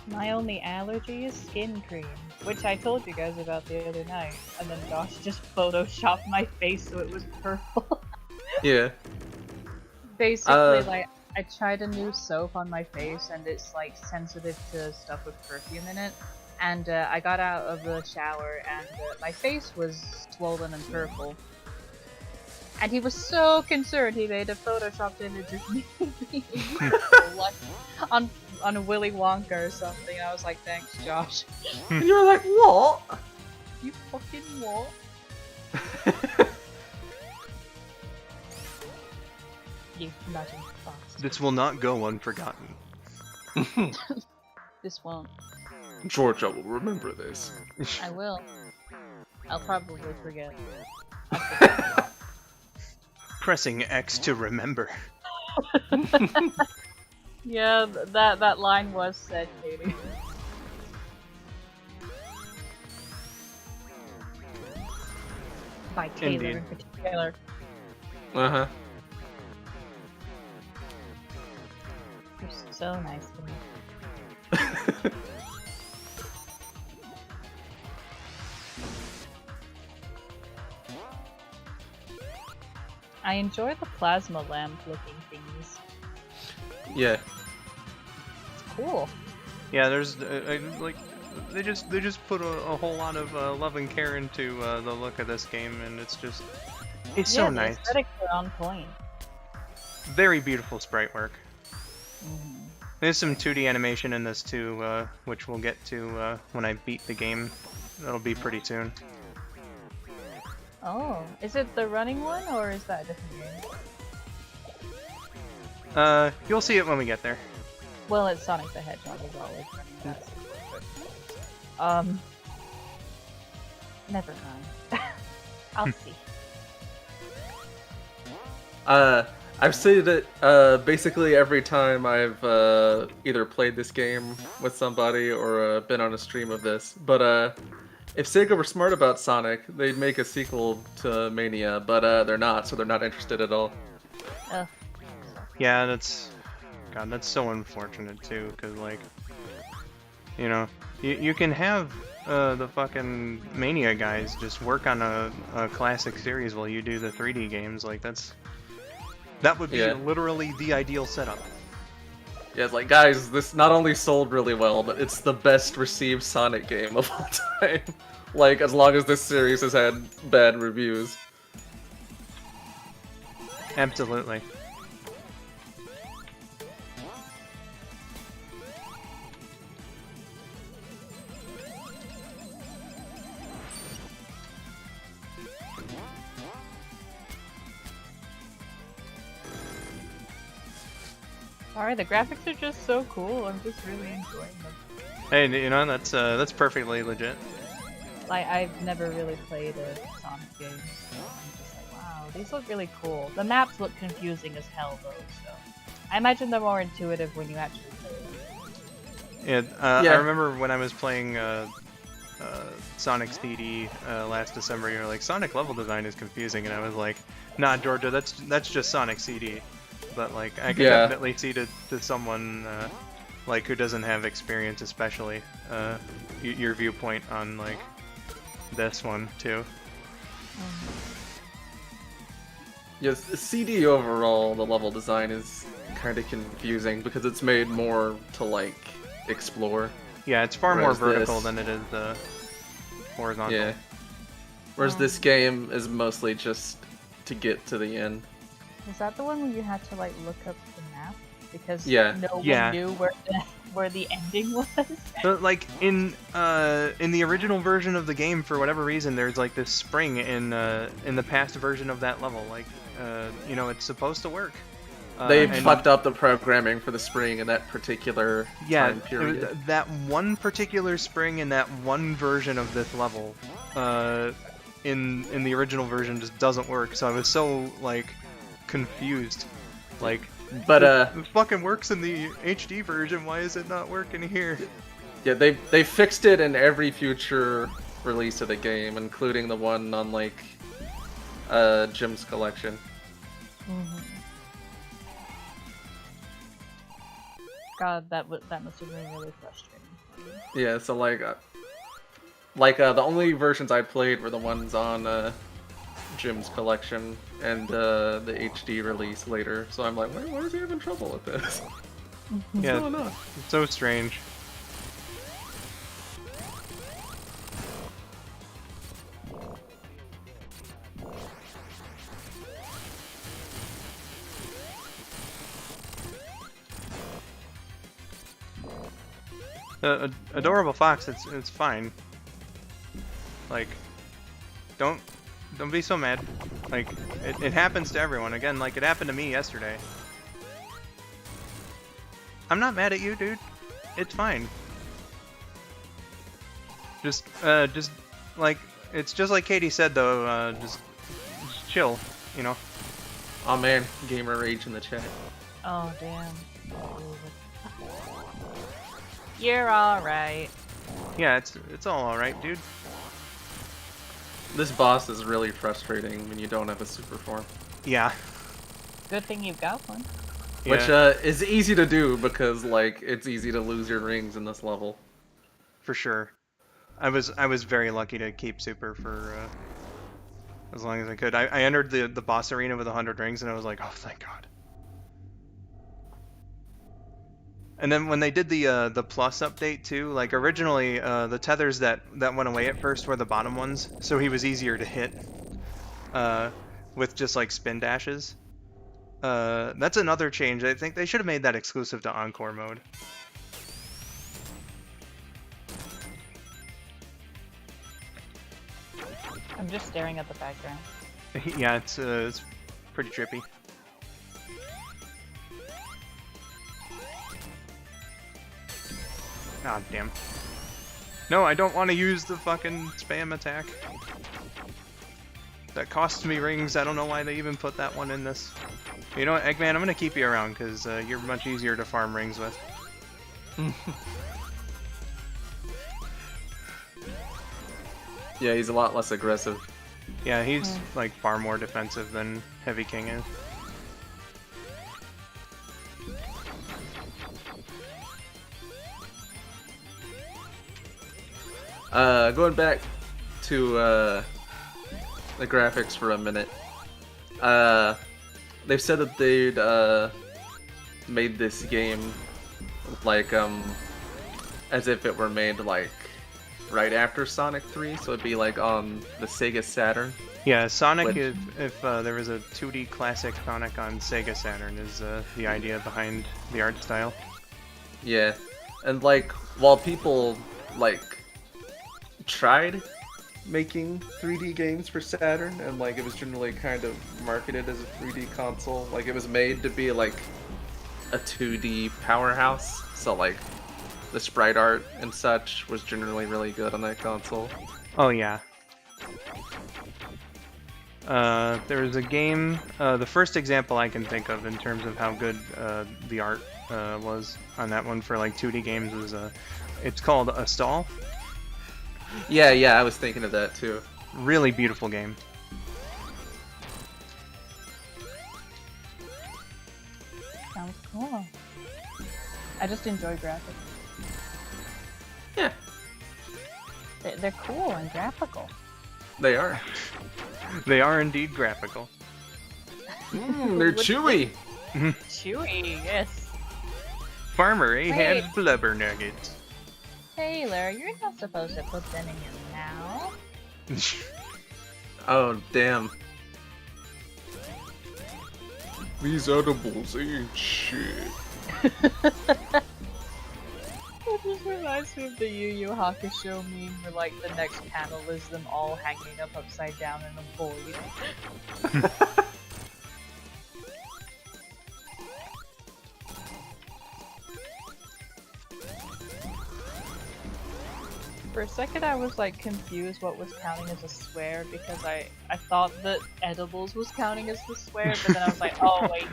C: My only allergy is skin cream, which I told you guys about the other night, and then Josh just photoshopped my face so it was purple.
B: Yeah.
C: Basically, like, I tried a new soap on my face, and it's like sensitive to stuff with perfume in it. And I got out of the shower, and my face was swollen and purple. And he was so concerned, he made a photoshopped image of me being purple, like, on a Willy Wonka or something. And I was like, thanks, Josh.
B: And you were like, what?
C: You fucking what? You nutty bastard.
A: This will not go unforgotten.
C: This won't.
B: George, I will remember this.
C: I will. I'll probably forget.
A: Pressing X to remember.
C: Yeah, that line was said, Katie. By Taylor
A: Indeed.
C: in particular.
B: Uh-huh.
C: You're so nice to me. I enjoy the plasma lamp looking thingies.
B: Yeah.
C: It's cool.
A: Yeah, there's like they just put a whole lot of love and care into the look of this game, and it's so nice.
C: The aesthetics are on point.
A: Very beautiful sprite work. There's some 2D animation in this too, which we'll get to when I beat the game. That'll be pretty soon.
C: Oh, is it the running one, or is that a different game?
A: You'll see it when we get there.
C: Well, it's Sonic the Hedgehog is always running that. Never mind. I'll see.
B: I've said it basically every time I've either played this game with somebody or been on a stream of this. But if Sega were smart about Sonic, they'd make a sequel to Mania, but they're not, so they're not interested at all.
C: Ugh.
A: Yeah, that's so unfortunate too, because like, you know, you can have the fucking Mania guys just work on a classic series while you do the 3D games. Like that's That would be
B: Yeah.
A: literally the ideal setup.
B: Yeah, it's like, guys, this not only sold really well, but it's the best received Sonic game of all time. Like, as long as this series has had bad reviews.
A: Absolutely.
C: Sorry, the graphics are just so cool. I'm just really enjoying them.
A: Hey, you know, that's perfectly legit.
C: Like, I've never really played a Sonic game, so I'm just like, wow, these look really cool. The maps look confusing as hell, though, so I imagine they're more intuitive when you actually play them.
A: Yeah,
B: Yeah.
A: I remember when I was playing Sonic CD last December, you were like, Sonic level design is confusing, and I was like, nah, Georgia, that's just Sonic CD. But like, I could
B: Yeah.
A: definitely see to someone like who doesn't have experience, especially your viewpoint on like this one too.
B: Yes, CD overall, the level design is kind of confusing because it's made more to like explore.
A: Yeah, it's far more
B: Whereas
A: vertical
B: this-
A: than it is horizontal.
B: Yeah. Whereas this game is mostly just to get to the end.
C: Was that the one where you had to like look up the map because
B: Yeah.
C: no one
A: Yeah.
C: knew where the ending was?
A: But like in the original version of the game, for whatever reason, there's like this spring in the past version of that level. Like you know, it's supposed to work.
B: They
A: and-
B: fucked up the programming for the spring in that particular
A: Yeah,
B: time period.
A: that one particular spring in that one version of this level, in the original version just doesn't work. So I was so like confused. Like,
B: But
A: it fucking works in the HD version. Why is it not working here?
B: yeah, they fixed it in every future release of the game, including the one on like Jim's collection.
C: God, that must have been really frustrating.
B: Yeah, so like the only versions I played were the ones on Jim's collection and the HD release later. So I'm like, why is he having trouble with this?
A: Yeah,
B: No, no.
A: it's so strange. Adorable fox, it's fine. Like, don't be so mad. Like, it happens to everyone. Again, like it happened to me yesterday. I'm not mad at you, dude. It's fine. Just like, it's just like Katie said though, just chill, you know?
B: Oh man, gamer rage in the chat.
C: Oh damn. You're alright.
A: Yeah, it's all alright, dude.
B: This boss is really frustrating when you don't have a super form.
A: Yeah.
C: Good thing you've got one.
B: Which
A: Yeah,
B: is easy to do because like it's easy to lose your rings in this level.
A: for sure. I was very lucky to keep super for as long as I could. I entered the boss arena with 100 rings, and I was like, oh, thank God. And then when they did the plus update too, like originally the tethers that went away at first were the bottom ones, so he was easier to hit with just like spin dashes. That's another change. I think they should have made that exclusive to Encore mode.
C: I'm just staring at the background.
A: Yeah, it's pretty trippy. God damn. No, I don't want to use the fucking spam attack. That costs me rings. I don't know why they even put that one in this. You know what, Eggman, I'm gonna keep you around because you're much easier to farm rings with.
B: Yeah, he's a lot less aggressive.
A: Yeah, he's like far more defensive than Heavy King is.
B: Going back to the graphics for a minute. they've said that they'd made this game like as if it were made like right after Sonic 3, so it'd be like on the Sega Saturn.
A: Yeah, Sonic,
B: Which-
A: if there was a 2D classic Sonic on Sega Saturn, is the idea behind the art style.
B: Yeah, and like while people like tried making 3D games for Saturn, and like it was generally kind of marketed as a 3D console, like it was made to be like a 2D powerhouse, so like the sprite art and such was generally really good on that console.
A: Oh yeah. There was a game, the first example I can think of in terms of how good the art was on that one for like 2D games was, it's called A Stall.
B: Yeah, I was thinking of that too.
A: Really beautiful game.
C: Sounds cool. I just enjoy graphics.
B: Yeah,
C: They're cool and graphical.
B: they are.
A: They are indeed graphical.
B: They're chewy.
C: Chewy, yes.
A: Farmer, he
C: Hey.
A: had blubber nuggets.
C: Taylor, you're not supposed to put them in your mouth.
B: Oh, damn. These edibles ain't shit.
C: It just reminds me of the Yu Yu Hakusho meme where like the next panel is them all hanging up upside down in a void. For a second I was like confused what was counting as a swear because I thought that edibles was counting as the swear, but then I was like, oh wait.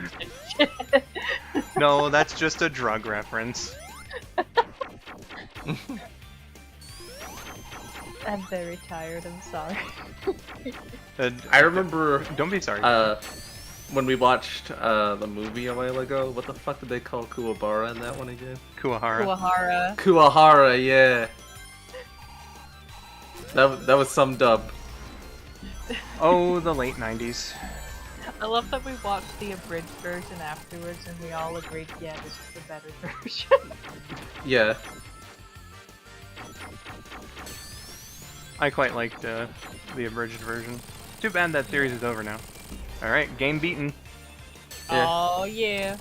A: No, that's just a drug reference.
C: I'm very tired, I'm sorry.
B: I remember
A: Don't be sorry.
B: when we watched the movie a while ago. What the fuck did they call Kuwabara in that one again?
A: Kuwahara.
C: Kuwahara.
B: Kuwahara, yeah. That was some dub.
A: Oh, the late 90s.
C: I love that we watched the abridged version afterwards and we all agreed, yeah, this is the better version.
B: Yeah.
A: I quite liked the abridged version. Too bad that series is over now. Alright, game beaten.
B: Yeah.
C: Oh yeah.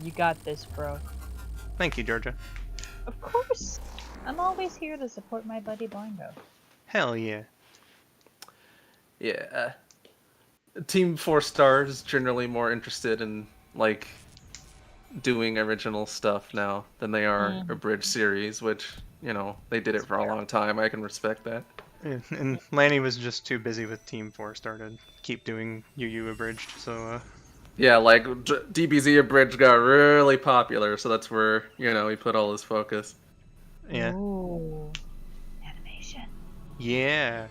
C: You got this, bro.
A: Thank you, Georgia.
C: Of course. I'm always here to support my buddy Boingo.
A: Hell yeah.
B: Yeah. Team 4 Stars is generally more interested in, like, doing original stuff now than they are a bridge series, which, you know, they did it for a long time. I can respect that.
A: Yeah, and Lanny was just too busy with Team 4 Star to keep doing UU abridged, so
B: Yeah, like, DBZ Abridged got really popular, so that's where, you know, he put all his focus.
A: yeah.
C: Ooh. Animation.
A: Yeah.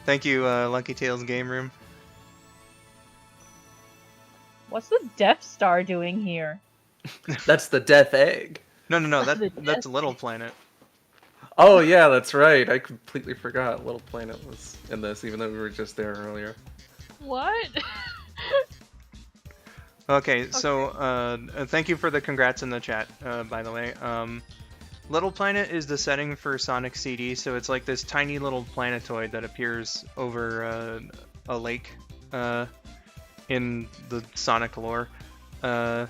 A: Thank you, Lucky Tales Game Room.
C: What's the Death Star doing here?
B: That's the Death Egg.
A: No,
C: The
A: that's Little Planet.
B: Oh, yeah, that's right. I completely forgot Little Planet was in this, even though we were just there earlier.
C: What?
A: Okay, so thank you for the congrats in the chat, by the way. Little Planet is the setting for Sonic CD, so it's like this tiny little planetoid that appears over a lake in the Sonic lore. And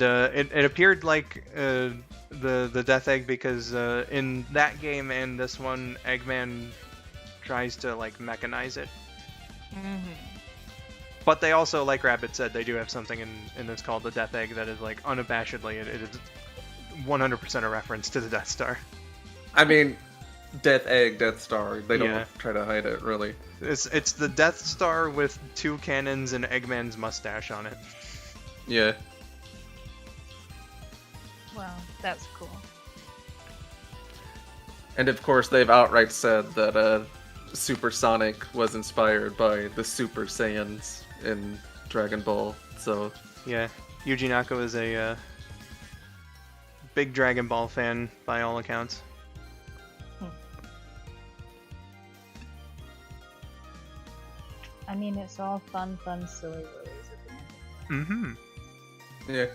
A: it appeared like the Death Egg because in that game and this one, Eggman tries to like mechanize it. But they also, like Rabbit said, they do have something in this called the Death Egg that is like unabashedly, it is 100% a reference to the Death Star.
B: I mean, Death Egg, Death Star. They don't
A: Yeah.
B: try to hide it, really.
A: It's the Death Star with two cannons and Eggman's mustache on it.
B: Yeah.
C: Wow, that's cool.
B: And of course, they've outright said that Super Sonic was inspired by the Super Saiyans in Dragon Ball. So,
A: Yeah, Yuji Naka is a big Dragon Ball fan by all accounts.
C: mean, it's all fun, silly willies at the moment.
A: Mm-hmm.
B: Yeah.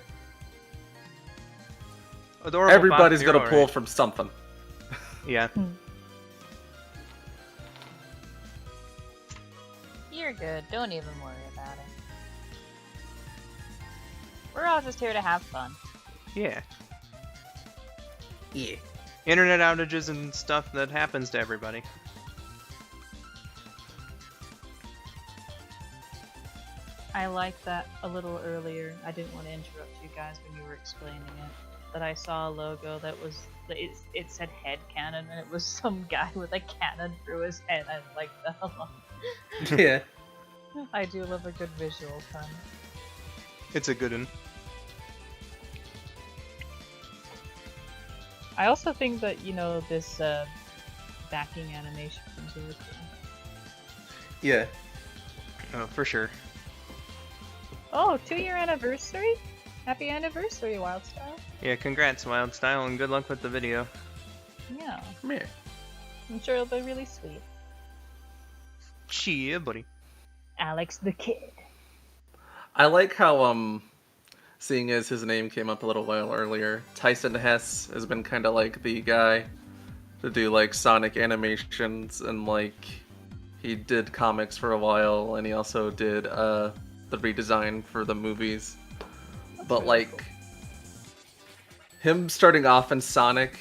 A: Adorable
B: Everybody's
A: Fox, you're
B: gonna pull
A: alright.
B: from something.
A: Yeah.
C: You're good. Don't even worry about it. We're all just here to have fun.
A: Yeah.
B: Yeah.
A: Internet outages and stuff that happens to everybody.
C: I liked that a little earlier. I didn't want to interrupt you guys when you were explaining it. But I saw a logo that was it said head cannon, and it was some guy with a cannon through his head. I liked that a lot.
B: Yeah.
C: I do love a good visual pun.
A: It's a good one.
C: I also think that, you know, this backing animation is really cool.
B: Yeah.
A: Oh, for sure.
C: Oh, 2-year anniversary? Happy anniversary, Wildstyle.
A: Yeah, congrats, Wildstyle, and good luck with the video.
C: Yeah,
B: Yeah.
C: I'm sure it'll be really sweet.
A: Yeah, buddy.
C: Alex the Kid.
B: I like how, seeing as his name came up a little while earlier, Tyson Hess has been kind of like the guy to do, like, Sonic animations, and, like, he did comics for a while, and he also did, the redesign for the movies. But, like, him starting off in Sonic,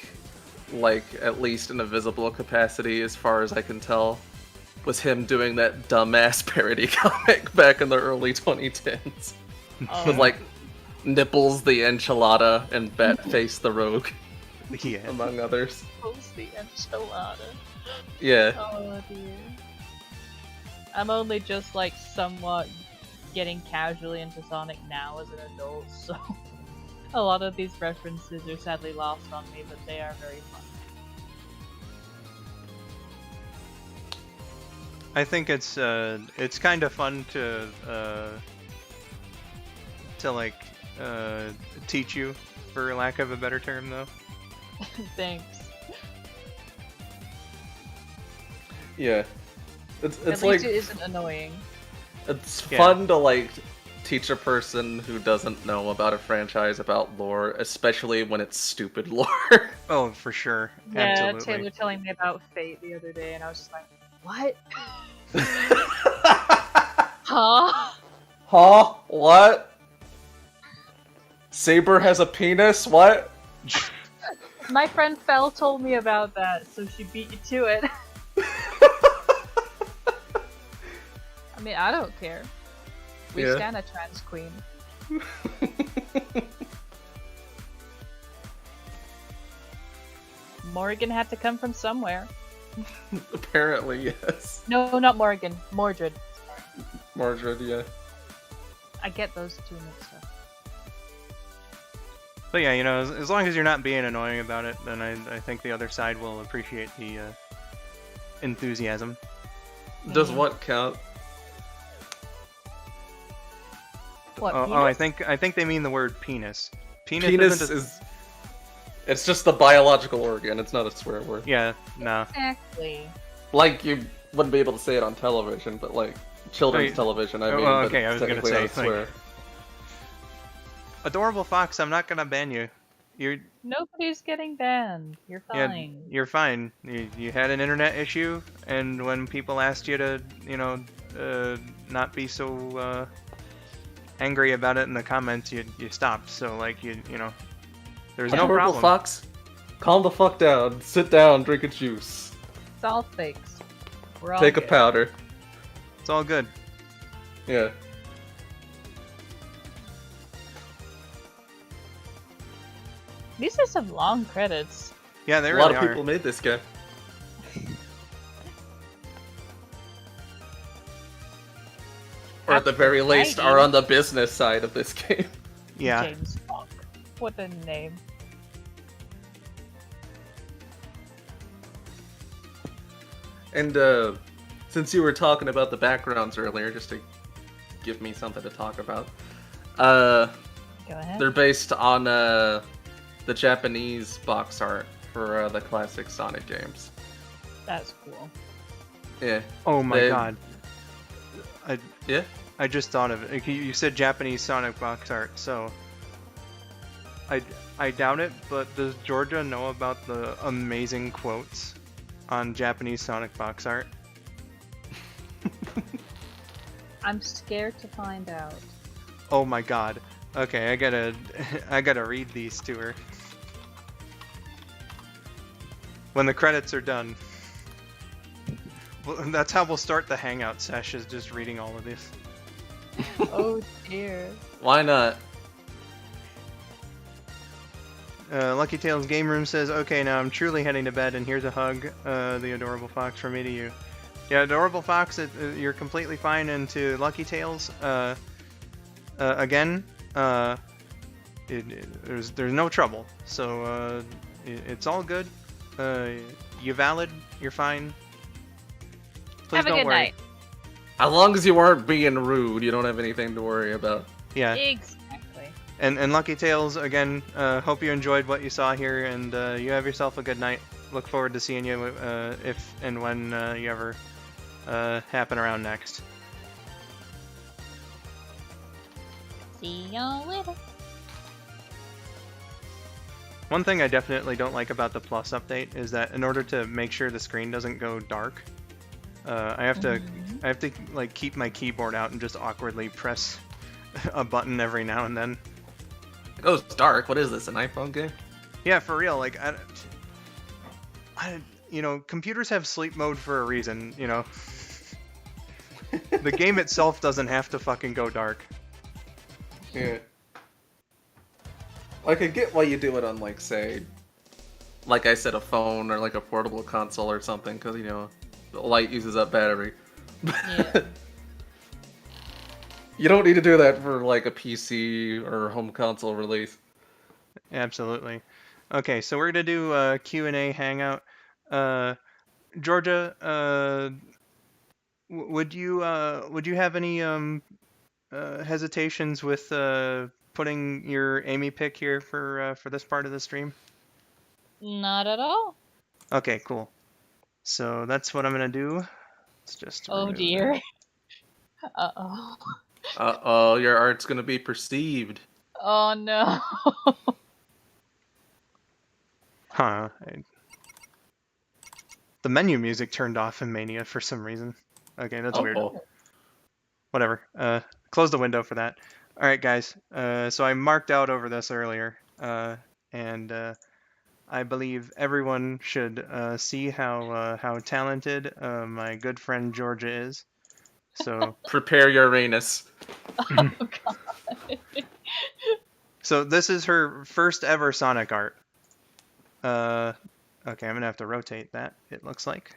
B: like, at least in a visible capacity, as far as I can tell, was him doing that dumbass parody comic back in the early 2010s. With, like, Nipples the Enchilada and Batface the Rogue,
A: Yeah.
B: among others.
C: Post the enchilada.
B: Yeah.
C: Oh dear. I'm only just like somewhat getting casually into Sonic now as an adult, so a lot of these references are sadly lost on me, but they are very fun.
A: I think it's kind of fun to like teach you, for lack of a better term, though.
C: Thanks.
B: Yeah. It's
C: At least
B: like,
C: it isn't annoying.
B: it's
A: Yeah.
B: fun to, like, teach a person who doesn't know about a franchise about lore, especially when it's stupid lore.
A: Oh, for sure.
C: Yeah,
A: Absolutely.
C: Taylor telling me about Fate the other day, and I was just like, what? Huh?
B: Huh? What? Saber has a penis? What?
C: My friend Fel told me about that, so she beat you to it. I mean, I don't care. We
B: Yeah.
C: stand a trans queen. Morgan had to come from somewhere.
B: Apparently, yes.
C: No, not Morgan. Mordred.
B: Mordred, yeah.
C: I get those two mixed up.
A: But yeah, you know, as long as you're not being annoying about it, then I think the other side will appreciate the enthusiasm.
B: Does what count?
C: What?
A: Oh, I think they mean the word penis.
B: Penis
A: isn't a-
B: is... It's just the biological organ, it's not a swear word.
A: Yeah, no.
C: Exactly.
B: Like, you wouldn't be able to say it on television, but, like, children's
A: Wait.
B: television, I
A: Oh,
B: mean,
A: well,
B: but
A: okay, I
B: it's
A: was gonna
B: technically
A: say,
B: not a swear.
A: Adorable Fox, I'm not gonna ban you. You're
C: Nobody's getting banned. You're
A: yeah,
C: fine.
A: you're fine. You had an internet issue, and when people asked you to, you know, not be so angry about it in the comments, you stopped. So like you know, there's no
B: Adorable
A: problem.
B: Fox, calm the fuck down, sit down, drink a juice,
C: It's all fakes. We're all
B: take a
C: good.
B: powder.
A: It's all good.
B: Yeah.
C: These are some long credits.
A: Yeah, they
B: A
A: really
B: lot of
A: are.
B: people made this game. Or at the very least, are on the business side of this game.
A: Yeah.
C: James Funk. What a name.
B: And since you were talking about the backgrounds earlier, just to give me something to talk about,
C: Go ahead.
B: they're based on the Japanese box art for the classic Sonic games.
C: That's cool.
B: Yeah.
A: Oh my
B: They-
A: god.
B: Yeah.
A: I just thought of it. You said Japanese Sonic box art, so I doubt it. But does Georgia know about the amazing quotes on Japanese Sonic box art?
C: I'm scared to find out.
A: Oh my god. Okay, I gotta read these to her. When the credits are done. Well, that's how we'll start the hangout sesh, is just reading all of this.
C: Oh dear.
B: Why not?
A: Lucky Tails Game Room says, okay, now I'm truly heading to bed, and here's a hug, the adorable fox, from me to you. Yeah, adorable fox, you're completely fine, and to Lucky Tails, again, there's no trouble, so it's all good. You valid, you're fine. Please
C: Have a
A: don't
C: good
A: worry.
C: night.
B: As long as you aren't being rude, you don't have anything to worry about.
A: Yeah.
C: Exactly.
A: And Lucky Tails, again, hope you enjoyed what you saw here, and you have yourself a good night. Look forward to seeing you if and when you ever happen around next.
C: See y'all later.
A: One thing I definitely don't like about the Plus update is that in order to make sure the screen doesn't go dark, I have to like keep my keyboard out and just awkwardly press a button every now and then.
B: It goes dark. What is this, an iPhone game?
A: Yeah, for real. Like, you know, computers have sleep mode for a reason. You know, the game itself doesn't have to fucking go dark.
B: Yeah. Like, I get why you do it on, like, say, like I said, a phone or like a portable console or something, because, you know, the light uses up battery.
C: Yeah.
B: You don't need to do that for, like, a PC or home console release.
A: Absolutely. Okay, so we're gonna do a Q&A hangout. Georgia, would you have any hesitations with putting your Amy pick here for this part of the stream?
C: Not at all.
A: Okay, cool. So that's what I'm gonna do. Let's just
C: Oh
A: remove
C: dear.
A: that.
C: Uh-oh.
B: Uh-oh, your art's gonna be perceived.
C: Oh no.
A: Huh. The menu music turned off in Mania for some reason. Okay, that's weird.
B: Oh.
A: Whatever. Close the window for that. All right, guys. So I marked out over this earlier, and I believe everyone should see how talented my good friend Georgia is. So
B: Prepare Uranus.
C: Oh god.
A: so this is her first ever Sonic art. Okay, I'm gonna have to rotate that. It looks like.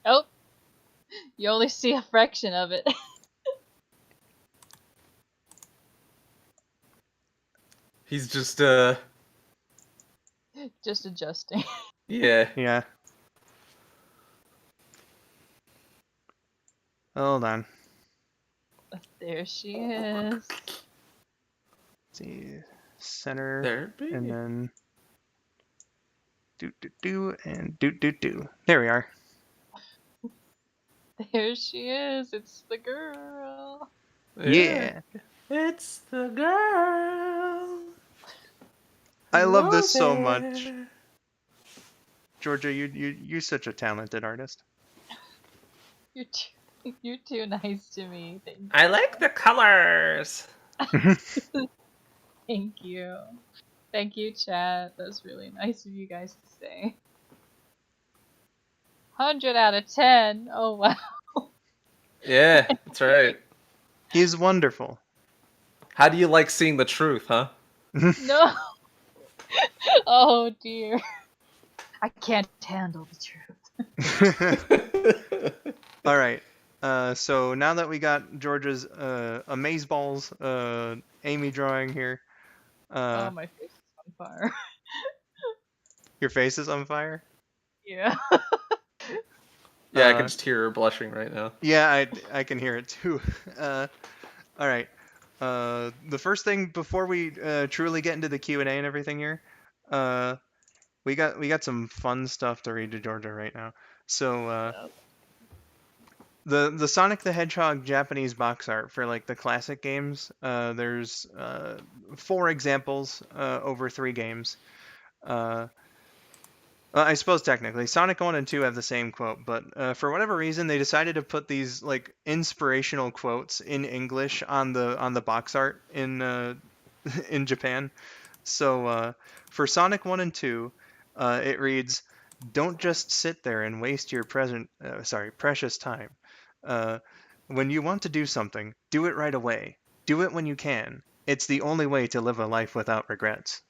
C: Oh. You only see a fraction of it.
B: He's just,
C: Just adjusting.
B: yeah.
A: Yeah. Hold on.
C: There she is.
A: Let's see, center,
B: There it be.
A: and then do. There we are.
C: There she is. It's the girl.
A: Yeah.
B: It's the girl.
A: I love this so much. Georgia, you're such a talented artist.
C: You're too nice to me. Thank
B: I like the colors.
C: Thank you. Thank you, chat. That's really nice of you guys to say. 100 out of 10. Oh, wow.
B: Yeah, that's right.
A: He's wonderful.
B: How do you like seeing the truth, huh?
C: No. Oh, dear. I can't handle the truth.
A: All right. So now that we got Georgia's Amazeballs Amy drawing here,
C: Oh, my face is on fire.
A: your face is on fire.
C: Yeah.
B: Yeah, I can just hear her blushing right now.
A: Yeah, I can hear it too. All right. The first thing before we truly get into the Q&A and everything here, we got some fun stuff to read to Georgia right now. So the Sonic the Hedgehog Japanese box art for like the classic games. There's 4 examples over 3 games. Uh, I suppose technically Sonic 1 and 2 have the same quote, but for whatever reason they decided to put these like inspirational quotes in English on the box art in in Japan. So for Sonic 1 and 2, it reads, "Don't just sit there and waste your precious time. Uh, when you want to do something, do it right away. Do it when you can. It's the only way to live a life without regrets."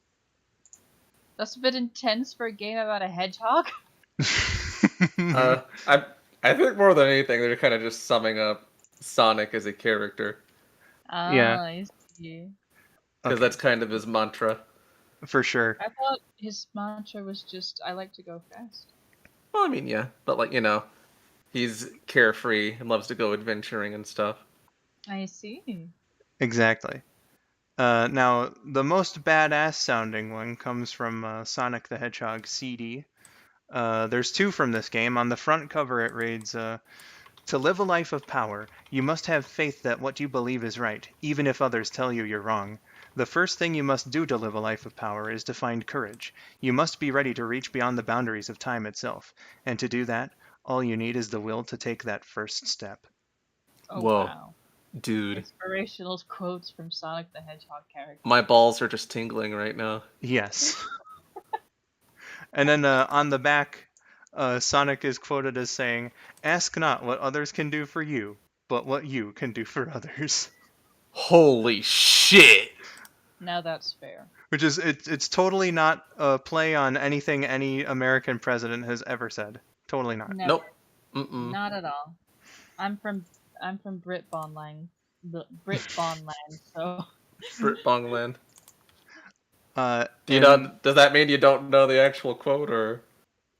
C: That's a bit intense for a game about a hedgehog.
B: I I think more than anything, they're kind of just summing up Sonic as a character
A: Yeah,
C: I see.
B: because
A: okay,
B: that's kind of his mantra.
A: for sure.
C: I thought his mantra was just, I like to go fast.
B: Well, I mean, yeah, but like he's carefree and loves to go adventuring and stuff.
C: I see.
A: Exactly. Now, the most badass sounding one comes from Sonic the Hedgehog CD. There's 2 from this game. On the front cover, it reads, "To live a life of power, you must have faith that what you believe is right, even if others tell you you're wrong. The first thing you must do to live a life of power is to find courage. You must be ready to reach beyond the boundaries of time itself. And to do that, all you need is the will to take that first step."
C: Oh
B: Whoa,
C: wow.
B: dude,
C: Inspirational quotes from Sonic the Hedgehog characters.
B: my balls are just tingling right now.
A: Yes. And then on the back, Sonic is quoted as saying, "Ask not what others can do for you, but what you can do for others."
B: Holy shit!
C: Now that's fair.
A: Which is it's totally not a play on anything any American president has ever said. Totally not.
C: Never.
B: Nope. Mm-mm.
C: Not at all. I'm from Brit Bondland, so
B: Brit Bongland. Do you
A: And
B: know? Does that mean you don't know the actual quote, or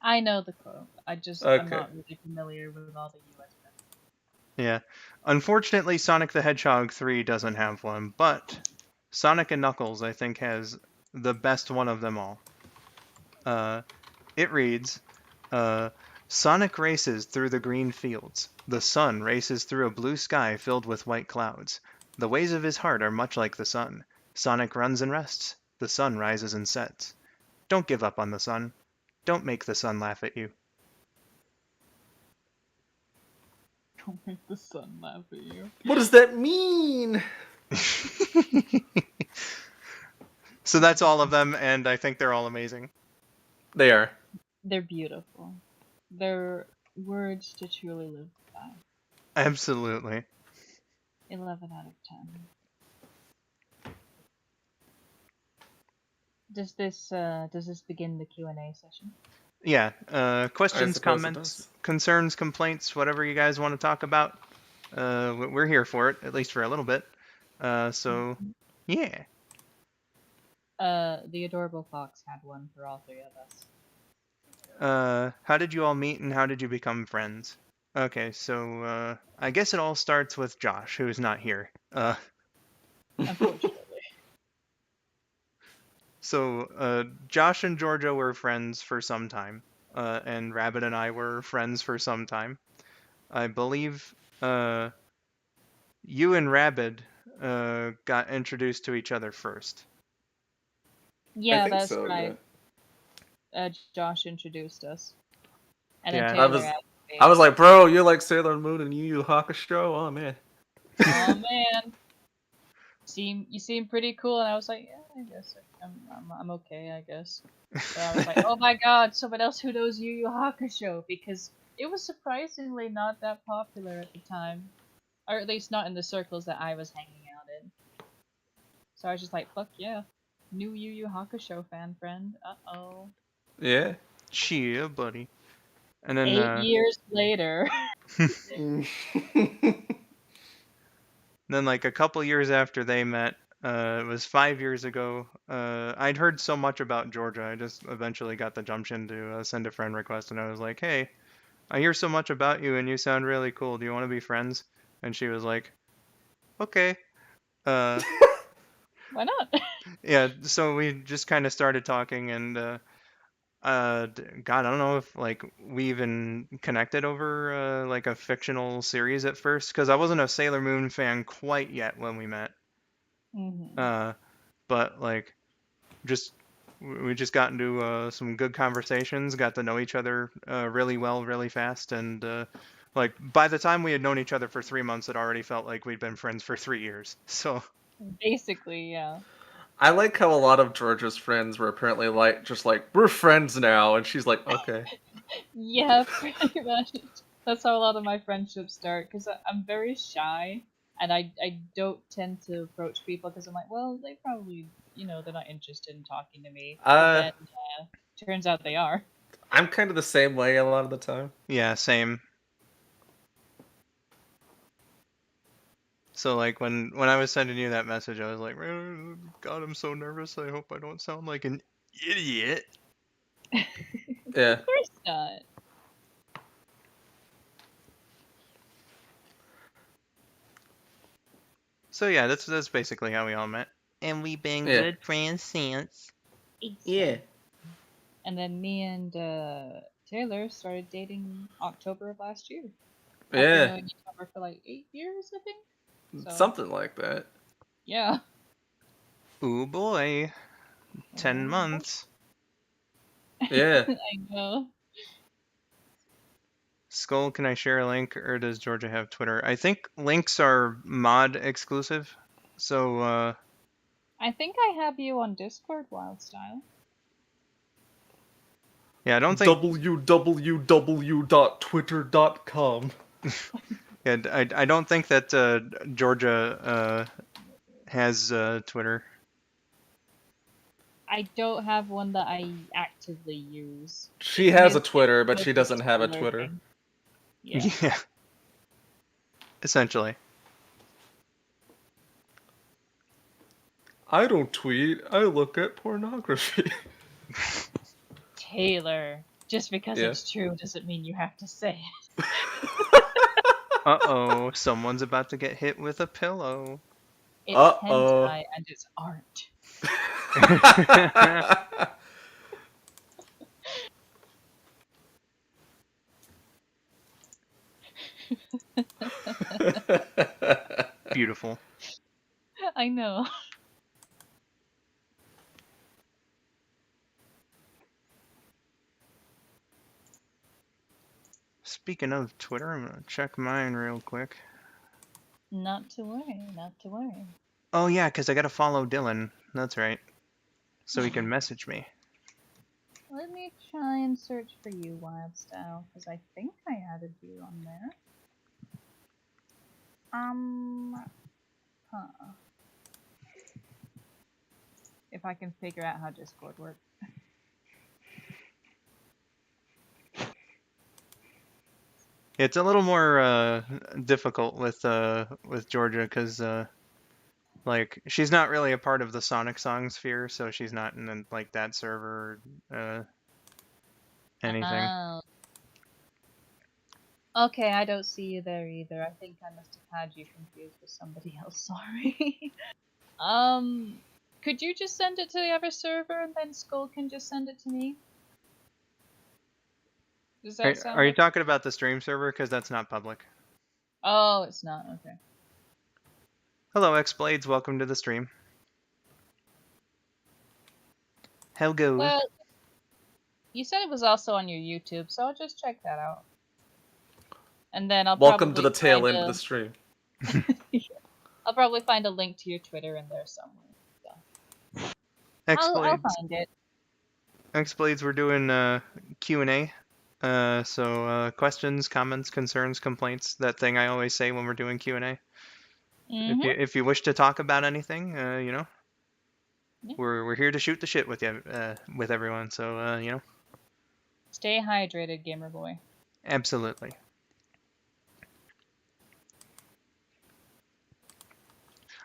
C: I know the quote. I'm
B: Okay.
C: not really familiar with all the US stuff.
A: yeah, unfortunately, Sonic the Hedgehog 3 doesn't have one, but Sonic and Knuckles I think has the best one of them all. It reads, "Sonic races through the green fields. The sun races through a blue sky filled with white clouds. The ways of his heart are much like the sun. Sonic runs and rests. The sun rises and sets. Don't give up on the sun. Don't make the sun laugh at you."
C: Don't make the sun laugh at you.
B: what does that mean?
A: So that's all of them, and I think they're all amazing.
B: They are.
C: They're beautiful. They're words to truly live by.
A: Absolutely.
C: 11 out of 10. Does this begin the Q&A session?
A: Yeah. Questions,
B: suppose it
A: comments,
B: does.
A: concerns, complaints, whatever you guys want to talk about. We're here for it, at least for a little bit. So, yeah.
C: The adorable fox had one for all 3 of us.
A: How did you all meet and how did you become friends? Okay, so I guess it all starts with Josh, who is not here.
C: Unfortunately.
A: So Josh and Georgia were friends for some time, and Rabbit and I were friends for some time. I believe you and Rabbit got introduced to each other first.
C: Yeah,
B: think
C: that's
B: so,
C: right. Josh introduced us. And
A: Yeah.
C: then
B: I
C: Taylor
B: was-
C: asked me.
B: I was like, bro, you're like Sailor Moon and Yu Yu Hakusho? Oh, man.
C: Oh man, you seem pretty cool, and I was like, yeah, I guess I'm okay, I guess. But I was like, oh my god, someone else who knows Yu Yu Hakusho, because it was surprisingly not that popular at the time, or at least not in the circles that I was hanging out in. So I was just like, fuck yeah, new Yu Yu Hakusho fan friend. Uh-oh.
B: Yeah.
A: Cheer, buddy. And then
C: 8 years later.
A: then like a couple years after they met, it was 5 years ago. I'd heard so much about Georgia, I just eventually got the gumption to send a friend request, and I was like, "Hey, I hear so much about you, and you sound really cool. Do you want to be friends?" And she was like, "Okay."
C: Why not?
A: Yeah. So we just kind of started talking, and God, I don't know if like we even connected over like a fictional series at first, because I wasn't a Sailor Moon fan quite yet when we met.
C: Mm-hmm.
A: But like just we just got into some good conversations, got to know each other really well, really fast, and like by the time we had known each other for 3 months, it already felt like we'd been friends for 3 years. So
C: Basically, yeah.
B: I like how a lot of Georgia's friends were apparently like, just like, we're friends now, and she's like, okay.
C: Yeah, pretty much. That's how a lot of my friendships start, because I'm very shy, and I don't tend to approach people because I'm like, well, they probably, they're not interested in talking to me. But
B: Uh,
C: then, turns out they are.
B: I'm kind of the same way a lot of the time.
A: yeah, same. So like when I was sending you that message, I was like, God, I'm so nervous. I hope I don't sound like an idiot.
B: Yeah.
C: Of course not.
A: So yeah, that's basically how we all met. And we've been
B: Yeah.
A: good friends since.
B: Yeah.
C: And then me and Taylor started dating October of last year. After
B: Yeah.
C: knowing each other for like 8 years, I think. So,
B: Something like that.
C: yeah.
A: Ooh boy, 10 months.
B: Yeah.
C: I know.
A: Skull, can I share a link, or does Georgia have Twitter? I think links are mod exclusive. So
C: I think I have you on Discord, Wildstyle.
A: yeah, I don't think
B: www.twitter.com.
A: yeah, I don't think that Georgia has Twitter.
C: I don't have one that I actively use.
B: She
C: It's
B: has a
C: mostly
B: Twitter, but
C: just
B: she doesn't have a
C: for
B: Twitter.
C: lurking. Yeah.
A: Yeah, essentially.
B: I don't tweet. I look at pornography.
C: Taylor. Just because
B: Yeah.
C: it's true doesn't mean you have to say it.
A: Uh-oh, someone's about to get hit with a pillow.
C: It's
B: Uh-oh.
C: hentai and it's art.
A: Beautiful.
C: I know.
A: Speaking of Twitter, I'm gonna check mine real quick.
C: Not to worry, not to worry.
A: Oh yeah, because I gotta follow Dylan. That's right. So he can message me.
C: Let me try and search for you, Wildstyle, because I think I added you on there. Huh. If I can figure out how Discord works.
A: It's a little more difficult with Georgia because like she's not really a part of the Sonic Song sphere, so she's not in like that server or anything.
C: Oh. Okay, I don't see you there either. I think I must have had you confused with somebody else. Sorry. Could you just send it to the other server and then Skull can just send it to me? Does that sound
A: Are you
C: like...
A: talking about the stream server? Because that's not public.
C: Oh, it's not. Okay.
A: Hello, X-Blades. Welcome to the stream. Hello.
C: Well, you said it was also on your YouTube, so I'll just check that out. And then I'll
B: Welcome to
C: probably
B: the tail
C: find
B: end of the stream.
C: I'll probably find a link to your Twitter in there somewhere. So. I'll find it.
A: X-Blades, we're doing Q&A. So questions, comments, concerns, complaints, that thing I always say when we're doing Q&A. If you wish to talk about anything, you know,
C: Yeah.
A: we're here to shoot the shit with you, with everyone. So you know,
C: stay hydrated, gamer boy.
A: Absolutely.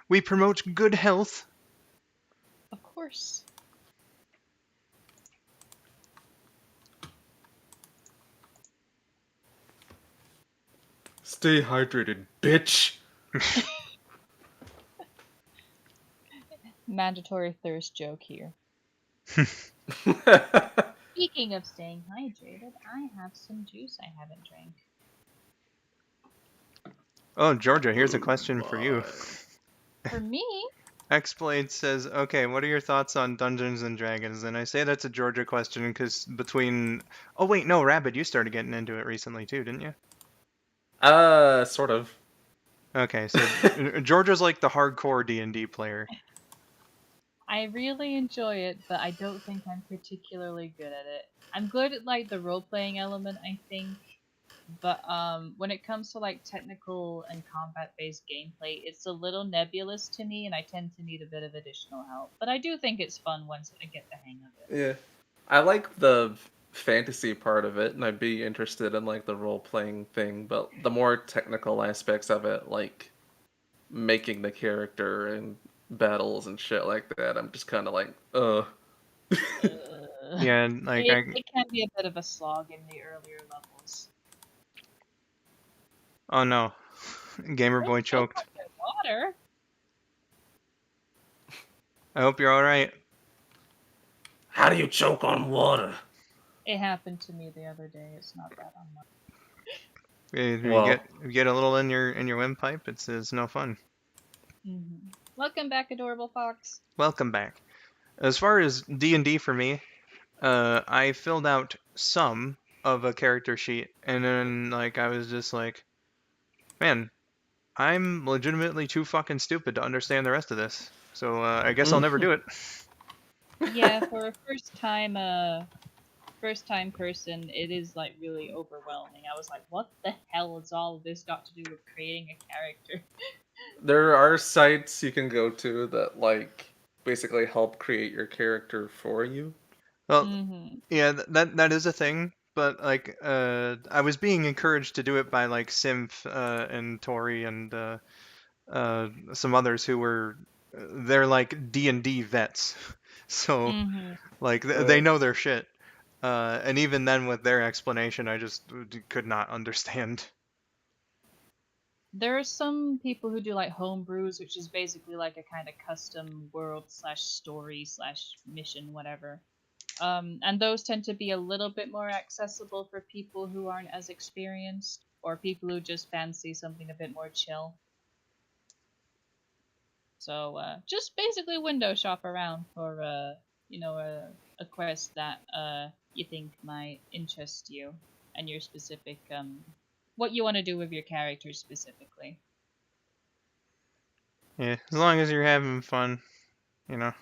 A: We promote good health.
C: Of course.
B: Stay hydrated, bitch.
C: Mandatory thirst joke here. Speaking of staying hydrated, I have some juice I haven't drank.
A: Oh, Georgia, here's a question for you.
C: For me?
A: Xblade says, okay, what are your thoughts on Dungeons and Dragons? And I say that's a Georgia question because between... Oh, wait, no, Rabid, you started getting into it recently too, didn't you?
B: Sort of.
A: Okay, so Georgia's like the hardcore D&D player.
C: I really enjoy it, but I don't think I'm particularly good at it. I'm good at like the role-playing element, I think, but when it comes to like technical and combat-based gameplay, it's a little nebulous to me, and I tend to need a bit of additional help. But I do think it's fun once I get the hang of it.
B: Yeah. I like the fantasy part of it, and I'd be interested in like the role playing thing, but the more technical aspects of it, like making the character and battles and shit like that, I'm just kind of like,
A: Yeah, like
C: It can be a bit of a slog in the earlier levels.
A: Oh no, Gamer Boy
C: Don't choke
A: choked.
C: on your water.
A: I hope you're alright.
D: How do you choke on water?
C: It happened to me the other day. It's not that unlucky.
A: If
B: Well.
A: you get a little in your windpipe, it's no fun.
C: Welcome back, adorable fox.
A: Welcome back. As far as D&D for me, I filled out some of a character sheet, and then like I was just like, man, I'm legitimately too fucking stupid to understand the rest of this. So I guess I'll never do it.
C: Yeah, for a first time person, it is like really overwhelming. I was like, what the hell has all of this got to do with creating a character?
B: There are sites you can go to that like basically help create your character for you.
A: Well, yeah, that is a thing, but like I was being encouraged to do it by like Symph and Tori and some others who were they're like D&D vets. So like they know their shit. And even then with their explanation, I just could not understand.
C: There are some people who do like homebrews, which is basically like a kind of custom world slash story slash mission, whatever. And those tend to be a little bit more accessible for people who aren't as experienced, or people who just fancy something a bit more chill. So just basically window shop around for a quest that you think might interest you and your specific what you want to do with your characters specifically.
A: Yeah, as long as you're having fun, you know.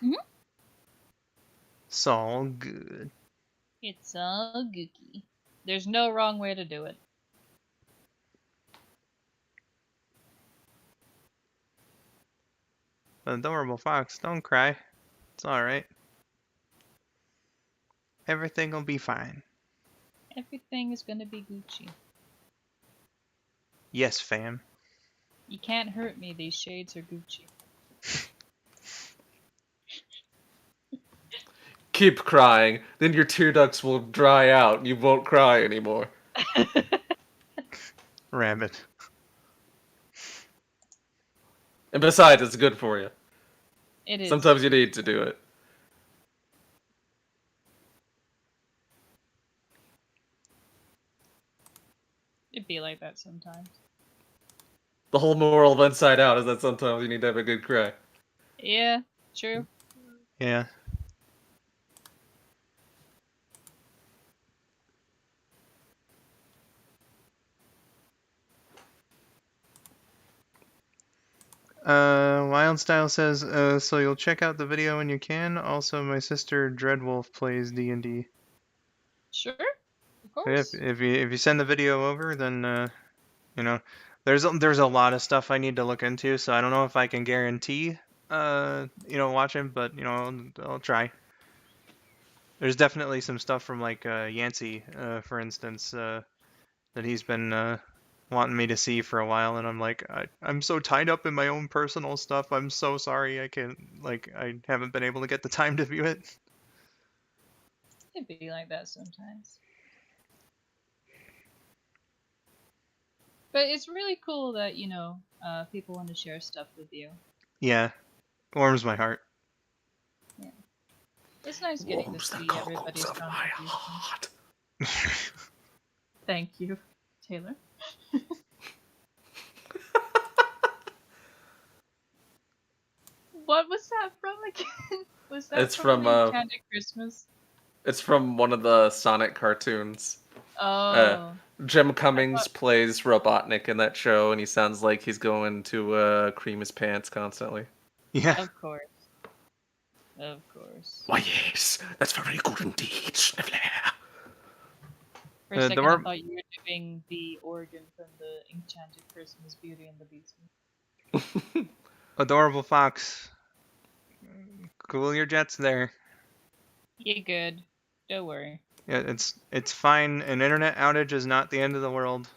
A: It's all good.
C: It's all gooky. There's no wrong way to do it.
A: Adorable fox, don't cry. It's alright. Everything will be fine.
C: Everything is gonna be Gucci.
A: Yes, fam.
C: You can't hurt me, these shades are Gucci.
B: Keep crying, then your tear ducts will dry out and you won't cry anymore.
A: Rabbit.
B: And besides, it's good for you.
C: It is.
B: Sometimes you need to do it.
C: It'd be like that sometimes.
B: The whole moral of Inside Out is that sometimes you need to have a good cry.
C: Yeah, true.
A: Yeah. Wildstyle says, so you'll check out the video when you can. Also, my sister Dreadwolf plays D&D.
C: Sure, of course.
A: If you send the video over, then you know, there's a lot of stuff I need to look into. So I don't know if I can guarantee watching, but I'll try. There's definitely some stuff from like Yancey, for instance, that he's been wanting me to see for a while, and I'm like, I'm so tied up in my own personal stuff. I'm so sorry. I haven't been able to get the time to view it.
C: It'd be like that sometimes. But it's really cool that, people want to share stuff with you.
A: Yeah, warms my heart.
C: Yeah. It's nice getting to see everybody's contribution. Thank you, Taylor. What was that from again? Was that
B: It's
C: from
B: from
C: the Enchanted Christmas?
B: It's from one of the Sonic cartoons.
C: Oh.
B: Jim Cummings plays Robotnik in that show, and he sounds like he's going to cream his pants constantly.
A: Yeah.
C: Of course. Of course.
B: Why, yes, that's very good indeed, Sniffler.
C: For a second, I thought you were doing the organ from the Enchanted Christmas, Beauty and the Beast.
A: Adorable fox. Cool your jets there.
C: You're good. Don't worry.
A: Yeah, it's fine. An internet outage is not the end of the world.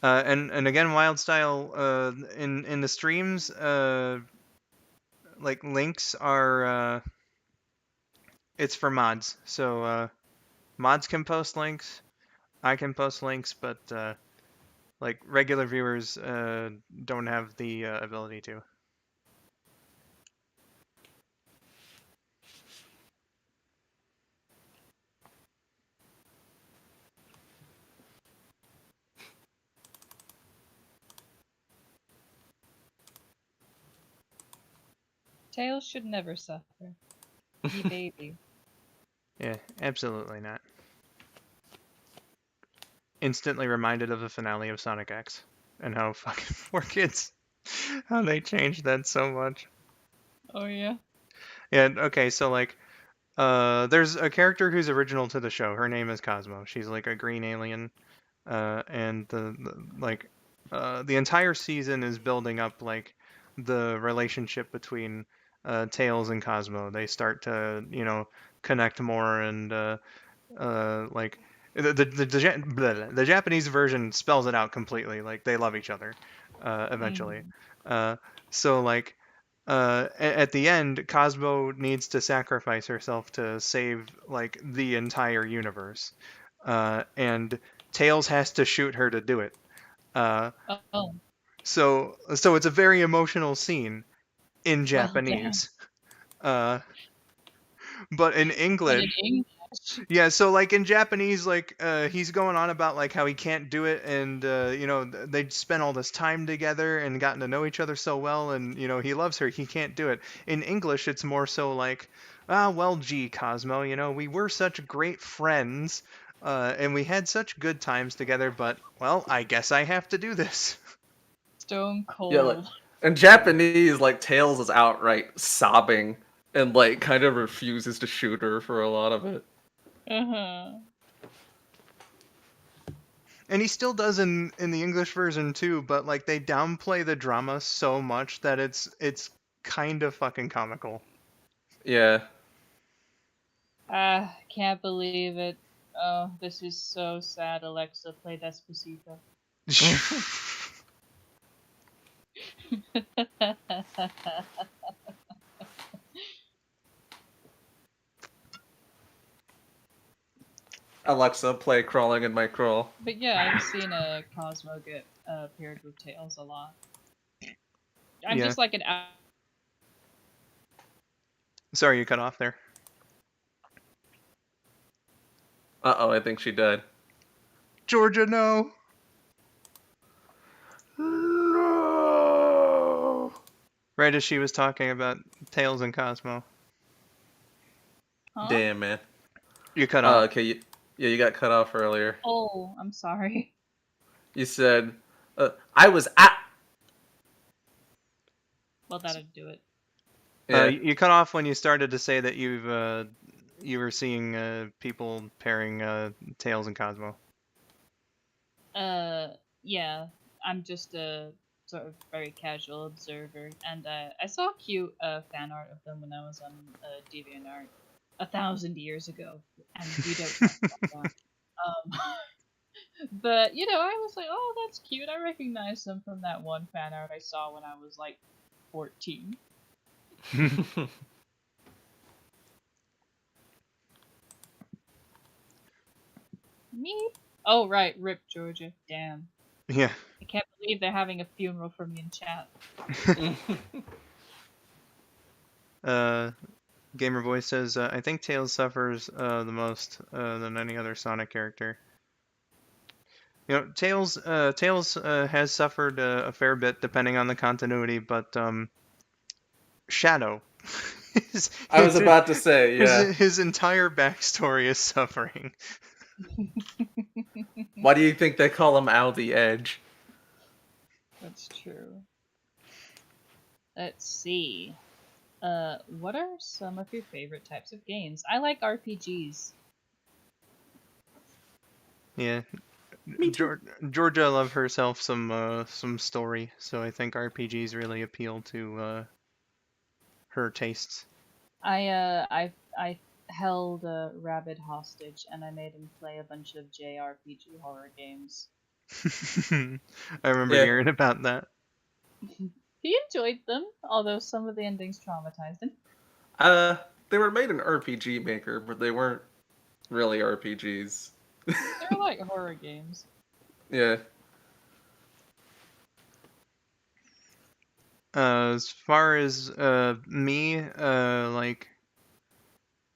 A: And again, Wildstyle, in the streams, like links are it's for mods. So mods can post links, I can post links, but like regular viewers don't have the ability to.
C: Tails should never suffer. Ye baby.
A: Yeah, absolutely not. Instantly reminded of the finale of Sonic X and how fucking poor kids, how they changed that so much.
C: Oh yeah.
A: Yeah. Okay. So like, there's a character who's original to the show. Her name is Cosmo. She's like a green alien, and the entire season is building up like the relationship between Tails and Cosmo. They start to connect more and like the Japanese version spells it out completely. Like they love each other eventually. So like at the end, Cosmo needs to sacrifice herself to save like the entire universe, and Tails has to shoot her to do it. So it's a very emotional scene in Japanese. But in English, yeah, so like in Japanese, like he's going on about like how he can't do it, and they spent all this time together and gotten to know each other so well, and he loves her, he can't do it. In English, it's more so like, well, gee, Cosmo, we were such great friends, and we had such good times together, but well, I guess I have to do this.
C: Stone cold.
B: Yeah, like, in Japanese, like Tails is outright sobbing and like kind of refuses to shoot her for a lot of it.
A: And he still does in the English version too, but like they downplay the drama so much that it's kind of fucking comical.
B: Yeah.
C: Can't believe it. Oh, this is so sad. Alexa, play Despacito.
B: Alexa, play Crawling in My Crawl.
C: But yeah, I've seen a Cosmo get paired with Tails a lot. I'm just like an.
A: Sorry, you cut off there.
B: Uh-oh, I think she died.
A: Georgia, no. No. Right as she was talking about Tails and Cosmo.
C: Huh?
B: Damn, man.
A: You cut off.
B: Okay, you got cut off earlier.
C: Oh, I'm sorry.
B: You said, I was at...
C: Well, that'd do it.
B: Yeah.
A: You cut off when you started to say that you were seeing people pairing Tails and Cosmo.
C: Yeah. I'm just a sort of very casual observer, and I saw cute fan art of them when I was on DeviantArt 1,000 years ago, and we don't talk about that. But I was like, oh, that's cute. I recognize them from that one fan art I saw when I was like 14. Meep. Oh, right. Rip Georgia. Damn.
A: Yeah.
C: I can't believe they're having a funeral for me in chat.
A: Gamer Voice says, I think Tails suffers the most than any other Sonic character. You know, Tails has suffered a fair bit depending on the continuity, but Shadow, his,
B: I was
A: his,
B: about to say,
A: his,
B: yeah.
A: his entire backstory is suffering.
B: Why do you think they call him Al the Edge?
C: That's true. Let's see. What are some of your favorite types of games? I like RPGs.
A: Yeah,
B: Me too.
A: Georgia loved herself some story, so I think RPGs really appeal to her tastes.
C: I held Rabbit hostage and I made him play a bunch of JRPG horror games.
A: I remember
B: Yeah.
A: hearing about that.
C: He enjoyed them, although some of the endings traumatized him.
B: They were made in RPG Maker, but they weren't really RPGs.
C: They're like horror games.
B: Yeah.
A: As far as me, like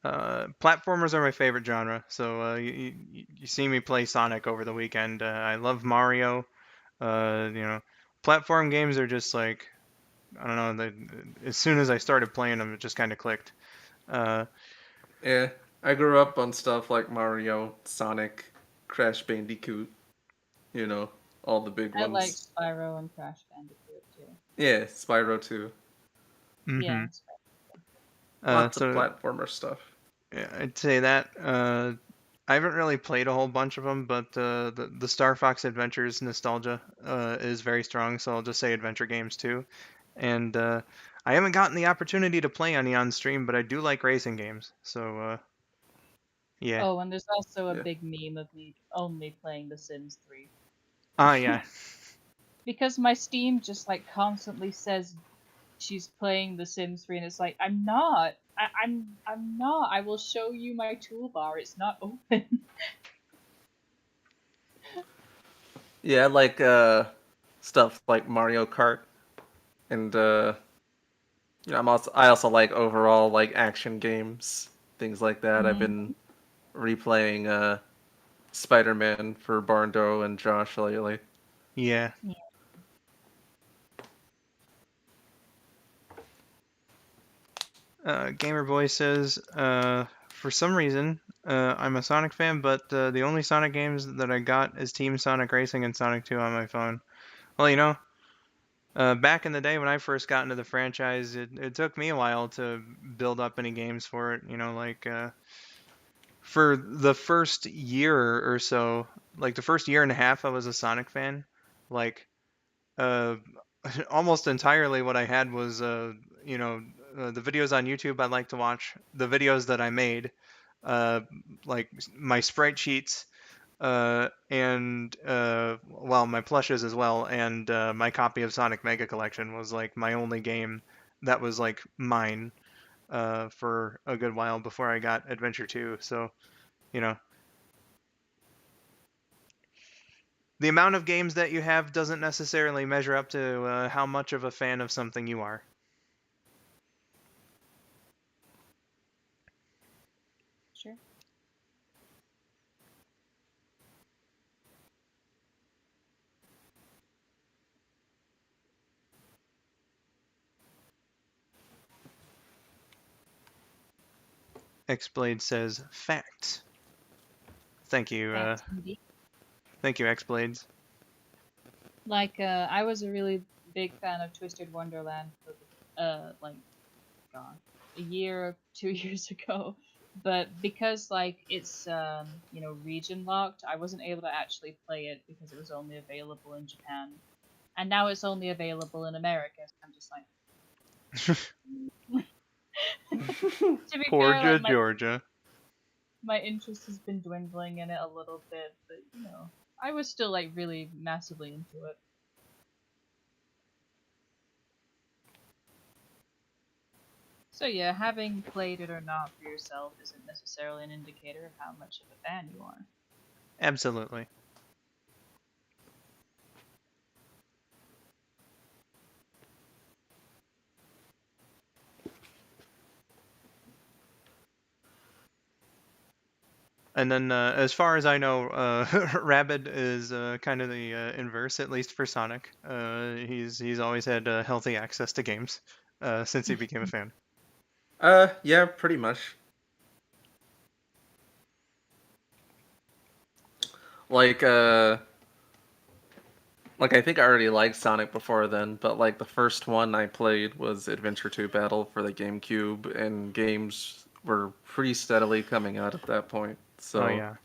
A: platformers are my favorite genre. So you see me play Sonic over the weekend. I love Mario. You know, platform games are just like I don't know. As soon as I started playing them, it just kind of clicked. Uh,
B: Yeah. I grew up on stuff like Mario, Sonic, Crash Bandicoot, you know, all the big
C: I like
B: ones.
C: Spyro and Crash Bandicoot too.
B: Yeah, Spyro too.
A: hmm
C: Yeah,
B: Lots of
A: so
B: platformer stuff.
A: yeah, I'd say that. I haven't really played a whole bunch of them, but the Star Fox Adventures nostalgia is very strong, so I'll just say adventure games too. And I haven't gotten the opportunity to play any on stream, but I do like racing games. So yeah.
C: Oh, and there's also a
B: Yeah.
C: big meme of me only playing The Sims 3.
A: Ah, yeah.
C: Because my Steam just like constantly says she's playing The Sims 3 and it's like, I'm not. I'm not. I will show you my toolbar. It's not open.
B: Yeah, I like stuff like Mario Kart and I also like overall like action games, things like that. I've
C: Mm.
B: been replaying Spider-Man for Barndo and Josh lately.
A: Yeah.
C: Yeah.
A: Gamer Boy says, for some reason, I'm a Sonic fan, but the only Sonic games that I got is Team Sonic Racing and Sonic 2 on my phone. Well, you know, back in the day when I first got into the franchise, it took me a while to build up any games for it. You know, like for the first year or so, like the first year and a half, I was a Sonic fan. Like, uh, almost entirely what I had was, you know, the videos on YouTube I like to watch, the videos that I made, uh, like my sprite sheets, and well, my plushes as well, and my copy of Sonic Mega Collection was like my only game that was like mine for a good while before I got Adventure 2. So, you know, the amount of games that you have doesn't necessarily measure up to how much of a fan of something you are.
C: Sure.
A: Xblade says facts. Thank you,
C: Facts indeed.
A: thank you, Xblades.
C: Like, I was a really big fan of Twisted Wonderland for, like, God, a year, 2 years ago. But because, like, it's, region locked, I wasn't able to actually play it because it was only available in Japan. And now it's only available in America, so I'm just like... To be fair,
A: Porgia,
C: like,
A: Georgia.
C: my interest has been dwindling in it a little bit, but, I was still, like, really massively into it. So yeah, having played it or not for yourself isn't necessarily an indicator of how much of a fan you are.
A: Absolutely. And then, as far as I know, Rabid is kind of the inverse, at least for Sonic. He's always had healthy access to games since he became a fan.
B: Yeah, pretty much. Like, like I think I already liked Sonic before then, but like the first one I played was Adventure 2 Battle for the GameCube, and games were pretty steadily coming out at that point.
A: Oh
B: So,
A: yeah,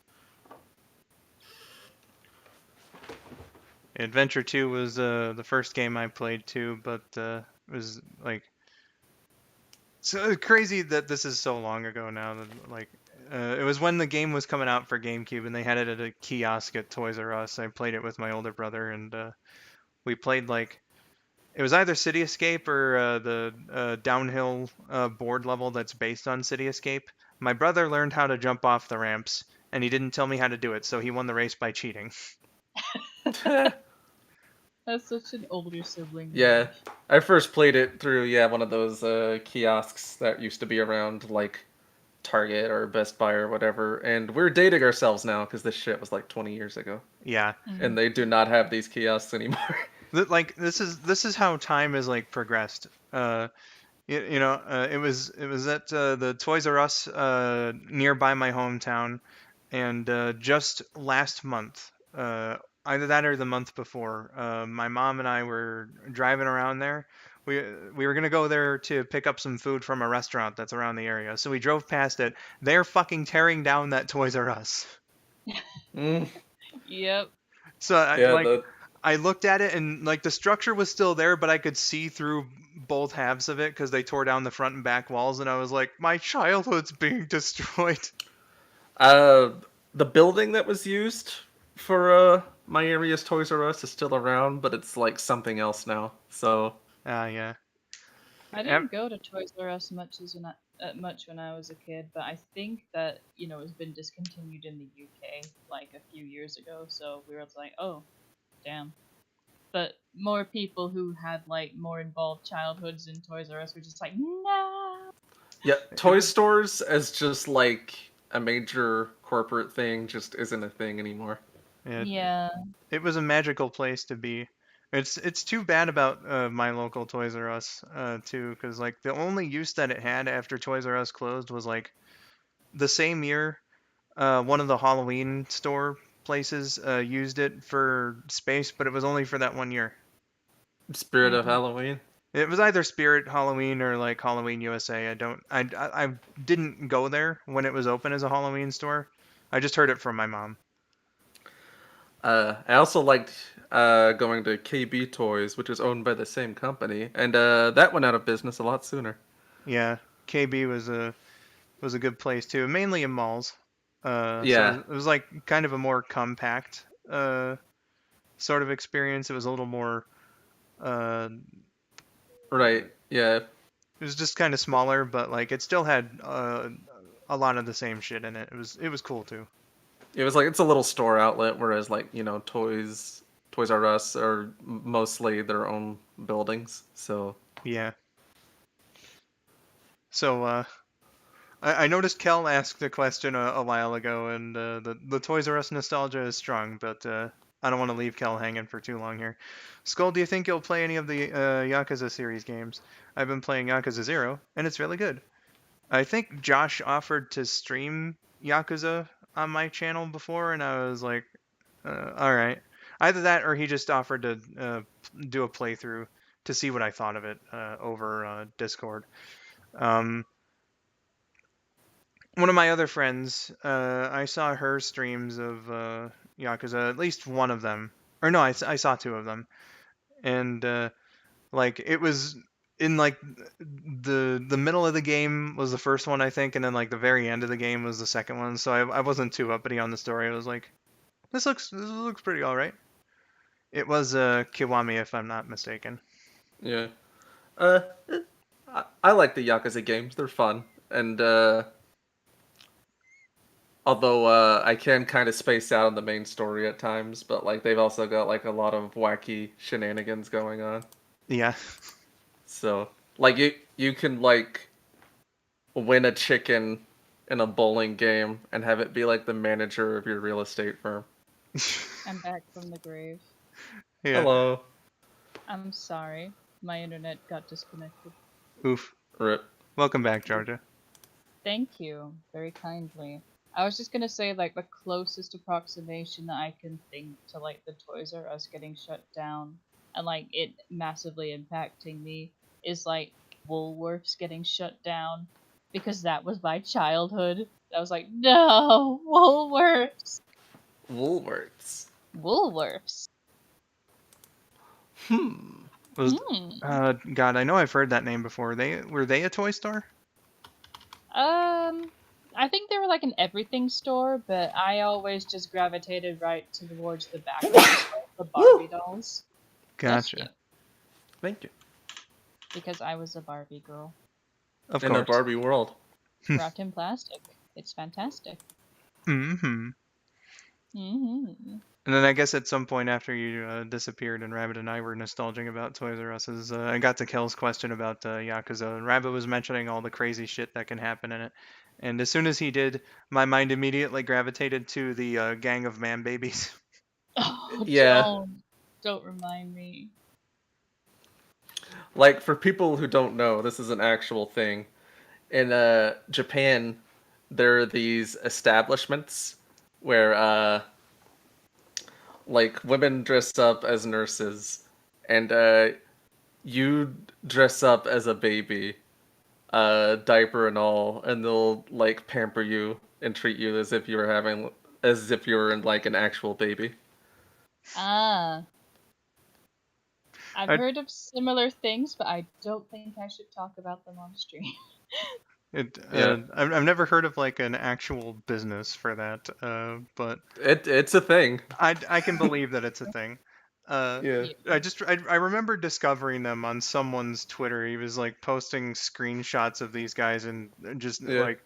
A: Adventure 2 was the first game I played too, but it was like so crazy that this is so long ago now. That, like, it was when the game was coming out for GameCube, and they had it at a kiosk at Toys R Us. I played it with my older brother, and we played like it was either City Escape or the downhill board level that's based on City Escape. My brother learned how to jump off the ramps, and he didn't tell me how to do it, so he won the race by cheating.
C: That's such an older sibling.
B: yeah, I first played it through one of those kiosks that used to be around like Target or Best Buy or whatever, and we're dating ourselves now because this shit was like 20 years ago,
A: Yeah,
B: and they do not have these kiosks anymore.
A: like this is how time has like progressed. It was at the Toys R Us nearby my hometown, and just last month, either that or the month before, my mom and I were driving around there. We were gonna go there to pick up some food from a restaurant that's around the area. So we drove past it. They're fucking tearing down that Toys R Us.
B: Mm,
C: Yep.
A: So
B: yeah, the
A: I looked at it and like the structure was still there, but I could see through both halves of it because they tore down the front and back walls, and I was like, my childhood's being destroyed.
B: uh the building that was used for my area's Toys R Us is still around, but it's like something else now. So
A: Ah, yeah.
C: I
A: Em-
C: didn't go to Toys R Us much when I was a kid, but I think that it's been discontinued in the UK like a few years ago. So we were like, oh, damn. But more people who had like more involved childhoods in Toys R Us were just like, no.
B: yeah,
A: It
B: toy
A: was,
B: stores as just like a major corporate thing just isn't a thing anymore.
A: yeah,
C: Yeah.
A: it was a magical place to be. It's too bad about my local Toys R Us too, because like the only use that it had after Toys R Us closed was like the same year one of the Halloween store places used it for space, but it was only for that one year.
B: Spirit of
C: Mm.
B: Halloween.
A: It was either Spirit Halloween or like Halloween USA. I didn't go there when it was open as a Halloween store. I just heard it from my mom.
B: I also liked going to KB Toys, which is owned by the same company, and that went out of business a lot sooner.
A: Yeah, KB was a good place too, mainly in malls. So
B: Yeah,
A: it was like kind of a more compact sort of experience. It was a little more. Uh,
B: right. Yeah,
A: it was just kind of smaller, but like it still had a lot of the same shit in it. It was cool too.
B: it was like it's a little store outlet, whereas like Toys R Us are mostly their own buildings. So
A: Yeah. So I noticed Kel asked a question a while ago, and the Toys R Us nostalgia is strong, but I don't want to leave Kel hanging for too long here. Skull, do you think you'll play any of the Yakuza series games? I've been playing Yakuza 0, and it's really good. I think Josh offered to stream Yakuza on my channel before, and I was like, all right. Either that, or he just offered to do a playthrough to see what I thought of it over Discord. Um, One of my other friends, I saw her streams of Yakuza, at least one of them. Or no, I saw two of them. And like it was in like the middle of the game was the first one I think, and then like the very end of the game was the second one. So I wasn't too uppity on the story. I was like, this looks pretty all right. It was Kiwami if I'm not mistaken.
B: yeah, uh, I like the Yakuza games. They're fun, and although I can kind of space out on the main story at times, but like they've also got like a lot of wacky shenanigans going on.
A: Yeah.
B: So like you can like win a chicken in a bowling game and have it be like the manager of your real estate firm.
C: I'm back from the grave.
A: Yeah.
B: Hello.
C: I'm sorry. My internet got disconnected.
A: Oof.
B: Rip.
A: Welcome back, Georgia.
C: Thank you, very kindly. I was just gonna say, like, the closest approximation that I can think to, like, the Toys R Us getting shut down and, like, it massively impacting me is, like, Woolworths getting shut down because that was my childhood. I was like, no, Woolworths!
B: Woolworths.
C: Woolworths!
A: Was
C: Hmm.
A: God, I know I've heard that name before. Were they a toy store?
C: I think they were like an everything store, but I always just gravitated right towards the back of the store, the Barbie dolls. Bless you.
A: Gotcha.
B: Thank you.
C: Because I was a Barbie girl.
A: Of
B: In a
A: course.
B: Barbie world.
C: Wrapped in plastic. It's fantastic.
A: Mm-hmm.
C: Mm-hmm.
A: And then I guess at some point after you disappeared and Rabbit and I were nostalging about Toys R Us, I got to Kel's question about Yakuza, and Rabbit was mentioning all the crazy shit that can happen in it. And as soon as he did, my mind immediately gravitated to the gang of man babies.
C: Oh,
B: Yeah.
C: don't remind me.
B: Like, for people who don't know, this is an actual thing. In Japan, there are these establishments where like women dress up as nurses, and you dress up as a baby, diaper and all, and they'll like pamper you and treat you as if you were like an actual baby.
C: Ah, I've
A: I,
C: heard of similar things, but I don't think I should talk about them on stream.
B: Yeah,
A: I've never heard of like an actual business for that, but
B: it's a thing.
A: I can believe that it's a thing. Uh,
B: Yeah,
C: Yeah.
A: I remember discovering them on someone's Twitter. He was like posting screenshots of these guys and just
B: yeah,
A: like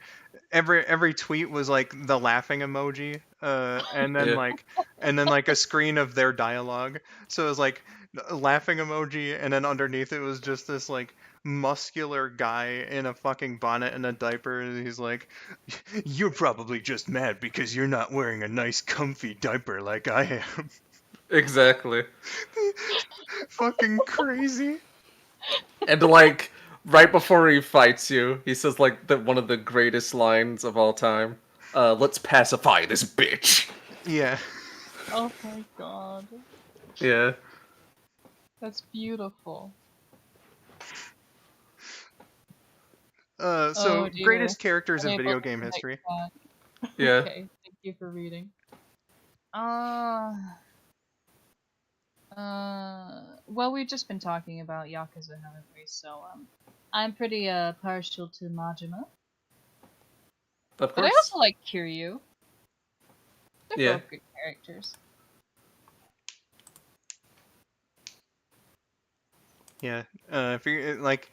A: every tweet was like the laughing emoji,
B: yeah.
A: and then like a screen of their dialogue. So it was like a laughing emoji, and then underneath it was just this like muscular guy in a fucking bonnet and a diaper, and he's like, "You're probably just mad because you're not wearing a nice comfy diaper like I am."
B: Exactly.
A: Fucking crazy.
B: And like right before he fights you, he says like one of the greatest lines of all time. Let's pacify this bitch.
A: Yeah.
C: Oh my god.
B: Yeah.
C: That's beautiful.
A: So
C: Oh dear.
A: greatest characters in
C: Unable
A: video
C: to
A: game
C: connect
A: history.
C: back.
B: Yeah.
C: Okay, thank you for reading. Uh, well, we've just been talking about Yakuza, haven't we? So, I'm pretty, partial to Majima.
B: Of
C: But I
B: course.
C: also like Kiryu. They're
B: Yeah.
C: both good characters.
A: Yeah. If you like,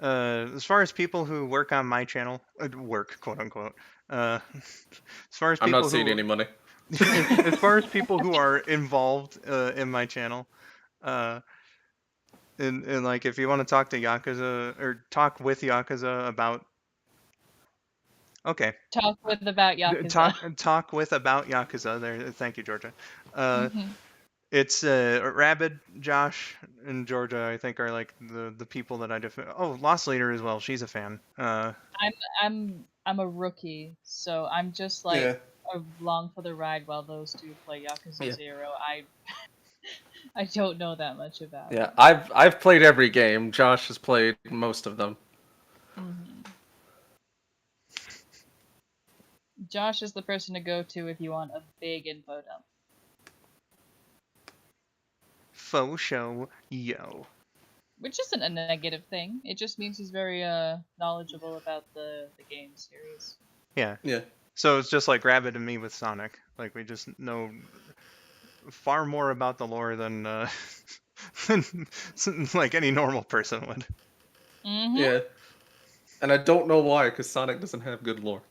A: as far as people who work on my channel, work quote unquote. As far as
B: I'm not
A: people
B: seeing
A: who,
B: any money.
A: as far as people who are involved in my channel, uh, and like if you want to talk to Yakuza or talk with Yakuza about, okay,
C: Talk with about Yakuza.
A: talk with about Yakuza. There, thank you, Georgia. Uh,
C: hmm
A: It's Rabid, Josh, and Georgia. I think are like the people that I Oh, Lost Leader as well. She's a fan.
C: I'm a rookie, so I'm just like
B: Yeah.
C: along for the ride while those two play Yakuza
B: Yeah.
C: 0. I don't know that much about
B: Yeah.
C: it.
B: I've played every game. Josh has played most of them.
C: hmm Josh is the person to go to if you want a big info dump.
A: Faux show, yo.
C: Which isn't a negative thing. It just means he's very knowledgeable about the game series.
A: Yeah.
B: Yeah.
A: So it's just like Rabid and me with Sonic. Like we just know far more about the lore than than like any normal person would.
C: Mm-hmm.
B: Yeah. And I don't know why, because Sonic doesn't have good lore.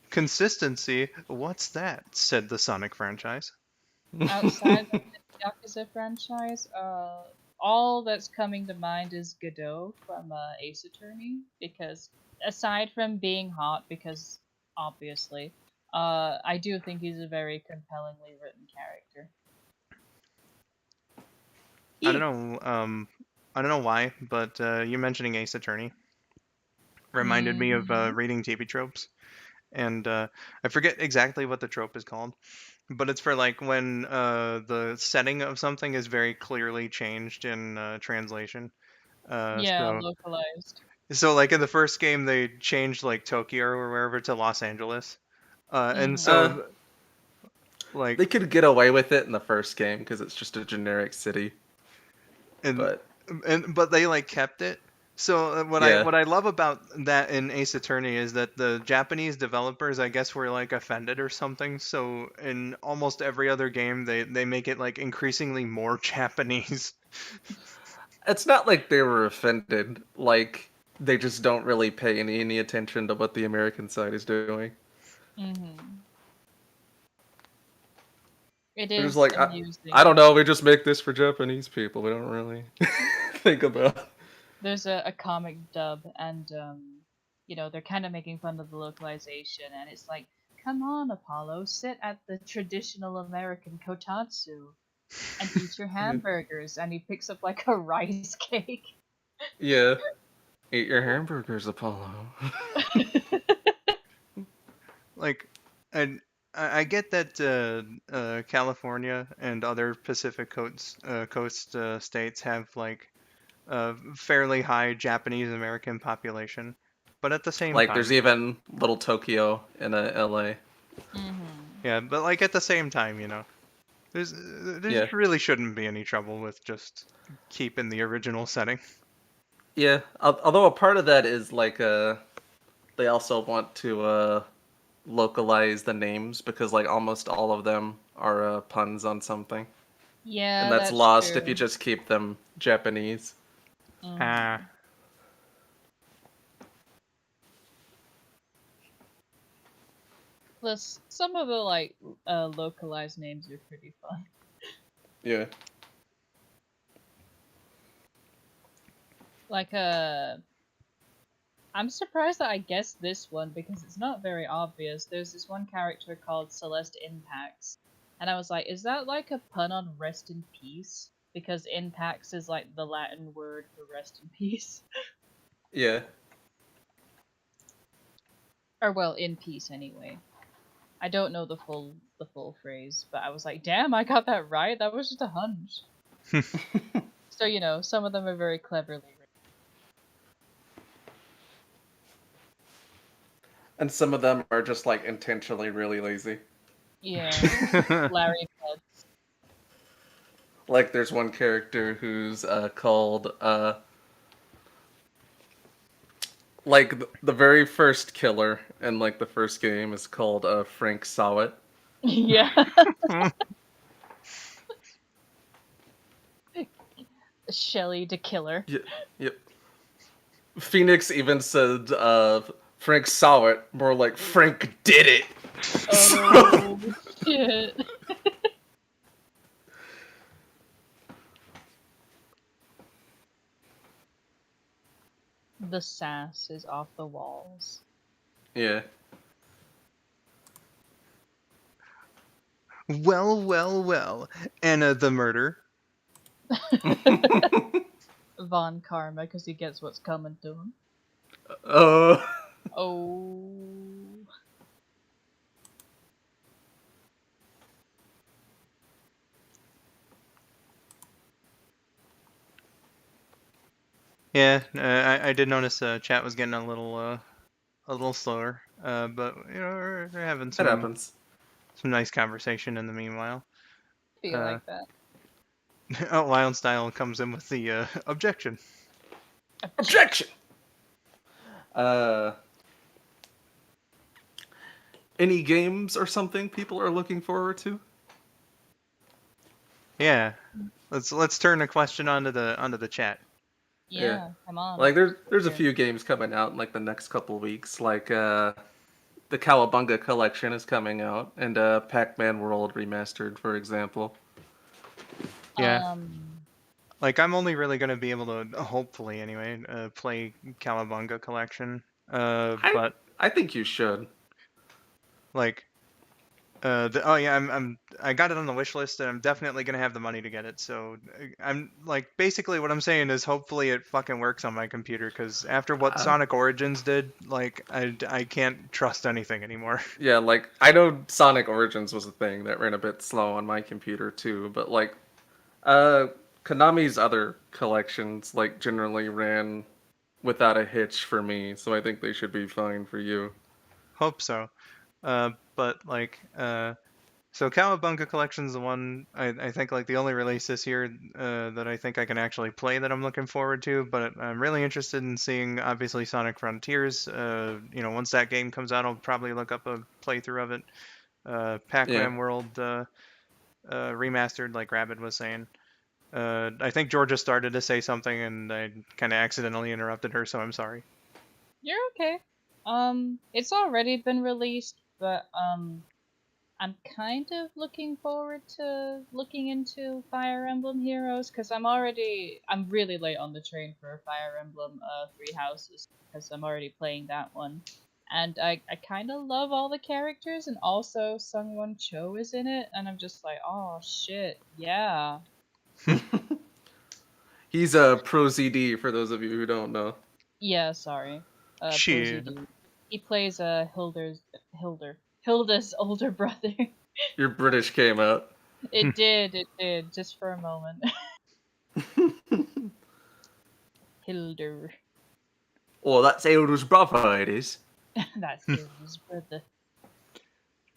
A: Consistency, what's that? Said the Sonic franchise.
C: Outside of the Yakuza franchise, all that's coming to mind is Godot from Ace Attorney, because aside from being hot, because obviously, I do think he's a very compellingly written character.
A: I don't know. I don't know why, but you mentioning Ace Attorney reminded me of
C: Mm-hmm.
A: reading TV tropes, and I forget exactly what the trope is called, but it's for like when the setting of something is very clearly changed in translation. Uh,
C: Yeah,
A: so
C: localized.
A: so like in the first game they changed like Tokyo or wherever to Los Angeles, and
C: Mm-hmm.
B: Uh,
A: so like
B: they could get away with it in the first game because it's just a generic city.
A: and
B: But
A: but they like kept it. So
B: yeah,
A: what I love about that in Ace Attorney is that the Japanese developers, I guess, were like offended or something. So in almost every other game, they make it like increasingly more Japanese.
B: it's not like they were offended. Like they just don't really pay any attention to what the American side is doing.
C: Mm-hmm. It
B: They're just
C: is
B: like, I
C: amusing.
B: don't know. We just make this for Japanese people. We don't really think about.
C: There's a comic dub, and they're kind of making fun of the localization, and it's like, come on, Apollo, sit at the traditional American kotatsu and eat your hamburgers, and he picks up like a rice cake.
B: Yeah, eat your hamburgers, Apollo.
A: Like, and I get that California and other coast states have like a fairly high Japanese American population, but at the same
B: Like there's
A: time,
B: even little Tokyo in LA.
C: Mm-hmm.
A: yeah, but like at the same time, there
B: Yeah,
A: really shouldn't be any trouble with just keeping the original setting.
B: yeah. Although a part of that is like they also want to localize the names because like almost all of them are puns on something, and
C: Yeah,
B: that's
C: that's
B: lost if you
C: true.
B: just keep them Japanese.
A: Ah,
C: Mm-hmm. Plus, some of the like localized names are pretty fun.
B: Yeah.
C: Like I'm surprised that I guessed this one because it's not very obvious. There's this one character called Celeste Impax, and I was like, is that like a pun on rest in peace? Because Impax is like the Latin word for rest in peace,
B: Yeah.
C: or well, in peace anyway. I don't know the full phrase, but I was like, damn, I got that right. That was just a hunch. So some of them are very cleverly written.
B: And some of them are just like intentionally really lazy.
C: Yeah, Larry Pets.
B: Like there's one character who's called like the very first killer in like the first game is called Frank Sawit.
C: Yeah, Shelly the Killer.
B: Yep. Yep. Phoenix even said Frank Sawit, more like Frank did it.
C: Oh shit. The sass is off the walls.
B: Yeah.
A: well, and the murder.
C: Von Karma, because he gets what's coming to him.
B: uh,
C: Oh.
A: Yeah, I did notice chat was getting a little slower, but we're having
B: that happens.
A: some nice conversation in the meanwhile.
C: Feel
A: Uh,
C: like that.
A: Wild Style comes in with the objection.
B: Objection. Uh, any games or something people are looking forward to?
A: Yeah, let's turn the question onto the chat.
B: Yeah.
C: Yeah, come on.
B: Like there's a
C: Here.
B: few games coming out in like the next couple weeks. Like the Cowabunga collection is coming out, and Pac-Man World Remastered, for example.
A: Yeah,
C: Um,
A: like I'm only really gonna be able to hopefully anyway play Cowabunga Collection But
B: I think you should.
A: like, I got it on the wish list, and I'm definitely gonna have the money to get it. So I'm like, basically, what I'm saying is, hopefully, it fucking works on my computer. Because after what
B: Uh,
A: Sonic Origins did, like, I can't trust anything anymore.
B: yeah, like I know Sonic Origins was a thing that ran a bit slow on my computer too, but like uh Konami's other collections like generally ran without a hitch for me, so I think they should be fine for you.
A: Hope so. But like, so Cowabunga Collection's the one I think like the only release this year that I think I can actually play that I'm looking forward to. But I'm really interested in seeing obviously Sonic Frontiers. Once that game comes out, I'll probably look up a playthrough of it.
B: Yeah.
A: Pac-Man World remastered, like Rabid was saying. I think Georgia started to say something, and I kind of accidentally interrupted her, so I'm sorry.
C: You're okay. It's already been released, but I'm kind of looking forward to looking into Fire Emblem Heroes because I'm really late on the train for Fire Emblem Three Houses because I'm already playing that one. And I kind of love all the characters, and also Sungwon Cho is in it, and I'm just like, oh shit, yeah.
B: He's a pro ZD for those of you who don't know.
C: Yeah, sorry. Pro
A: Shit.
C: ZD. He plays Hilda's older brother.
B: Your British came out.
C: It did, just for a moment. Hilder.
B: Oh, that's Elder's brother, it is.
C: That's Hilda's brother.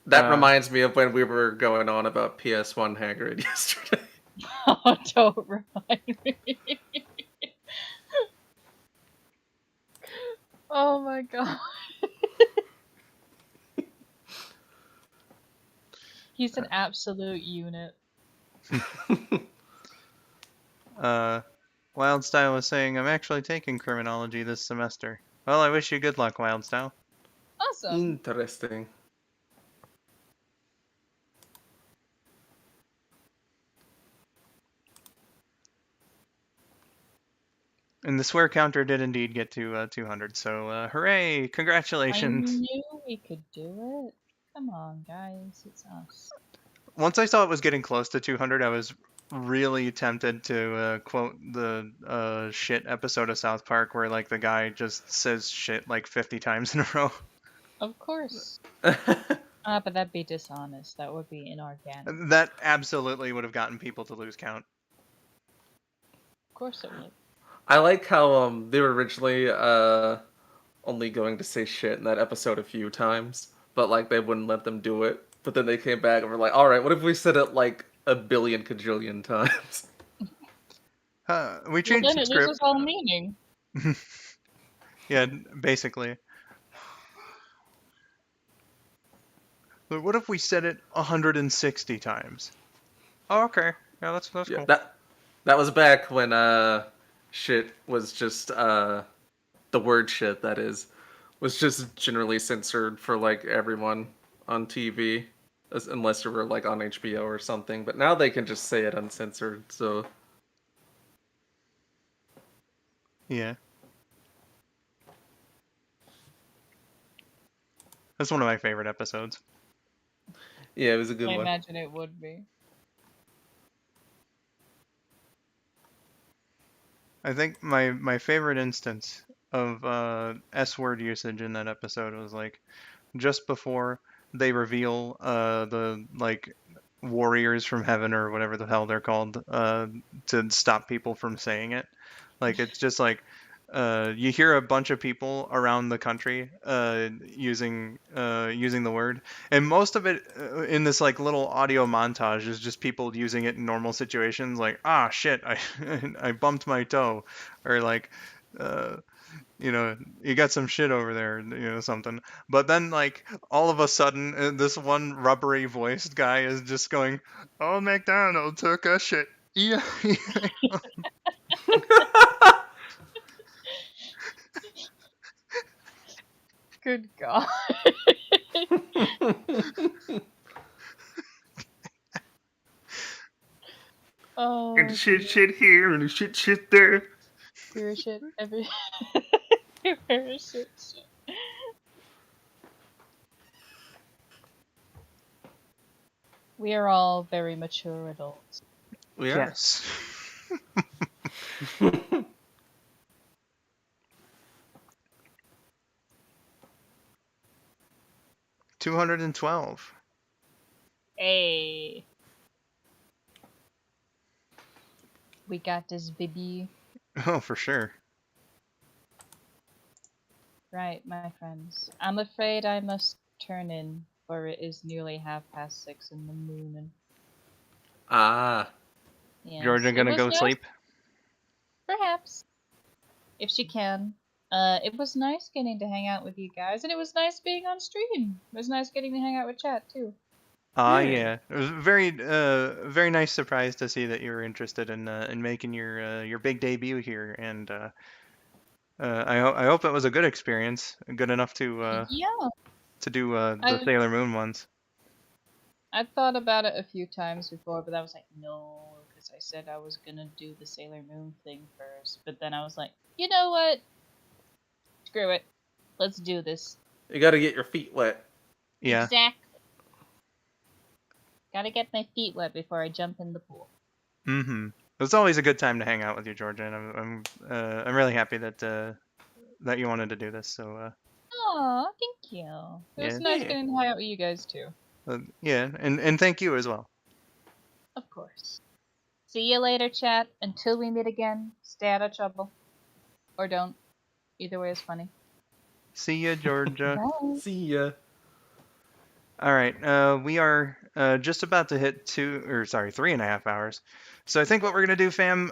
B: That
A: Uh,
B: reminds me of when we were going on about PS1 Hagrid yesterday.
C: Oh, don't remind me. Oh my god. He's an absolute unit.
A: Wildstyle was saying, I'm actually taking criminology this semester. Well, I wish you good luck, Wildstyle.
C: Awesome.
B: Interesting.
A: And the swear counter did indeed get to 200, so hooray!
C: I
A: Congratulations!
C: knew we could do it. Come on, guys. It's us.
A: Once I saw it was getting close to 200, I was really tempted to quote the shit episode of South Park where like the guy just says shit like 50 times in a row.
C: Of course. But that'd be dishonest. That would be inorganic.
A: That absolutely would have gotten people to lose count.
C: Of course it would.
B: I like how they were originally only going to say shit in that episode a few times, but like they wouldn't let them do it. But then they came back and were like, "All right, what if we said it like a billion cajillion times?"
A: We
C: Well,
A: changed
C: then
A: the
C: it
A: script.
C: loses all meaning.
A: Yeah, basically. But what if we said it 160 times? Oh, okay. Yeah, that's
B: Yeah,
A: cool.
B: that was back when shit was just the word shit that is was just generally censored for like everyone on TV unless you were like on HBO or something, but now they can just say it uncensored. So
A: Yeah. That's one of my favorite episodes.
B: yeah, it was a good
C: I
B: one.
C: imagine it would be.
A: I think my favorite instance of S word usage in that episode was like just before they reveal the like warriors from heaven or whatever the hell they're called to stop people from saying it. Like it's just like you hear a bunch of people around the country using the word, and most of it in this like little audio montage is just people using it in normal situations, like shit, I I bumped my toe, or like uh, you got some shit over there, something. But then, like, all of a sudden, this one rubbery voiced guy is just going, "Old MacDonald took a shit." Yeah.
C: Good god. Oh,
B: And shit here and shit there.
C: pure shit every pure shit. We are all very mature adults.
B: We are.
A: Yes. 212.
C: Hey. We got this, baby.
A: Oh, for sure.
C: Right, my friends. I'm afraid I must turn in, for it is nearly 6:30 in the moon.
B: Ah.
C: Yes,
A: Georgia
C: it
A: gonna
C: was
A: go
C: nice,
A: sleep?
C: perhaps, if she can. It was nice getting to hang out with you guys, and it was nice being on stream. It was nice getting to hang out with chat too.
A: Ah,
B: Yeah.
A: yeah. It was very nice surprise to see that you were interested in making your big debut here, and I hope it was a good experience, good enough
C: Yeah,
A: to do the
C: I've
A: Sailor Moon ones.
C: I've thought about it a few times before, but I was like, no, because I said I was gonna do the Sailor Moon thing first. But then I was like, you know what? Screw it. Let's do this.
B: You gotta get your feet wet.
A: Yeah.
C: Exactly. Gotta get my feet wet before I jump in the pool.
A: Mm-hmm. It's always a good time to hang out with you, Georgia, and I'm really happy that you wanted to do this. So
C: Aw, thank you. It was
A: yeah,
C: nice
B: Yeah.
C: getting to hang out with you guys too.
A: yeah, and thank you as well.
C: Of course. See you later, chat. Until we meet again, stay out of trouble. Or don't. Either way is funny.
A: See ya, Georgia.
C: Bye.
B: See ya.
A: All right, we are just about to hit 3.5 hours. So I think what we're gonna do, fam,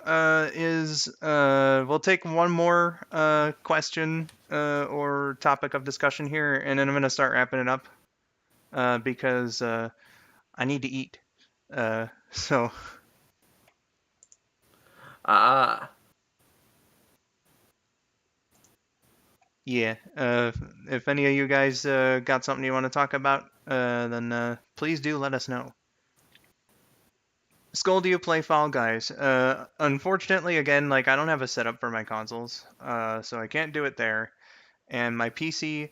A: is we'll take one more question or topic of discussion here, and then I'm gonna start wrapping it up because I need to eat. So
B: Ah.
A: yeah, if any of you guys got something you want to talk about, then please do let us know. Skull, do you play Fall Guys? Unfortunately, again, like I don't have a setup for my consoles, so I can't do it there. And my PC,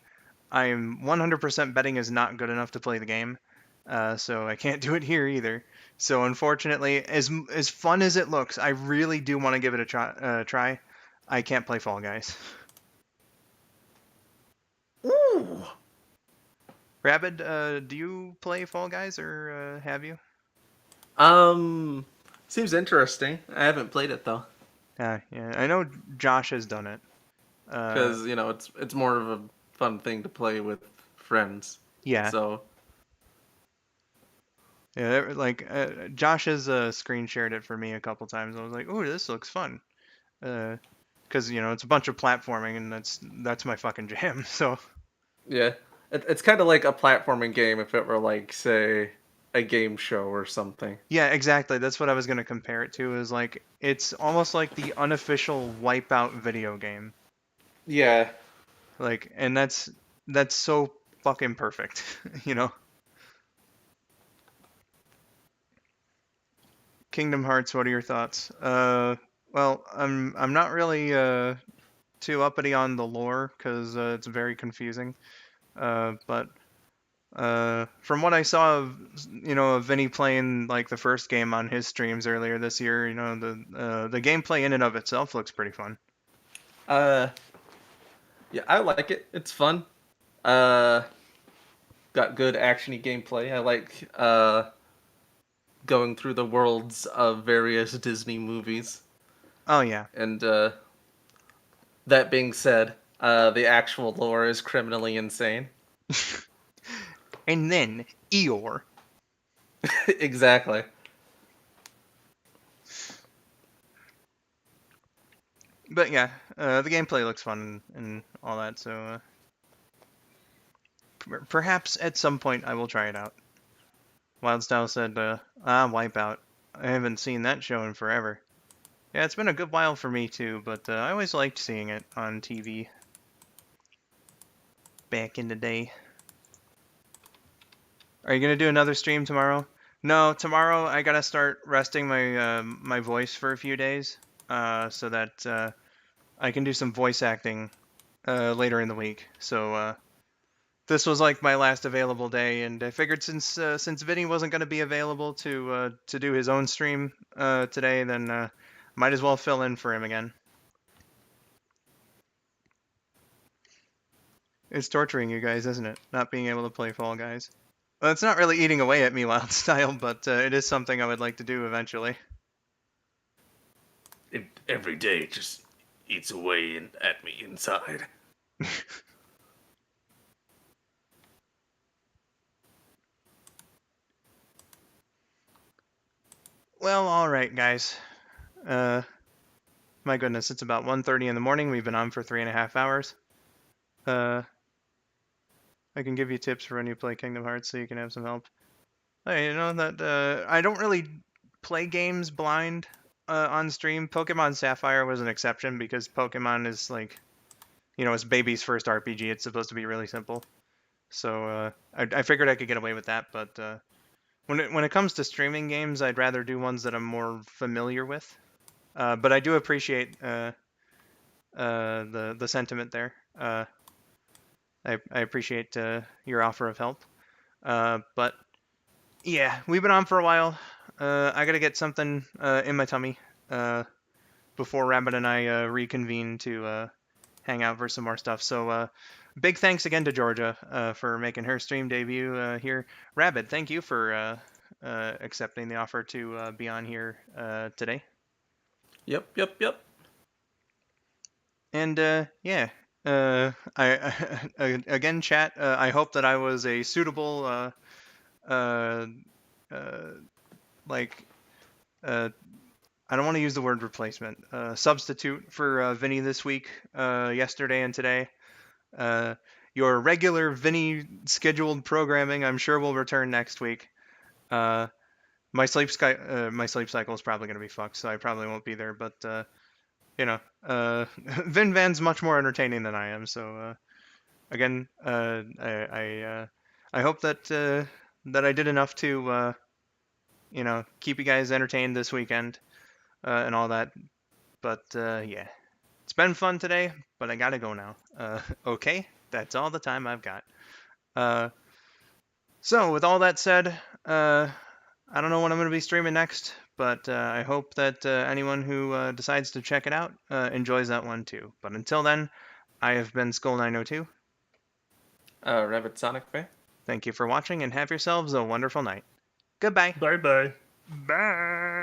A: I'm 100% betting is not good enough to play the game, so I can't do it here either. So unfortunately, as fun as it looks, I really do want to give it a try. I can't play Fall Guys.
B: Ooh.
A: Rabid, do you play Fall Guys or have you?
B: Seems interesting. I haven't played it though,
A: Yeah, I know Josh has done it. Uh,
B: because it's more of a fun thing to play with friends.
A: yeah,
B: So
A: yeah, like Josh has screen shared it for me a couple times. I was like, "Oh, this looks fun," because it's a bunch of platforming, and that's my fucking jam. So
B: yeah, it's kind of like a platforming game if it were like say a game show or something.
A: yeah, exactly. That's what I was gonna compare it to. Is like it's almost like the unofficial Wipeout video game.
B: Yeah.
A: Like, and that's so fucking perfect, you know. Kingdom Hearts, what are your thoughts? Well, I'm not really too uppity on the lore because it's very confusing. But from what I saw of of Vinny playing like the first game on his streams earlier this year, the gameplay in and of itself looks pretty fun.
B: Uh, yeah, I like it. It's fun. Uh, got good actiony gameplay. I like going through the worlds of various Disney movies.
A: Oh yeah,
B: And that being said, the actual lore is criminally insane.
A: and then Eeyore.
B: Exactly.
A: But yeah, the gameplay looks fun and all that. So perhaps at some point I will try it out. Wildstyle said, Wipeout. I haven't seen that show in forever. Yeah, it's been a good while for me too, but I always liked seeing it on TV back in the day. Are you gonna do another stream tomorrow? No, tomorrow I gotta start resting my voice for a few days, so that I can do some voice acting later in the week. So this was like my last available day, and I figured since Vinny wasn't going to be available to do his own stream today, then might as well fill in for him again. It's torturing you guys, isn't it? Not being able to play Fall Guys. Well, it's not really eating away at me wild style, but it is something I would like to do eventually.
E: Every day it just eats away at me inside.
A: Well, all right, guys. My goodness, it's about 1:30 in the morning. We've been on for 3.5 hours. I can give you tips for when you play Kingdom Hearts, so you can have some help. Hey, you know that I don't really play games blind on stream. Pokemon Sapphire was an exception because Pokemon is like, it's baby's first RPG. It's supposed to be really simple. So I figured I could get away with that, but when it comes to streaming games, I'd rather do ones that I'm more familiar with. But I do appreciate the sentiment there. I appreciate your offer of help. But yeah, we've been on for a while. I gotta get something in my tummy before Rabbit and I reconvene to hang out for some more stuff. So big thanks again to Georgia for making her stream debut here. Rabbit, thank you for accepting the offer to be on here today.
B: Yep.
A: And yeah, I again, chat. I hope that I was a suitable like I don't want to use the word replacement, substitute for Vinny this week, yesterday and today. Your regular Vinny scheduled programming, I'm sure, will return next week. My sleep cycle is probably going to be fucked, so I probably won't be there. But Vin Van's much more entertaining than I am. So again, I hope that that I did enough to keep you guys entertained this weekend and all that. But yeah, it's been fun today, but I gotta go now. Okay, that's all the time I've got. So with all that said, I don't know what I'm going to be streaming next, but I hope that anyone who decides to check it out enjoys that one too. But until then, I have been skull902.
B: RabidSonicFan.
A: Thank you for watching and have yourselves a wonderful night. Goodbye.
E: Bye bye.
A: Bye.